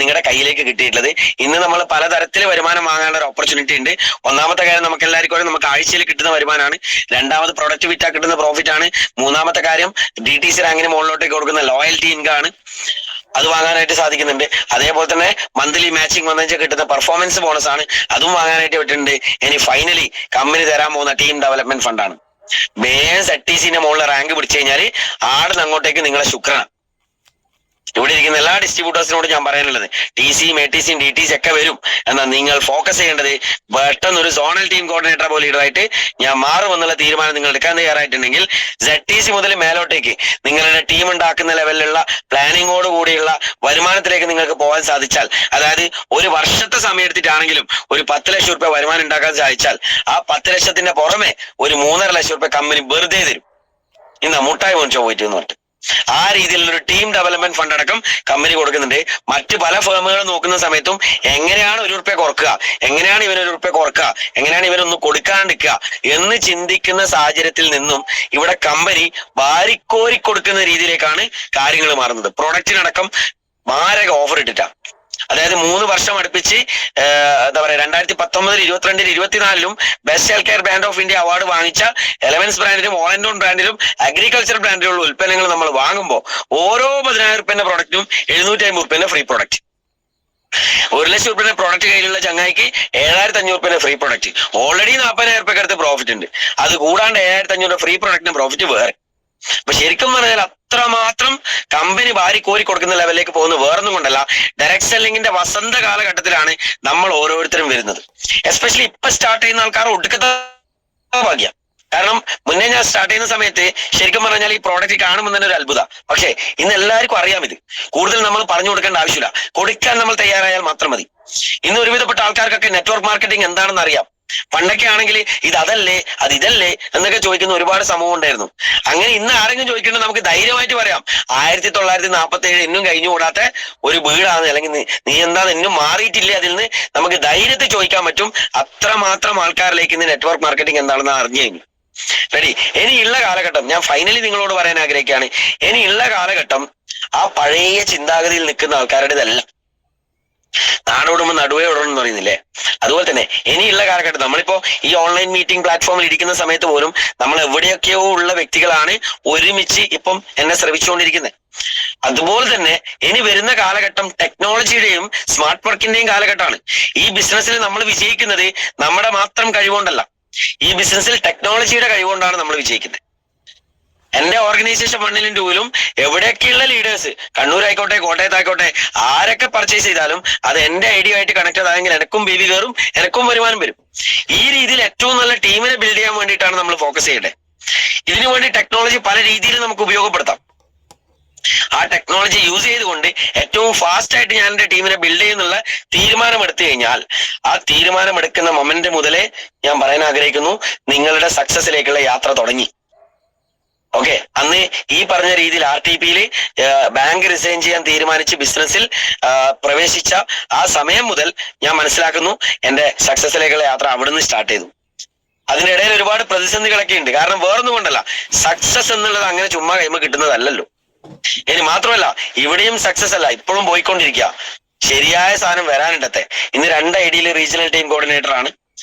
നിങ്ങളുടെ കയ്യിലേക്ക് കിട്ടിയിട്ടുള്ളത്. ഇന്ന് നമ്മൾ പലതരത്തിൽ വരുമാനം വാങ്ങാനുള്ള ഒരു ഓപ്പർച്യൂണിറ്റി ഉണ്ട്. ഒന്നാമത്തെ കാര്യം, നമുക്ക് എല്ലാവർക്കും നമുക്ക് ആഴ്ചയിൽ കിട്ടുന്ന വരുമാനമാണ്. രണ്ടാമത് പ്രൊഡക്റ്റ് വിറ്റാ കിട്ടുന്ന പ്രോഫിറ്റ് ആണ്. മൂന്നാമത്തെ കാര്യം DTC റാങ്കിന് മുകളിലോട്ടേക്ക് കൊടുക്കുന്ന ലോയൽറ്റി ഇൻകം ആണ്. അത് വാങ്ങാനായിട്ട് സാധിക്കുന്നുണ്ട്. അതേപോലെ തന്നെ മന്ത്ലി മാച്ചിങ് വന്നു കിട്ടുന്ന പെർഫോമൻസ് ബോണസ് ആണ്, അതും വാങ്ങാനായിട്ട് പറ്റുന്നുണ്ട്. ഇനി ഫൈനലി കമ്പനി തരാൻ പോകുന്ന ടീം ഡെവലപ്മെന്റ് ഫണ്ടാണ്. ZTCന്റെ മുകളിൽ റാങ്ക് പിടിച്ചു കഴിഞ്ഞാൽ ആടുന്ന് അങ്ങോട്ടേക്ക് നിങ്ങളെ ശുക്രനാണ്. ഇവിടെ ഇരിക്കുന്ന എല്ലാ ഡിസ്ട്രിബ്യൂട്ടേഴ്സിനോട് ഞാൻ പറയാനുള്ളത്, TCയും ATCയും DTC ഒക്കെ വരും. എന്നാൽ നിങ്ങൾ ഫോക്കസ് ചെയ്യേണ്ടത് പെട്ടെന്ന് ഒരു സോണൽ ടീം കോർഡിനേറ്റർ പോലെ ലീഡറായിട്ട് ഞാൻ മാറുമെന്നുള്ള തീരുമാനം നിങ്ങൾ എടുക്കാൻ തയ്യാറായിട്ടുണ്ടെങ്കിൽ ZTC മുതൽ മേലോട്ടേക്ക് നിങ്ങളുടെ ടീം ഉണ്ടാക്കുന്ന ലെവലിലുള്ള പ്ലാനിങ്ങോട് കൂടിയുള്ള വരുമാനത്തിലേക്ക് നിങ്ങൾക്ക് പോകാൻ സാധിച്ചാൽ, അതായത് ഒരു വർഷത്തെ സമയം എടുത്തിട്ടാണെങ്കിലും ഒരു 10 ലക്ഷം രൂപ വരുമാനം ഉണ്ടാക്കാൻ സാധിച്ചാൽ, ആ 10 ലക്ഷത്തിന്റെ പുറമെ ഒരു 3.5 ലക്ഷം രൂപ കമ്പനി വെറുതെ തരും. ഇന്ന് മുട്ടായി മേടിച്ചോ പോയിട്ട് എന്ന് പറഞ്ഞിട്ട് ആ രീതിയിലുള്ള ഒരു ടീം ഡെവലപ്മെന്റ് ഫണ്ട് അടക്കം കമ്പനി കൊടുക്കുന്നുണ്ട്. മറ്റു പല ഫേമുകൾ നോക്കുന്ന സമയത്തും എങ്ങനെയാണ് 1 രൂപ കുറക്കുക, എങ്ങനെയാണ് ഇവന് 1 രൂപ കുറക്കുക, എങ്ങനെയാണ് ഇവനൊന്ന് കൊടുക്കാണ്ടിരിക്കുക എന്ന് ചിന്തിക്കുന്ന സാഹചര്യത്തിൽ നിന്നും ഇവിടെ കമ്പനി വാരിക്കോരി കൊടുക്കുന്ന രീതിയിലേക്കാണ് കാര്യങ്ങൾ മാറുന്നത്. പ്രൊഡക്റ്റിനടക്കം മാരക ഓഫർ ഇട്ടിട്ടാണ്. അതായത് 3 വർഷം അടുപ്പിച്ച് എന്താ പറയാ, 2019, 2022, 2024 best health care brand of India award വാങ്ങിച്ച എലവൻസ് ബ്രാൻഡിലും ഓൾ ആൻഡ് ഓൺ ബ്രാൻഡിലും അഗ്രികൾച്ചർ ബ്രാൻഡിലുള്ള ഉൽപ്പന്നങ്ങൾ നമ്മൾ വാങ്ങുമ്പോൾ ഓരോ 10,000 രൂപന്റെ പ്രൊഡക്റ്റും 750 രൂപന്റെ ഫ്രീ പ്രൊഡക്റ്റ്. 1 ലക്ഷം രൂപയുടെ പ്രൊഡക്റ്റ് കയ്യിലുള്ള ചങ്ങായിക്ക് 7,500 രൂപയുടെ ഫ്രീ പ്രൊഡക്റ്റ്. ഓൾറെഡി 40,000 രൂപയ്ക്ക് അടുത്ത് പ്രോഫിറ്റ് ഉണ്ട്. അത് കൂടാണ്ട് 7,500 ഫ്രീ പ്രൊഡക്റ്റിന് പ്രോഫിറ്റ് വേറെ. അപ്പൊ ശരിക്കും പറഞ്ഞാൽ അത്രമാത്രം കമ്പനി വാരി കോരി കൊടുക്കുന്ന ലെവലിലേക്ക് പോകുന്നത് വേറൊന്നും കൊണ്ടല്ല, ഡയറക്ട് സെല്ലിങ്ങിന്റെ വസന്ത കാലഘട്ടത്തിലാണ് നമ്മൾ ഓരോരുത്തരും വരുന്നത്. എസ്പെഷ്യലി ഇപ്പൊ സ്റ്റാർട്ട് ചെയ്യുന്ന ആൾക്കാർ ഒടുക്കത്തെ ഭാഗ്യം. കാരണം മുന്നേ ഞാൻ സ്റ്റാർട്ട് ചെയ്യുന്ന സമയത്ത് ശരിക്കും പറഞ്ഞാൽ ഈ പ്രോഡക്റ്റ് കാണുമ്പോൾ തന്നെ ഒരു അത്ഭുത. പക്ഷേ ഇന്ന് എല്ലാവർക്കും അറിയാം ഇത്. കൂടുതൽ നമ്മൾ പറഞ്ഞു കൊടുക്കേണ്ട ആവശ്യമില്ല, കൊടുക്കാൻ നമ്മൾ തയ്യാറായാൽ മാത്രം മതി. ഇന്ന് ഒരുവിധപ്പെട്ട ആൾക്കാർക്കൊക്കെ നെറ്റ്വർക്ക് മാർക്കറ്റിംഗ് എന്താണെന്ന് അറിയാം. പണ്ടൊക്കെ ആണെങ്കിൽ അതല്ലേ ഇതല്ലേ എന്നൊക്കെ ചോദിക്കുന്ന ഒരുപാട് സമൂഹം ഉണ്ടായിരുന്നു. അങ്ങനെ ഇന്ന് ആരെങ്കിലും ചോദിക്കേണ്ടത് നമുക്ക് ധൈര്യമായിട്ട് പറയാം, 1947 ഇന്നും കഴിഞ്ഞു കൂടാത്ത ഒരു വീടാണ്, അല്ലെങ്കിൽ നീ എന്താ ഇന്നും മാറിയിട്ടില്ലേ, അതിൽ നിന്ന് നമുക്ക് ധൈര്യത്തിൽ ചോദിക്കാൻ പറ്റും. അത്രമാത്രം ആൾക്കാരിലേക്ക് ഇന്ന് നെറ്റ്വർക്ക് മാർക്കറ്റിംഗ് എന്താണെന്ന് അറിഞ്ഞു കഴിഞ്ഞു. റെഡി? ഇനിയുള്ള കാലഘട്ടം ഞാൻ ഫൈനലി നിങ്ങളോട് പറയാൻ ആഗ്രഹിക്കുകയാണ്. ഇനിയുള്ള കാലഘട്ടം ആ പഴയ ചിന്താഗതിയിൽ നിൽക്കുന്ന ആൾക്കാരുടേതല്ല. നാടോടുമ്പോൾ നടുവേ ഓടണം എന്ന് പറയുന്നില്ലേ, അതുപോലെ തന്നെ ഇനിയുള്ള കാലഘട്ടം നമ്മളിപ്പോ ഈ ഓൺലൈൻ മീറ്റിംഗ് പ്ലാറ്റ്ഫോമിൽ ഇരിക്കുന്ന സമയത്ത് പോലും നമ്മൾ എവിടെയൊക്കെയോ ഉള്ള വ്യക്തികളാണ് ഒരുമിച്ച് ഇപ്പം എന്നെ ശ്രമിച്ചുകൊണ്ടിരിക്കുന്നത്. അതുപോലെ തന്നെ ഇനി വരുന്ന കാലഘട്ടം ടെക്നോളജിയുടെയും സ്മാർട്ട് വർക്കിന്റെയും കാലഘട്ടമാണ്. ഈ ബിസിനസ്സിൽ നമ്മൾ വിജയിക്കുന്നത് നമ്മുടെ മാത്രം കഴിവുകൊണ്ടല്ല, ഈ ബിസിനസ്സിൽ ടെക്നോളജിയുടെ കഴിവുകൊണ്ടാണ് നമ്മൾ വിജയിക്കുന്നത്. എന്റെ ഓർഗനൈസേഷൻ 1-ലും 2-ലും എവിടെയൊക്കെയുള്ള ലീഡേഴ്സ്, കണ്ണൂർ ആയിക്കോട്ടെ കോട്ടയത്തായിക്കോട്ടെ, ആരൊക്കെ പർച്ചേസ് ചെയ്താലും അത് എന്റെ ഐഡിയ ആയിട്ട് കണക്റ്റഡ് ആയെങ്കിൽ എനിക്കും ബി വി കയറും, എനിക്കും വരുമാനം വരും. ഈ രീതിയിൽ ഏറ്റവും നല്ല ടീമിനെ ബിൽഡ് ചെയ്യാൻ വേണ്ടിയിട്ടാണ് നമ്മൾ ഫോക്കസ് ചെയ്യേണ്ടത്. ഇതിനു വേണ്ടി ടെക്നോളജി പല രീതിയിൽ നമുക്ക് ഉപയോഗപ്പെടുത്താം. ആ ടെക്നോളജി യൂസ് ചെയ്തുകൊണ്ട് ഏറ്റവും ഫാസ്റ്റ് ആയിട്ട് ഞാൻ എന്റെ ടീമിനെ ബിൽഡ് ചെയ്യുന്നുള്ള തീരുമാനം എടുത്തു കഴിഞ്ഞാൽ, ആ തീരുമാനം എടുക്കുന്ന മൊമെന്റ് മുതലേ ഞാൻ പറയാൻ ആഗ്രഹിക്കുന്നു, നിങ്ങളുടെ സക്സസിലേക്കുള്ള യാത്ര തുടങ്ങി. ഓക്കെ, അന്ന് ഈ പറഞ്ഞ രീതിയിൽ RTPയിൽ ബാങ്ക് റിസൈൻ ചെയ്യാൻ തീരുമാനിച്ച് ബിസിനസ്സിൽ പ്രവേശിച്ച ആ സമയം മുതൽ ഞാൻ മനസ്സിലാക്കുന്നു എന്റെ സക്സസിലേക്കുള്ള യാത്ര അവിടുന്ന് സ്റ്റാർട്ട് ചെയ്തു. അതിനിടയിൽ ഒരുപാട് പ്രതിസന്ധികളൊക്കെ ഉണ്ട്. കാരണം വേറൊന്നും കൊണ്ടല്ല, സക്സസ് എന്നുള്ളത് അങ്ങനെ ചുമ്മാ കൈമ കിട്ടുന്നതല്ലല്ലോ. ഇനി മാത്രമല്ല, ഇവിടെയും സക്സസ് അല്ല, ഇപ്പോഴും പോയിക്കൊണ്ടിരിക്കുക. ശരിയായ സാധനം വരാനുണ്ടത്തെ. ഇന്ന് 2 ഐഡിയയിൽ റീജിയണൽ ടീം കോർഡിനേറ്റർ ആണ്,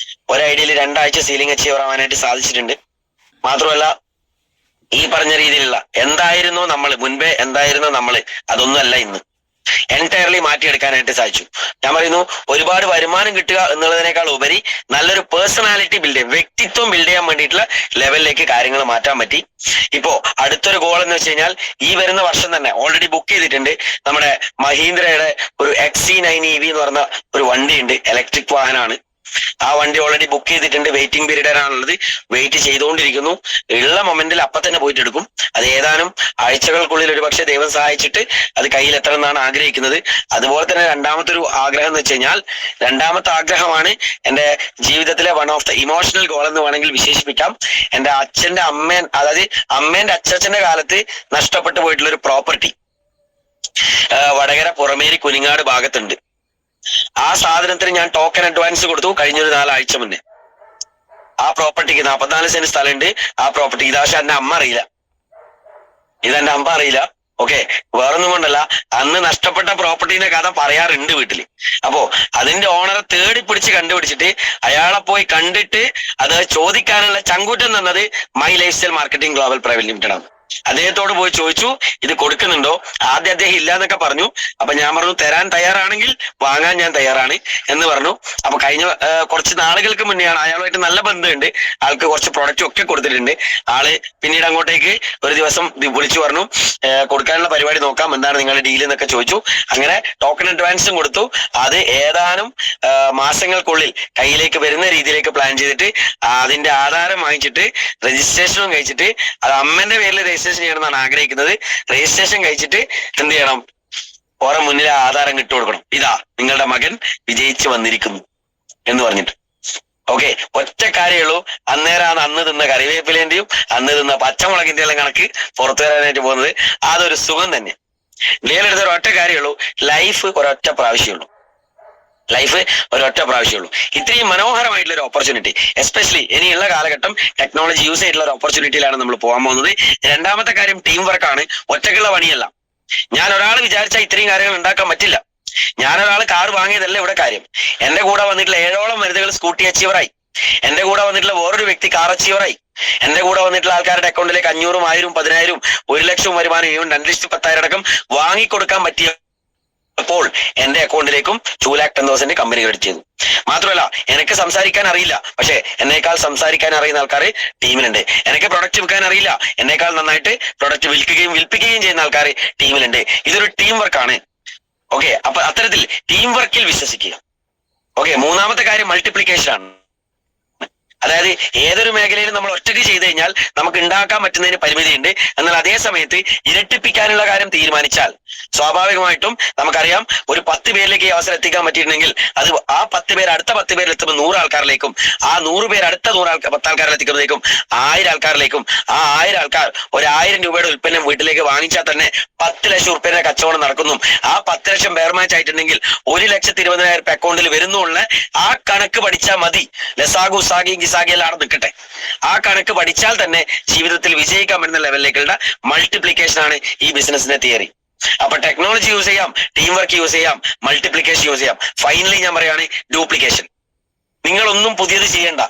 1 ഐഡിയയിൽ 2 ആഴ്ച സീലിംഗ് അച്ചീവർ ആവാനായിട്ട് സാധിച്ചിട്ടുണ്ട്. മാത്രമല്ല ഈ പറഞ്ഞ രീതിയിലുള്ള എന്തായിരുന്നോ മുൻപേ എന്തായിരുന്നോ അതൊന്നും അല്ല ഇന്ന് എൻറ്റയർലി മാറ്റിയെടുക്കാനായിട്ട് സാധിച്ചു. ഞാൻ പറയുന്നു, ഒരുപാട് വരുമാനം കിട്ടുക എന്നുള്ളതിനേക്കാൾ ഉപരി നല്ലൊരു പേഴ്സണാലിറ്റി ബിൽഡ് ചെയ്യാൻ, വ്യക്തിത്വം ബിൽഡ് ചെയ്യാൻ വേണ്ടിയിട്ടുള്ള ലെവലിലേക്ക് കാര്യങ്ങൾ മാറ്റാൻ പറ്റി. ഇപ്പോ അടുത്തൊരു ഗോൾ എന്ന് വെച്ച് കഴിഞ്ഞാൽ, ഈ വരുന്ന വർഷം തന്നെ ഓൾറെഡി ബുക്ക് ചെയ്തിട്ടുണ്ട്. നമ്മുടെ മഹീന്ദ്രയുടെ ഒരു XC9 EV എന്ന് പറഞ്ഞ ഒരു വണ്ടിയുണ്ട്, ഇലക്ട്രിക് വാഹനമാണ്. ആ വണ്ടി ഓൾറെഡി ബുക്ക് ചെയ്തിട്ടുണ്ട്. വെയിറ്റിംഗ് പീരീഡിലാണുള്ളത്, വെയിറ്റ് ചെയ്തുകൊണ്ടിരിക്കുന്നു. ഉള്ള മൊമെന്റിൽ അപ്പൊ തന്നെ പോയിട്ട് എടുക്കും. അത് ഏതാനും ആഴ്ചകൾക്കുള്ളിൽ ഒരു പക്ഷെ ദൈവം സഹായിച്ചിട്ട് അത് കയ്യിലെത്തണം എന്നാണ് ആഗ്രഹിക്കുന്നത്. അതുപോലെ തന്നെ രണ്ടാമത്തെ ഒരു ആഗ്രഹം എന്ന് വെച്ച് കഴിഞ്ഞാൽ, രണ്ടാമത്തെ ആഗ്രഹമാണ് എന്റെ ജീവിതത്തിലെ one of the emotional goal എന്ന് വേണമെങ്കിൽ വിശേഷിപ്പിക്കാം. എന്റെ അച്ഛന്റെ അതായത് അമ്മേന്റെ അച്ഛന്റെ കാലത്ത് നഷ്ടപ്പെട്ടു പോയിട്ടുള്ള ഒരു പ്രോപ്പർട്ടി വടകര പുറമേരി കുനിങ്ങാട് ഭാഗത്തുണ്ട്. ആ സാധനത്തിന് ഞാൻ ടോക്കൺ അഡ്വാൻസ് കൊടുത്തു കഴിഞ്ഞൊരു 4 ആഴ്ച മുന്നേ. ആ പ്രോപ്പർട്ടിക്ക് 44 സെന്റ് സ്ഥലമുണ്ട്. ആ പ്രോപ്പർട്ടി പക്ഷെ എന്റെ അമ്മ അറിയില്ല, ഇതെന്റെ അമ്മ അറിയില്ല. ഓക്കെ, വേറൊന്നും കൊണ്ടല്ല, അന്ന് നഷ്ടപ്പെട്ട പ്രോപ്പർട്ടീന്റെ കഥ പറയാറുണ്ട് വീട്ടില്. അപ്പോ അതിന്റെ ഓണറെ തേടി പിടിച്ച് കണ്ടുപിടിച്ചിട്ട് അയാളെ പോയി കണ്ടിട്ട് അത് ചോദിക്കാനുള്ള ചങ്കൂറ്റം തന്നത് my life style marketing global private limited ആണ്. അദ്ദേഹത്തോട് പോയി ചോദിച്ചു, ഇത് കൊടുക്കുന്നുണ്ടോ? ആദ്യം അദ്ദേഹം ഇല്ല എന്നൊക്കെ പറഞ്ഞു. അപ്പൊ ഞാൻ പറഞ്ഞു, തരാൻ തയ്യാറാണെങ്കിൽ വാങ്ങാൻ ഞാൻ തയ്യാറാണ് എന്ന് പറഞ്ഞു. അപ്പൊ കഴിഞ്ഞ കുറച്ച് നാളുകൾക്ക് മുന്നെയാണ്, അയാളുമായിട്ട് നല്ല ബന്ധമുണ്ട്, ആൾക്ക് കുറച്ച് പ്രൊഡക്റ്റും ഒക്കെ കൊടുത്തിട്ടുണ്ട്. ആള് പിന്നീട് അങ്ങോട്ടേക്ക് ഒരു ദിവസം വിളിച്ചു പറഞ്ഞു, കൊടുക്കാനുള്ള പരിപാടി നോക്കാം, എന്താണ് നിങ്ങളുടെ ഡീൽ എന്നൊക്കെ ചോദിച്ചു. അങ്ങനെ ടോക്കൺ അഡ്വാൻസും കൊടുത്തു. അത് ഏതാനും മാസങ്ങൾക്കുള്ളിൽ കയ്യിലേക്ക് വരുന്ന രീതിയിലേക്ക് പ്ലാൻ ചെയ്തിട്ട് അതിന്റെ ആധാരം വാങ്ങിച്ചിട്ട് രജിസ്ട്രേഷനും കഴിച്ചിട്ട്, അത് അമ്മന്റെ പേരിൽ രജിസ്ട്രേഷൻ ചെയ്യണമെന്നാണ് ആഗ്രഹിക്കുന്നത്. രജിസ്ട്രേഷൻ കഴിച്ചിട്ട് എന്ത് ചെയ്യണം? ഓരോ മുന്നിൽ ആധാരം ഇട്ടു കൊടുക്കണം, ഇതാ നിങ്ങളുടെ മകൻ വിജയിച്ചു വന്നിരിക്കുന്നു എന്ന് പറഞ്ഞിട്ട്. ഓക്കെ, ഒറ്റ കാര്യമുള്ളൂ, അന്നേരമാണ് അന്ന് തിന്ന കറിവേപ്പിലേന്റെയും അന്ന് തിന്ന പച്ചമുളകിന്റെ എല്ലാം കണക്ക് പുറത്തു വരാനായിട്ട് പോകുന്നത്. അതൊരു സുഖം തന്നെ. ലേലെടുത്ത ഒരൊറ്റ കാര്യമുള്ളൂ, ലൈഫ് ഒരൊറ്റ പ്രാവശ്യമുള്ളൂ. ഇത്രയും മനോഹരമായിട്ടുള്ള ഒരു ഓപ്പർച്യൂണിറ്റി, എസ്പെഷ്യലി ഇനിയുള്ള കാലഘട്ടം ടെക്നോളജി യൂസ് ചെയ്തിട്ടുള്ള ഒരു ഓപ്പർച്യൂണിറ്റിയിലാണ് നമ്മൾ പോകാൻ പോകുന്നത്. രണ്ടാമത്തെ കാര്യം ടീം വർക്കാണ്, ഒറ്റയ്ക്കുള്ള പണിയല്ല. ഞാൻ ഒരാൾ വിചാരിച്ചാൽ ഇത്രയും കാര്യങ്ങൾ ഉണ്ടാക്കാൻ പറ്റില്ല. ഞാനൊരാൾ കാർ വാങ്ങിയതല്ല ഇവിടെ കാര്യം. എന്റെ കൂടെ വന്നിട്ടുള്ള 7ഓളം വനിതകൾ സ്കൂട്ടി അച്ചീവറായി. എന്റെ കൂടെ വന്നിട്ടുള്ള വേറൊരു വ്യക്തി കാർ അച്ചീവറായി. എന്റെ കൂടെ വന്നിട്ടുള്ള ആൾക്കാരുടെ അക്കൗണ്ടിലേക്ക് 500, 1000, 10,000, 1 ലക്ഷം വരുമാനം, 2,10,000 അടക്കം വാങ്ങിക്കൊടുക്കാൻ പറ്റിയ അപ്പോൾ എന്റെ അക്കൗണ്ടിലേക്കും 2,10,000 കമ്പനി ക്രെഡിറ്റ് ചെയ്തു. മാത്രമല്ല, എനിക്ക് സംസാരിക്കാൻ അറിയില്ല, പക്ഷെ എന്നേക്കാൾ സംസാരിക്കാൻ അറിയുന്ന ആൾക്കാർ ടീമിലുണ്ട്. എനിക്ക് പ്രൊഡക്റ്റ് വിൽക്കാൻ അറിയില്ല, എന്നേക്കാൾ നന്നായിട്ട് പ്രൊഡക്റ്റ് വിൽപ്പിക്കുകയും ചെയ്യുന്ന ആൾക്കാർ ടീമിലുണ്ട്. ഇതൊരു ടീം വർക്കാണ്. ഓക്കെ, അപ്പൊ അത്തരത്തിൽ ടീം വർക്കിൽ വിശ്വസിക്കുക. ഓക്കെ, മൂന്നാമത്തെ കാര്യം മൾട്ടിപ്ലിക്കേഷൻ ആണ്. അതായത് ഏതൊരു മേഖലയിലും നമ്മൾ ഒറ്റയ്ക്ക് ചെയ്തു കഴിഞ്ഞാൽ നമുക്ക് ഉണ്ടാക്കാൻ പറ്റുന്നതിന് പരിമിതിയുണ്ട്. എന്നാൽ അതേ സമയത്ത് ഇരട്ടിപ്പിക്കാനുള്ള കാര്യം തീരുമാനിച്ചാൽ സ്വാഭാവികമായിട്ടും നമുക്കറിയാം, ഒരു 10 പേരിലേക്ക് ഈ അവസരം എത്തിക്കാൻ പറ്റിയിട്ടുണ്ടെങ്കിൽ അത് ആ 10 പേർ അടുത്ത 10 പേരിൽ എത്തുമ്പോൾ 100 ആൾക്കാരിലേക്കും, ആ 100 പേർ അടുത്ത 10 ആൾക്കാരിൽ എത്തിക്കുമ്പോഴേക്കും 1000 ആൾക്കാരിലേക്കും, ആ 1000 ആൾക്കാർ 1000 രൂപയുടെ ഉൽപ്പന്നം വീട്ടിലേക്ക് വാങ്ങിച്ചാൽ തന്നെ 10 ലക്ഷം ഉറുപ്പിന്റെ കച്ചവടം നടക്കുന്നു. ആ 10 ലക്ഷം ബെയർ മാച്ച് ആയിട്ടുണ്ടെങ്കിൽ 1,20,000 അക്കൗണ്ടിൽ വരുന്നുള്ള ആ കണക്ക് പഠിച്ചാൽ മതി. ലസാഗു സാഗി ഗിസാഗി എല്ലാം അവിടെ നിൽക്കട്ടെ. ആ കണക്ക് പഠിച്ചാൽ തന്നെ ജീവിതത്തിൽ വിജയിക്കാൻ പറ്റുന്ന ലെവലിലേക്കുള്ള മൾട്ടിപ്ലിക്കേഷൻ ആണ് ഈ ബിസിനസിന്റെ തിയറി. അപ്പൊ ടെക്നോളജി യൂസ് ചെയ്യാം, ടീം വർക്ക് യൂസ് ചെയ്യാം, മൾട്ടിപ്ലിക്കേഷൻ യൂസ് ചെയ്യാം. ഫൈനലി ഞാൻ പറയാണ് ഡ്യൂപ്ലിക്കേഷൻ. നിങ്ങളൊന്നും പുതിയത് ചെയ്യണ്ട.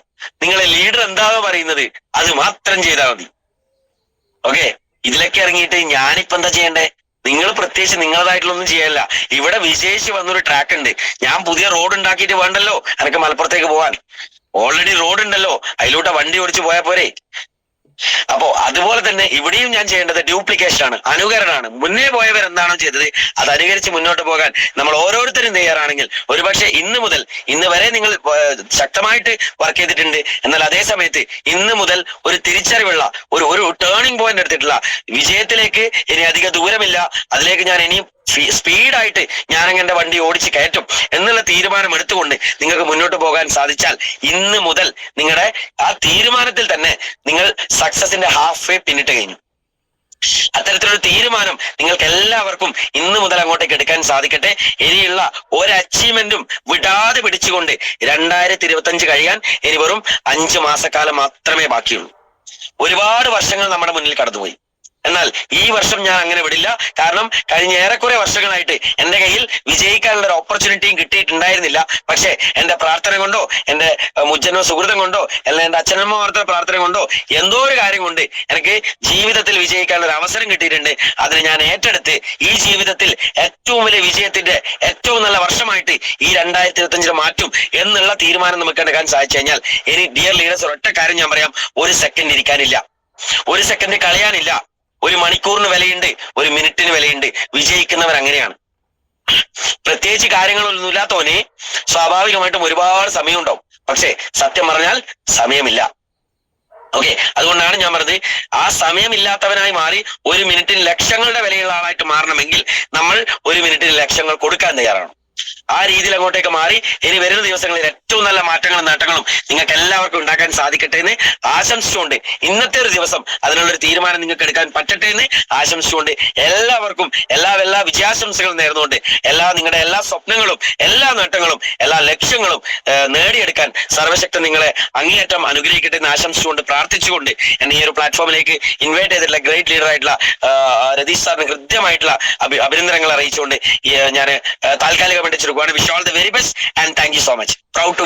നിങ്ങളെ ലീഡർ എന്താണോ പറയുന്നത് അത് മാത്രം ചെയ്താൽ മതി. ഓക്കെ, ഇതിലൊക്കെ ഇറങ്ങിയിട്ട് ഞാനിപ്പോ എന്താ ചെയ്യണ്ടേ? നിങ്ങൾ പ്രത്യേകിച്ച് നിങ്ങളതായിട്ടുള്ളൊന്നും ചെയ്യല്ല. ഇവിടെ വിജയിച്ച് വന്നൊരു ട്രാക്ക് ഉണ്ട്. ഞാൻ പുതിയ റോഡ് ഉണ്ടാക്കിയിട്ട് വേണ്ടല്ലോ എനിക്ക് മലപ്പുറത്തേക്ക് പോവാൻ. ഓൾറെഡി റോഡ് ഉണ്ടല്ലോ, അതിലൂടെ വണ്ടി ഓടിച്ച് പോയാൽ പോരെ. അപ്പോ അതുപോലെ തന്നെ ഇവിടെയും ഞാൻ ചെയ്യേണ്ടത് ഡ്യൂപ്ലിക്കേഷൻ ആണ്, അനുകരണമാണ്. മുന്നേ പോയവർ എന്താണോ ചെയ്തത് അത് അനുകരിച്ച് മുന്നോട്ട് പോകാൻ നമ്മൾ ഓരോരുത്തരും തയ്യാറാണെങ്കിൽ ഒരുപക്ഷെ ഇന്ന് വരെ നിങ്ങൾ ശക്തമായിട്ട് വർക്ക് ചെയ്തിട്ടുണ്ട്. എന്നാൽ അതേ സമയത്ത് ഇന്ന് മുതൽ ഒരു തിരിച്ചറിവുള്ള ഒരു ടേണിംഗ് പോയിന്റ് എടുത്തിട്ടുള്ള വിജയത്തിലേക്ക് ഇനി അധിക ദൂരമില്ല, അതിലേക്ക് ഞാൻ ഇനിയും സ്പീഡായിട്ട് ഞാനങ്ങനെ എന്റെ വണ്ടി ഓടിച്ച് കയറ്റും എന്നുള്ള തീരുമാനം എടുത്തുകൊണ്ട് നിങ്ങൾക്ക് മുന്നോട്ട് പോകാൻ സാധിച്ചാൽ ഇന്ന് മുതൽ നിങ്ങളുടെ ആ തീരുമാനത്തിൽ തന്നെ നിങ്ങൾ സക്സസിന്റെ ഹാഫ് വേ പിന്നിട്ട് കഴിഞ്ഞു. അത്തരത്തിലൊരു തീരുമാനം നിങ്ങൾക്ക് എല്ലാവർക്കും ഇന്ന് മുതൽ അങ്ങോട്ടേക്ക് എടുക്കാൻ സാധിക്കട്ടെ. ഇനിയുള്ള ഒരു അച്ചീവ്മെന്റും വിടാതെ പിടിച്ചുകൊണ്ട് 2025 കഴിയാൻ ഇനി വെറും 5 മാസക്കാലം മാത്രമേ ബാക്കിയുള്ളൂ. ഒരുപാട് വർഷങ്ങൾ നമ്മുടെ മുന്നിൽ കടന്നുപോയി. എന്നാൽ ഈ വർഷം ഞാൻ അങ്ങനെ വിടില്ല. കാരണം കഴിഞ്ഞ ഏറെക്കുറെ വർഷങ്ങളായിട്ട് എന്റെ കയ്യിൽ വിജയിക്കാനുള്ള ഒരു ഓപ്പർച്യൂണിറ്റിയും കിട്ടിയിട്ടുണ്ടായിരുന്നില്ല. പക്ഷെ എന്റെ പ്രാർത്ഥന കൊണ്ടോ, എന്റെ മുജ്ജന്മ സുഹൃതം കൊണ്ടോ, അല്ല എന്റെ അച്ഛനമ്മമാരുടെ പ്രാർത്ഥന കൊണ്ടോ, എന്തോ ഒരു കാര്യം കൊണ്ട് എനിക്ക് ജീവിതത്തിൽ വിജയിക്കാനുള്ള ഒരു അവസരം കിട്ടിയിട്ടുണ്ട്. അതിന് ഞാൻ ഏറ്റെടുത്ത് ഈ ജീവിതത്തിൽ ഏറ്റവും വലിയ വിജയത്തിന്റെ ഏറ്റവും നല്ല വർഷമായിട്ട് ഈ 2025 മാറ്റും എന്നുള്ള തീരുമാനം നമുക്ക് എടുക്കാൻ സാധിച്ചു കഴിഞ്ഞാൽ ഇനി ഡിയർ ലീഡേഴ്സ് ഒരൊറ്റ കാര്യം ഞാൻ പറയാം, 1 സെക്കൻഡ് ഇരിക്കാനില്ല, 1 സെക്കൻഡ് കളയാനില്ല. 1 മണിക്കൂറിന് വിലയുണ്ട്, 1 മിനിറ്റിന് വിലയുണ്ട്. വിജയിക്കുന്നവർ അങ്ങനെയാണ്. പ്രത്യേകിച്ച് കാര്യങ്ങളൊന്നും ഇല്ലാത്തവന് സ്വാഭാവികമായിട്ടും ഒരുപാട് സമയം ഉണ്ടാവും. പക്ഷെ സത്യം പറഞ്ഞാൽ സമയമില്ല. ഓക്കെ, അതുകൊണ്ടാണ് ഞാൻ പറഞ്ഞത് ആ സമയമില്ലാത്തവനായി മാറി 1 മിനിറ്റിന് ലക്ഷങ്ങളുടെ വിലയുള്ള ആളായിട്ട് മാറണമെങ്കിൽ നമ്മൾ 1 മിനിറ്റിന് ലക്ഷങ്ങൾ കൊടുക്കാൻ തയ്യാറാണ്. ആ രീതിയിൽ അങ്ങോട്ടേക്ക് മാറി ഇനി വരുന്ന ദിവസങ്ങളിൽ ഏറ്റവും നല്ല മാറ്റങ്ങളും നേട്ടങ്ങളും നിങ്ങൾക്ക് എല്ലാവർക്കും ഉണ്ടാക്കാൻ സാധിക്കട്ടെ എന്ന് ആശംസിച്ചുകൊണ്ട് ഇന്നത്തെ ഒരു ദിവസം അതിനുള്ളൊരു തീരുമാനം നിങ്ങൾക്ക് എടുക്കാൻ പറ്റട്ടെ എന്ന് ആശംസിച്ചുകൊണ്ട് എല്ലാവർക്കും എല്ലാ വിജയാശംസകളും നേർന്നുകൊണ്ട് നിങ്ങളുടെ എല്ലാ സ്വപ്നങ്ങളും, എല്ലാ നേട്ടങ്ങളും, എല്ലാ ലക്ഷ്യങ്ങളും നേടിയെടുക്കാൻ സർവശക്തൻ നിങ്ങളെ അങ്ങേയറ്റം അനുഗ്രഹിക്കട്ടെ എന്ന് ആശംസിച്ചുകൊണ്ട് പ്രാർത്ഥിച്ചുകൊണ്ട് എന്നെ ഈ ഒരു പ്ലാറ്റ്ഫോമിലേക്ക് ഇൻവൈറ്റ് ചെയ്തിട്ടുള്ള ഗ്രേറ്റ് ലീഡർ ആയിട്ടുള്ള രതീഷ് സാറിന് കൃത്യമായിട്ടുള്ള അഭിനന്ദനങ്ങൾ അറിയിച്ചുകൊണ്ട് ഞാൻ താൽക്കാലികമായിട്ട് ചുരുക്കുവാണ്. Wish all the very best and thank you so much. Proud to